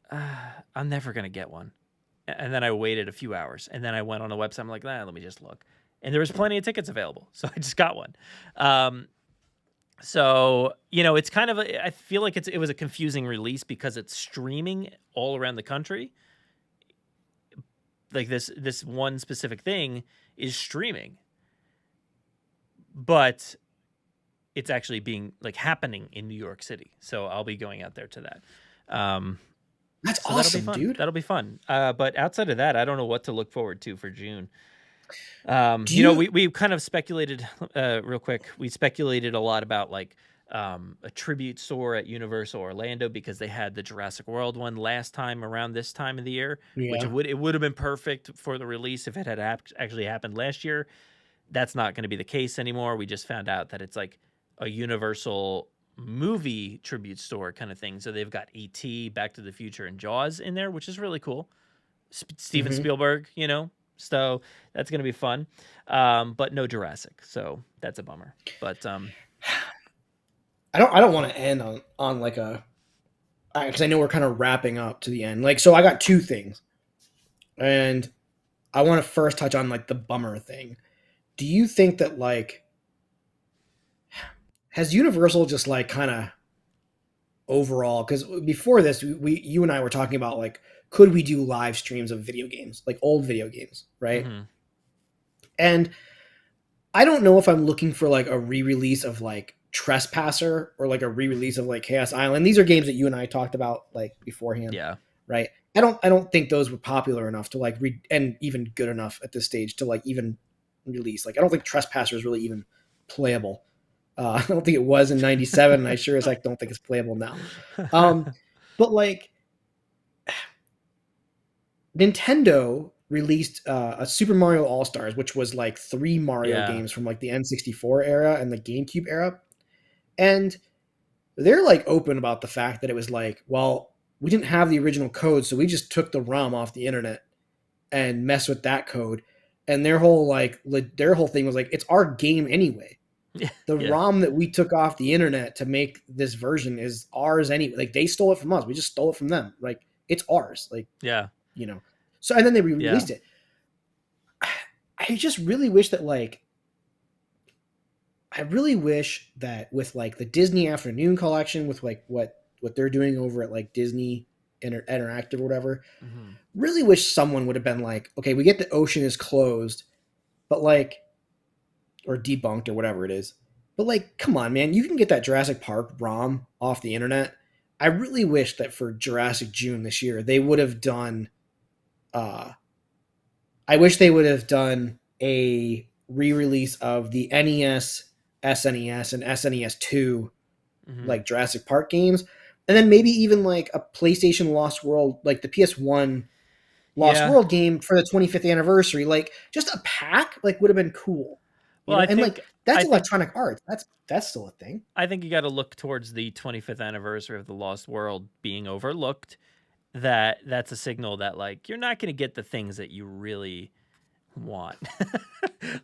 Speaker 1: I'm never going to get one. And then I waited a few hours and then I went on the website. I'm like, let me just look. And there was plenty of tickets available. So I just got one. So, it's kind of I feel like it was a confusing release because it's streaming all around the country. Like this one specific thing is streaming, but it's actually being happening in New York City. So I'll be going out there to that.
Speaker 2: That's awesome, dude.
Speaker 1: That'll be fun. But outside of that, I don't know what to look forward to for June. We kind of speculated real quick. We speculated a lot about a tribute store at Universal Orlando because they had the Jurassic World one last time around this time of the year, which it would have been perfect for the release if it had actually happened last year. That's not going to be the case anymore. We just found out that it's like a Universal movie tribute store kind of thing. So they've got E.T., Back to the Future, and Jaws in there, which is really cool. Steven Spielberg, so that's going to be fun. But no Jurassic. So that's a bummer. But
Speaker 2: I don't want to end on because I know we're kind of wrapping up to the end. So I got two things. And I want to first touch on the bummer thing. Do you think that has Universal just kind of overall, because before this you and I were talking about could we do live streams of video games, old video games, right? Mm-hmm. And I don't know if I'm looking for a re-release of Trespasser or a re-release of Chaos Island. These are games that you and I talked about beforehand.
Speaker 1: Yeah.
Speaker 2: Right. I don't think those were popular enough to and even good enough at this stage to even release. I don't think Trespasser is really even playable. I don't think it was in 97, and I sure as don't think it's playable now. But Nintendo released a Super Mario All-Stars, which was 3 Mario games from the N64 era and the GameCube era. And they're open about the fact that it was well, we didn't have the original code, so we just took the ROM off the internet and messed with that code. And their whole thing was it's our game anyway. The ROM that we took off the internet to make this version is ours anyway. They stole it from us. We just stole it from them. It's ours. So, and then they re-released it. I just really wish that with the Disney Afternoon collection, with what they're doing over at Disney Interactive or whatever, really wish someone would have been okay, we get the ocean is closed, but or debunked or whatever it is. But come on, man, you can get that Jurassic Park ROM off the internet. I really wish that for Jurassic June this year, they would have done, I wish they would have done a re-release of the NES, SNES, and SNES 2, Jurassic Park games. And then maybe even a PlayStation Lost World, the PS1 Lost World game for the 25th anniversary. Just a pack, would have been cool.
Speaker 1: Well, I think
Speaker 2: that's Electronic Arts. That's still a thing.
Speaker 1: I think you got to look towards the 25th anniversary of the Lost World being overlooked. That's a signal that you're not going to get the things that you really want.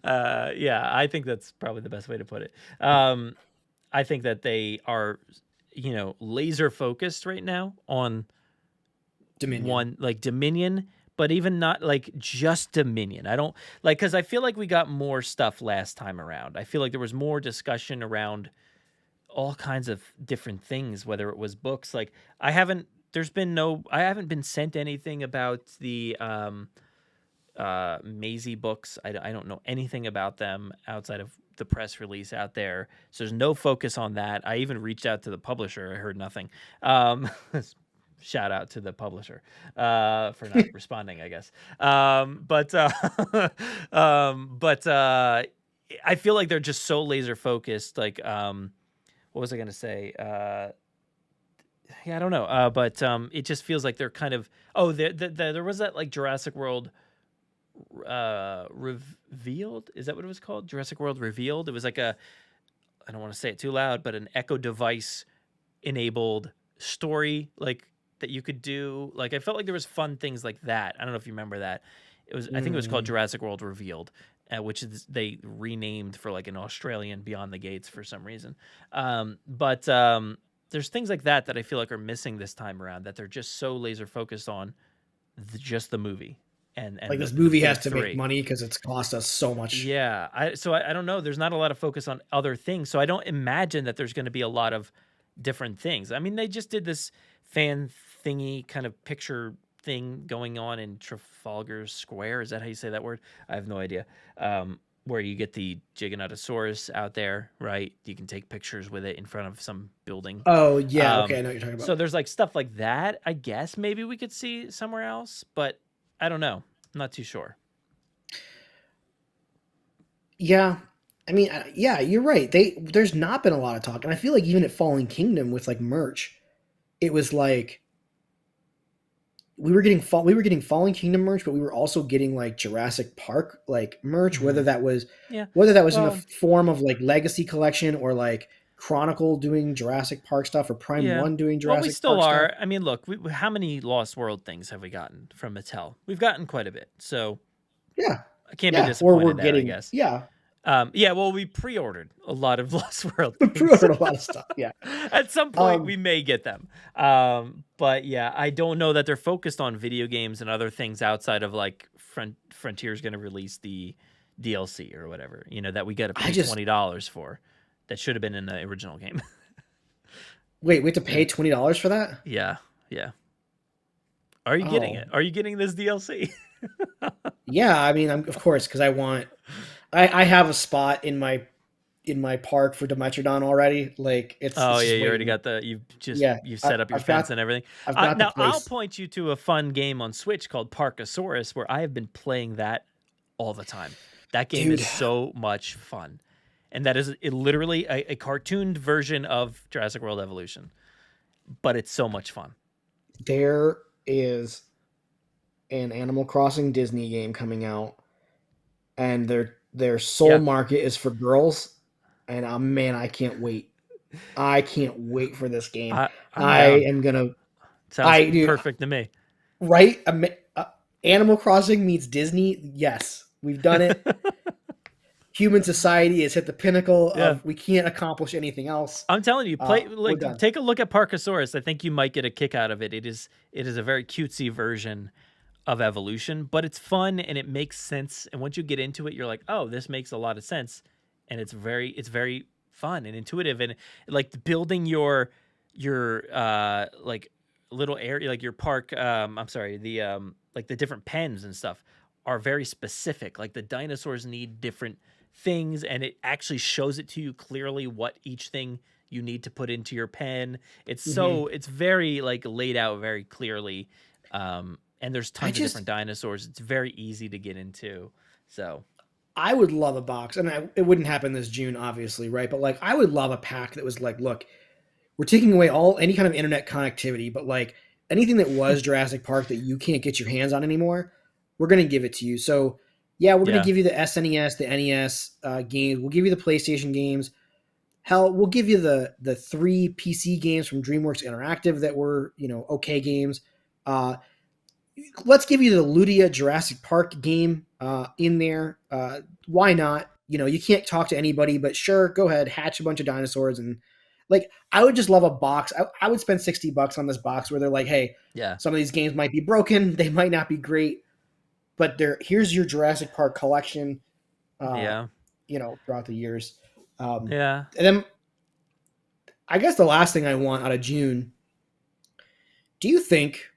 Speaker 1: Yeah, I think that's probably the best way to put it. I think that they are, laser focused right now on
Speaker 2: Dominion.
Speaker 1: one, like Dominion, but even not like just Dominion. I don't like, because I feel like we got more stuff last time around. I feel like there was more discussion around all kinds of different things, whether it was books. Like I haven't been sent anything about the Maisie books. I don't know anything about them outside of the press release out there. So there's no focus on that. I even reached out to the publisher. I heard nothing. Shout out to the publisher for not responding, I guess. I feel like they're just so laser focused. Like, what was I going to say? Yeah, I don't know. But it just feels like they're kind of, there was that like Jurassic World Revealed. Is that what it was called? Jurassic World Revealed. It was like I don't want to say it too loud, but an Echo device enabled story like that you could do. Like I felt like there was fun things like that. I don't know if you remember that. I think it was called Jurassic World Revealed, which is they renamed for like an Australian Beyond the Gates for some reason. But there's things like that I feel like are missing this time around, that they're just so laser focused on just the movie. And
Speaker 2: like this movie has to make money because it's cost us so much.
Speaker 1: Yeah. I don't know. There's not a lot of focus on other things. So I don't imagine that there's going to be a lot of different things. I mean, they just did this fan thingy kind of picture thing going on in Trafalgar Square. Is that how you say that word? I have no idea. Where you get the Giganotosaurus out there, right? You can take pictures with it in front of some building.
Speaker 2: Oh, yeah. Okay, I know what you're talking about.
Speaker 1: So there's like stuff like that. I guess maybe we could see somewhere else, but I don't know. I'm not too sure.
Speaker 2: Yeah. I mean, yeah, you're right. There's not been a lot of talk. And I feel like even at Fallen Kingdom with like merch, it was like we were getting Fallen Kingdom merch, but we were also getting like Jurassic Park like merch,
Speaker 1: Mm-hmm.
Speaker 2: whether that was in the form of like Legacy Collection or like Chronicle doing Jurassic Park stuff or Prime 1 doing Jurassic Park stuff. Well, we still are.
Speaker 1: Stuff. I mean, look, how many Lost World things have we gotten from Mattel? We've gotten quite a bit. So
Speaker 2: yeah,
Speaker 1: I can't be disappointed I guess.
Speaker 2: Yeah.
Speaker 1: Well, we pre-ordered a lot of Lost World.
Speaker 2: We pre-ordered a lot of stuff. Yeah.
Speaker 1: At some point, we may get them. But yeah, I don't know that they're focused on video games and other things outside of like Frontier's going to release the DLC or whatever. That we got to pay $20 for. That should have been in the original game.
Speaker 2: Wait, we have to pay $20 for that?
Speaker 1: Yeah. Are you getting it? Are you getting this DLC?
Speaker 2: Yeah, I mean, of course, because I have a spot in my park for Dimetrodon already. Like it's
Speaker 1: you already got you've set up your fence and everything. Now I'll point you to a fun game on Switch called Parkasaurus, where I have been playing that all the time. That game is so much fun. And that is literally a cartooned version of Jurassic World Evolution. But it's so much fun.
Speaker 2: There is an Animal Crossing Disney game coming out. And their sole market is for girls. And man, I can't wait. I can't wait for this game. I am going to...
Speaker 1: Sounds perfect to me.
Speaker 2: Right? Animal Crossing meets Disney? Yes. We've done it. Human society has hit the pinnacle of we can't accomplish anything else.
Speaker 1: I'm telling you, take a look at Parkasaurus. I think you might get a kick out of it. It is a very cutesy version of Evolution, but it's fun and it makes sense. And once you get into it, you're like, oh, this makes a lot of sense. And it's very fun and intuitive, and like building your like little area, like your park. Like the different pens and stuff are very specific. Like the dinosaurs need different things, and it actually shows it to you clearly what each thing you need to put into your pen. It's it's very like laid out very clearly. And there's tons of different dinosaurs. It's very easy to get into. So
Speaker 2: I would love a box, and it wouldn't happen this June, obviously, right? But like, I would love a pack that was like, look, we're taking away any kind of internet connectivity, but like anything that was Jurassic Park that you can't get your hands on anymore, we're going to give it to you. So yeah, we're going to give you the SNES, the NES games. We'll give you the PlayStation games. Hell, we'll give you the 3 PC games from DreamWorks Interactive that were, okay games. let's give you the Ludia Jurassic Park game in there. Why not? You can't talk to anybody, but sure, go ahead, hatch a bunch of dinosaurs. And like, I would just love a box. I would spend $60 on this box where they're like, hey,
Speaker 1: Yeah.
Speaker 2: some of these games might be broken, they might not be great, but here's your Jurassic Park collection.
Speaker 1: Yeah.
Speaker 2: Throughout the years.
Speaker 1: Yeah.
Speaker 2: And then I guess the last thing I want out of June, do you think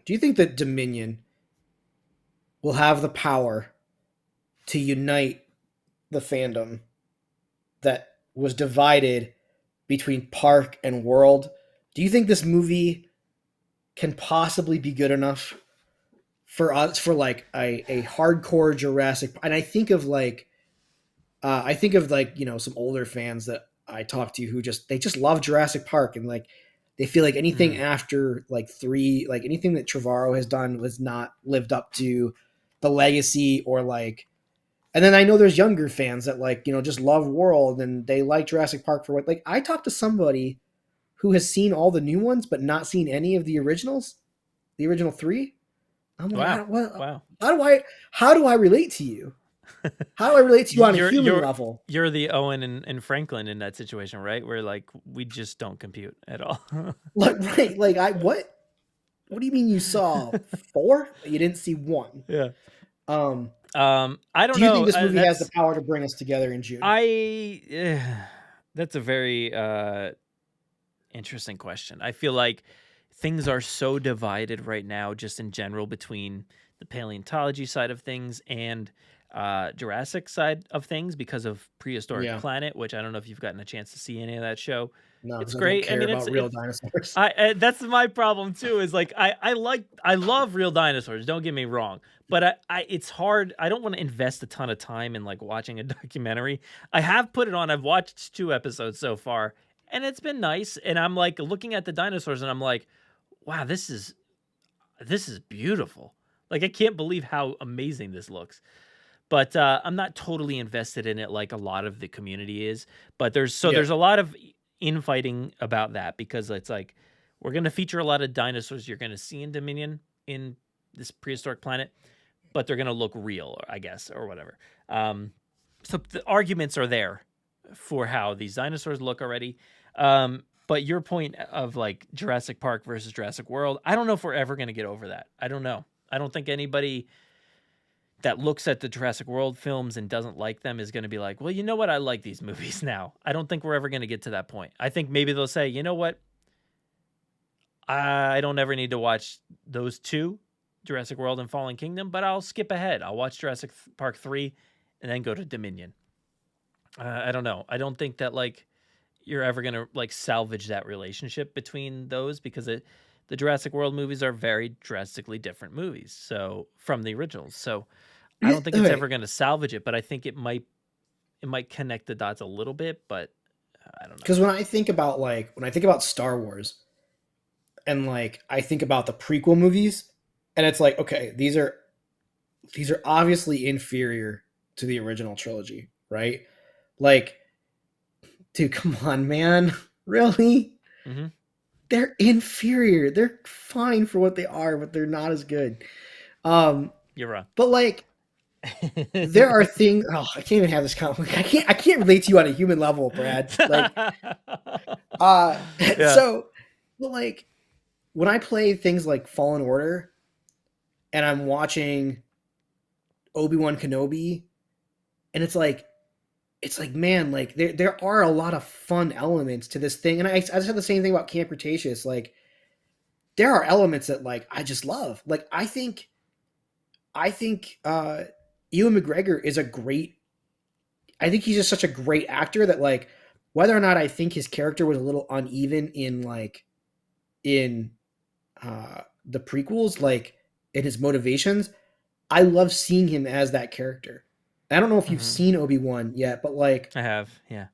Speaker 2: that Dominion will have the power to unite the fandom that was divided between Park and World? Do you think this movie can possibly be good enough for us, for like a hardcore Jurassic? And I think of some older fans that I talk to who just love Jurassic Park, and like they feel like anything after like 3, like anything that Trevorrow has done was not lived up to the legacy, or like. And then I know there's younger fans that like, just love World and they like Jurassic Park for what, like, I talked to somebody who has seen all the new ones, but not seen any of the originals, the original 3. I'm like,
Speaker 1: Wow.
Speaker 2: How do I relate to you? How do I relate to you on a human level?
Speaker 1: You're the Owen and Franklin in that situation, right? Where like, we just don't compute at all.
Speaker 2: Right. Like what do you mean you saw 4? You didn't see 1.
Speaker 1: Yeah. I don't know.
Speaker 2: Do you think this movie has the power to bring us together in June?
Speaker 1: That's a very interesting question. I feel like things are so divided right now, just in general, between the paleontology side of things and Jurassic side of things, because of Prehistoric Planet, which I don't know if you've gotten a chance to see any of that show.
Speaker 2: No,
Speaker 1: it's great.
Speaker 2: I mean, it's real dinosaurs.
Speaker 1: That's my problem too. Is like I love real dinosaurs. Don't get me wrong, but it's hard. I don't want to invest a ton of time in like watching a documentary. I have put it on. I've watched 2 episodes so far, and it's been nice. And I'm like looking at the dinosaurs, and I'm like, wow, this is beautiful. Like, I can't believe how amazing this looks. But I'm not totally invested in it like a lot of the community is. But there's a lot of infighting about that, because it's like, we're going to feature a lot of dinosaurs you're going to see in Dominion, in this Prehistoric Planet, but they're going to look real, I guess, or whatever. So the arguments are there for how these dinosaurs look already. But your point of like Jurassic Park versus Jurassic World, I don't know if we're ever going to get over that. I don't know. I don't think anybody that looks at the Jurassic World films and doesn't like them is going to be like, well, you know what? I like these movies now. I don't think we're ever going to get to that point. I think maybe they'll say, you know what? I don't ever need to watch those 2, Jurassic World and Fallen Kingdom, but I'll skip ahead. I'll watch Jurassic Park 3 and then go to Dominion. I don't know. I don't think that like you're ever going to like salvage that relationship between those, because the Jurassic World movies are very drastically different movies, so from the originals. So I don't think it's ever going to salvage it, but I think it might connect the dots a little bit, but I don't know.
Speaker 2: Because when I think about Star Wars, and like I think about the prequel movies, and it's like, okay, these are obviously inferior to the original trilogy, right? Like, dude, come on, man, really?
Speaker 1: Mm-hmm.
Speaker 2: They're inferior. They're fine for what they are, but they're not as good.
Speaker 1: You're wrong.
Speaker 2: But like, there are things. Oh, I can't even have this conversation. I can't relate to you on a human level, Brad. Like, So, but like, when I play things like Fallen Order, and I'm watching Obi-Wan Kenobi, and it's like, man, like there are a lot of fun elements to this thing. And I just had the same thing about Camp Cretaceous. Like, there are elements that like I just love. Like, I think Ewan McGregor is I think he's just such a great actor that like, whether or not I think his character was a little uneven in the prequels, like in his motivations, I love seeing him as that character. I don't know if you've seen Obi-Wan yet, but like,
Speaker 1: I have, yeah.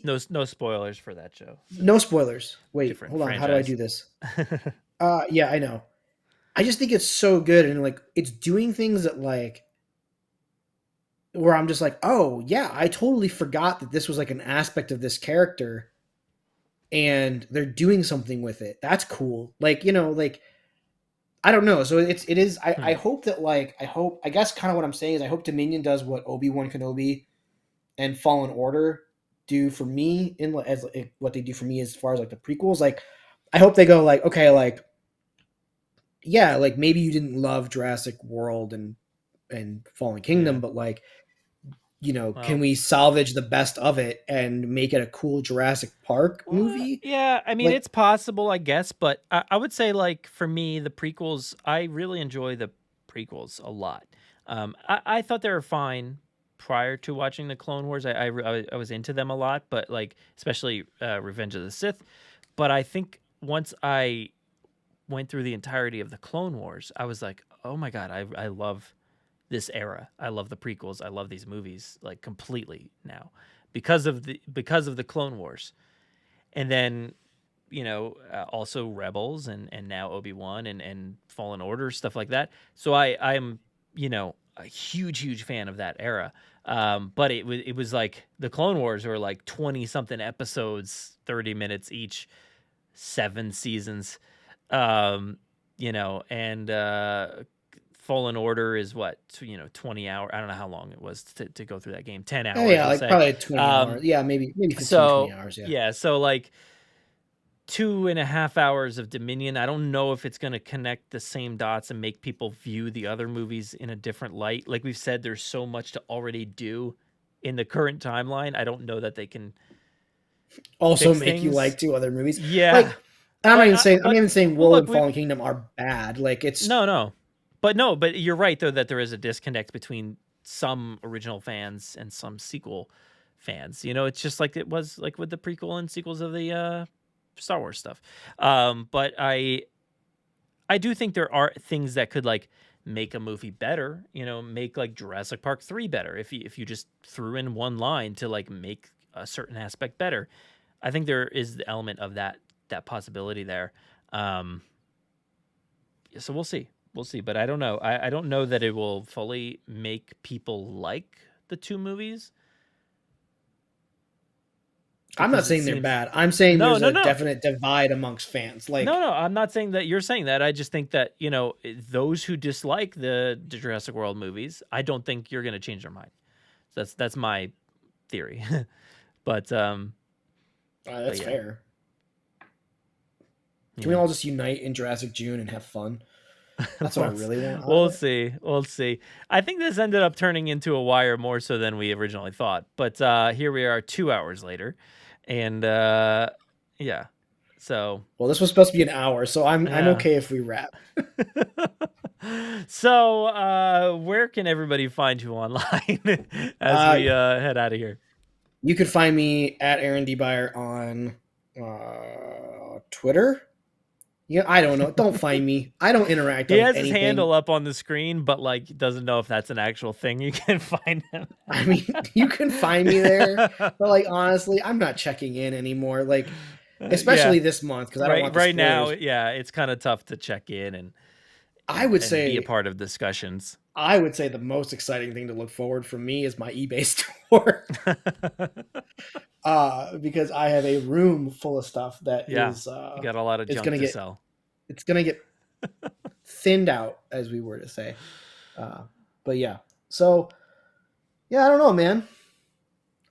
Speaker 1: No spoilers for that show.
Speaker 2: No spoilers. Wait,
Speaker 1: Different
Speaker 2: hold on.
Speaker 1: franchise.
Speaker 2: How do I do this? Yeah, I know. I just think it's so good, and like it's doing things that like where I'm just like, oh yeah, I totally forgot that this was like an aspect of this character, and they're doing something with it. That's cool. Like, like I don't know. So it is. I hope that I guess kind of what I'm saying is I hope Dominion does what Obi-Wan Kenobi and Fallen Order do for me as what they do for me as far as like the prequels. Like I hope they go like, okay, like yeah, like maybe you didn't love Jurassic World and Fallen Kingdom, but like, can we salvage the best of it and make it a cool Jurassic Park movie?
Speaker 1: Yeah, I mean,
Speaker 2: like,
Speaker 1: it's possible, I guess, but I would say, like, for me, the prequels, I really enjoy the prequels a lot. I thought they were fine prior to watching the Clone Wars. I was into them a lot, but like, especially Revenge of the Sith. But I think once I went through the entirety of the Clone Wars, I was like, oh my God, I love this era. I love the prequels. I love these movies like completely now because of the Clone Wars. And then, also Rebels and now Obi-Wan and Fallen Order, stuff like that. So I'm, a huge fan of that era. But it was like the Clone Wars were like 20 something episodes, 30 minutes each, 7 seasons. And Fallen Order is what, 20 hours. I don't know how long it was to go through that game. 10 hours.
Speaker 2: Yeah, like probably 20 hours. Yeah, maybe 15, 20 hours.
Speaker 1: Yeah. So like 2.5 hours of Dominion. I don't know if it's going to connect the same dots and make people view the other movies in a different light. Like we've said, there's so much to already do in the current timeline. I don't know that they can
Speaker 2: also make you like 2 other movies.
Speaker 1: Yeah.
Speaker 2: Like, I'm not even saying World and Fallen Kingdom are bad. Like it's
Speaker 1: no. But you're right though that there is a disconnect between some original fans and some sequel fans. It's just like it was like with the prequel and sequels of the Star Wars stuff. But I do think there are things that could like make a movie better. Make like Jurassic Park 3 better if you just threw in one line to like make a certain aspect better. I think there is the element of that possibility there. So we'll see. But I don't know. I don't know that it will fully make people like the 2 movies.
Speaker 2: I'm not saying they're bad. I'm saying there's a definite divide amongst fans. Like
Speaker 1: no, I'm not saying that you're saying that. I just think that, those who dislike the Jurassic World movies, I don't think you're going to change their mind. So that's my theory. But
Speaker 2: that's fair. Can we all just unite in Jurassic June and have fun? That's what I really want.
Speaker 1: We'll see. I think this ended up turning into a Wire more so than we originally thought. But here we are 2 hours later. And yeah. So
Speaker 2: well, this was supposed to be an hour, so I'm okay if we wrap.
Speaker 1: So where can everybody find you online as we head out of here?
Speaker 2: You could find me at Aaron Beyer on Twitter. Yeah, I don't know. Don't find me. I don't interact.
Speaker 1: He has his handle up on the screen, but like doesn't know if that's an actual thing. You can find him.
Speaker 2: I mean, you can find me there, but like honestly, I'm not checking in anymore. Like, especially this month because I don't want the
Speaker 1: right now. Yeah, it's kind of tough to check in and
Speaker 2: I would say
Speaker 1: be a part of discussions.
Speaker 2: I would say the most exciting thing to look forward from me is my eBay store. Because I have a room full of stuff that is
Speaker 1: you got a lot of junk to sell.
Speaker 2: It's gonna get thinned out, as we were to say. But yeah. So yeah, I don't know, man.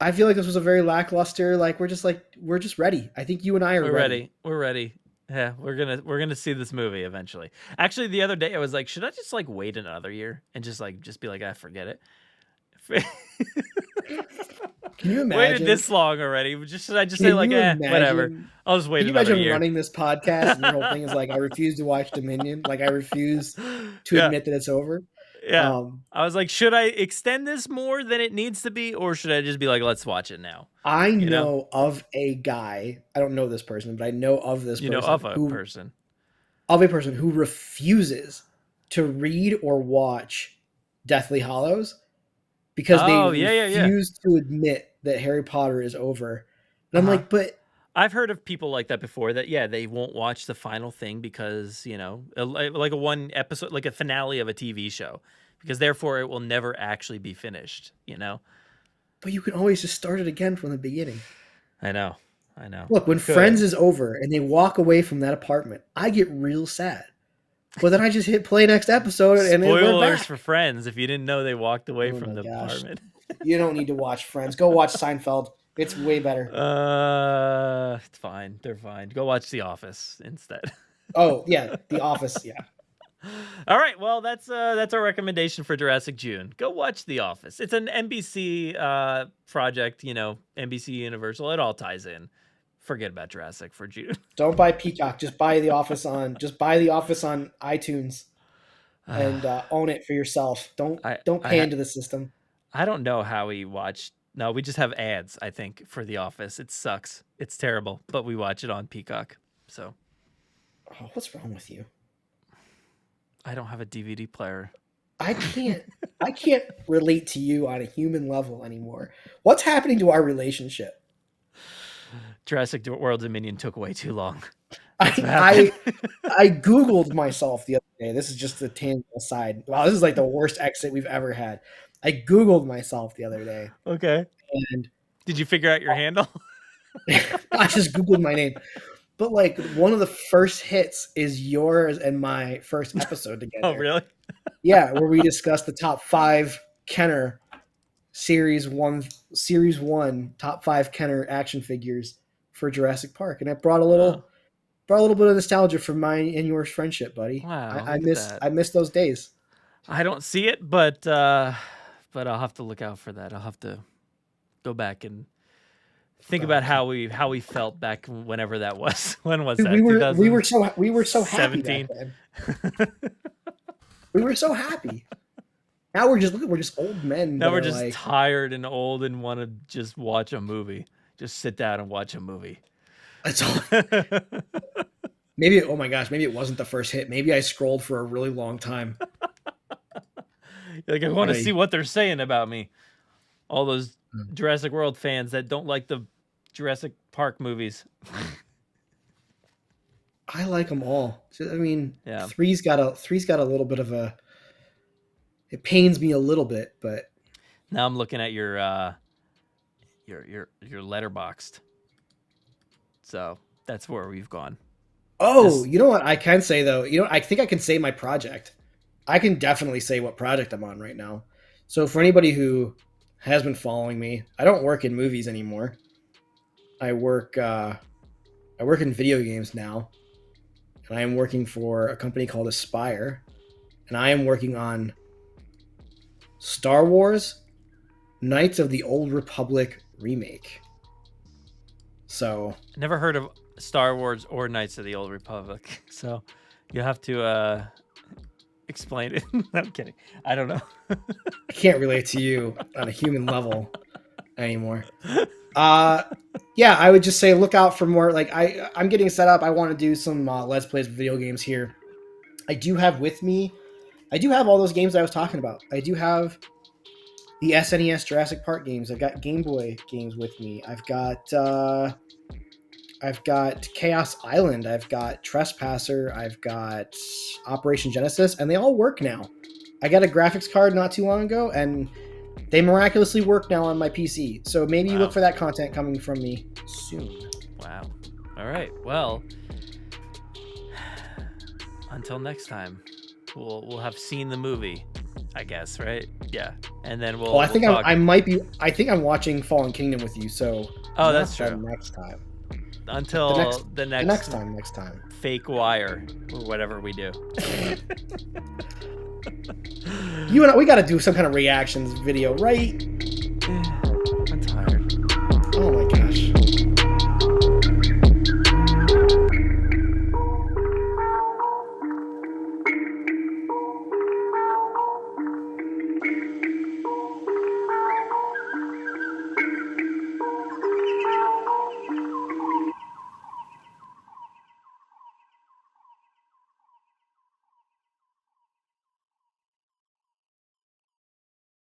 Speaker 2: I feel like this was a very lackluster, like we're just ready. I think you and I are ready.
Speaker 1: We're ready. Yeah, we're gonna see this movie eventually. Actually, the other day I was like, should I just like wait another year and just be like, forget it?
Speaker 2: Can you imagine?
Speaker 1: Waited this long already. Should I just say like, whatever? I'll just wait another year.
Speaker 2: Can you imagine running this podcast and your whole thing is like, I refuse to watch Dominion. Like, I refuse to admit that it's over.
Speaker 1: Yeah. I was like, should I extend this more than it needs to be, or should I just be like, let's watch it now?
Speaker 2: I know of a guy. I don't know this person, but I know of this person. Of a person who refuses to read or watch Deathly Hallows because they refuse to admit that Harry Potter is over. And I'm like, but
Speaker 1: I've heard of people like that before that, they won't watch the final thing because, like a one episode, like a finale of a TV show, because therefore it will never actually be finished,
Speaker 2: But you can always just start it again from the beginning.
Speaker 1: I know.
Speaker 2: Look, when Friends is over and they walk away from that apartment, I get real sad. But then I just hit play next episode, and then we're
Speaker 1: Spoilers
Speaker 2: back.
Speaker 1: for Friends. If you didn't know, they walked away
Speaker 2: Oh
Speaker 1: from
Speaker 2: my
Speaker 1: the
Speaker 2: gosh.
Speaker 1: apartment.
Speaker 2: You don't need to watch Friends. Go watch Seinfeld. It's way better.
Speaker 1: It's fine. They're fine. Go watch The Office instead.
Speaker 2: Oh yeah, The Office. Yeah.
Speaker 1: All right. Well, that's our recommendation for Jurassic June. Go watch The Office. It's an NBC project. You know, NBC Universal. It all ties in. Forget about Jurassic for June.
Speaker 2: Don't buy Peacock. Just buy The Office on. Just buy The Office on iTunes, and own it for yourself. Don't pay into the system.
Speaker 1: I don't know how we watch. No, we just have ads, I think, for The Office. It sucks. It's terrible, but we watch it on Peacock. So,
Speaker 2: what's wrong with you?
Speaker 1: I don't have a DVD player.
Speaker 2: I can't relate to you on a human level anymore. What's happening to our relationship?
Speaker 1: Jurassic World Dominion took way too long.
Speaker 2: I Googled myself the other day. This is just a tangent aside. Wow, this is like the worst exit we've ever had. I Googled myself the other day.
Speaker 1: Okay.
Speaker 2: And
Speaker 1: did you figure out your handle?
Speaker 2: I just Googled my name. But like one of the first hits is yours and my first episode together.
Speaker 1: Oh, really?
Speaker 2: Yeah, where we discussed the top 5 Kenner series one top 5 Kenner action figures for Jurassic Park, and it brought a little bit of nostalgia for mine and yours friendship, buddy.
Speaker 1: Wow,
Speaker 2: I miss those days.
Speaker 1: I don't see it, but I'll have to look out for that. I'll have to go back and think about how we felt back whenever that was. When was that?
Speaker 2: We were so happy back
Speaker 1: 17?
Speaker 2: then. We were so happy. Now we're just old men.
Speaker 1: Now we're just tired and old and want to just watch a movie. Just sit down and watch a movie.
Speaker 2: That's all. Maybe, oh my gosh, maybe it wasn't the first hit. Maybe I scrolled for a really long time.
Speaker 1: Like, I want to see what they're saying about me. All those Jurassic World fans that don't like the Jurassic Park movies.
Speaker 2: I like them all. I mean,
Speaker 1: yeah.
Speaker 2: Three's got a little bit of a. It pains me a little bit, but
Speaker 1: now I'm looking at your Letterboxd. So that's where we've gone.
Speaker 2: Oh, you know what I can say though? You know, I think I can say my project. I can definitely say what project I'm on right now. So for anybody who has been following me, I don't work in movies anymore. I work in video games now. And I am working for a company called Aspire. And I am working on Star Wars Knights of the Old Republic remake. So
Speaker 1: never heard of Star Wars or Knights of the Old Republic. So you have to explain it. I'm kidding. I don't know.
Speaker 2: I can't relate to you on a human level anymore. Yeah, I would just say look out for more. Like I'm getting set up. I want to do some Let's Plays with video games here. I do have all those games I was talking about. I do have the SNES Jurassic Park games. I've got Game Boy games with me. I've got Chaos Island. I've got Trespasser. I've got Operation Genesis, and they all work now. I got a graphics card not too long ago, and they miraculously work now on my PC. So maybe you look for that content coming from me soon.
Speaker 1: Wow. All right. Well, until next time, we'll have seen the movie, I guess, right? Yeah. And then we'll.
Speaker 2: Oh, I think I think I'm watching Fallen Kingdom with you. So.
Speaker 1: Oh, that's true.
Speaker 2: Next time.
Speaker 1: Until the next
Speaker 2: time.
Speaker 1: Fake Wire or whatever we do.
Speaker 2: You and I, we got to do some kind of reactions video, right?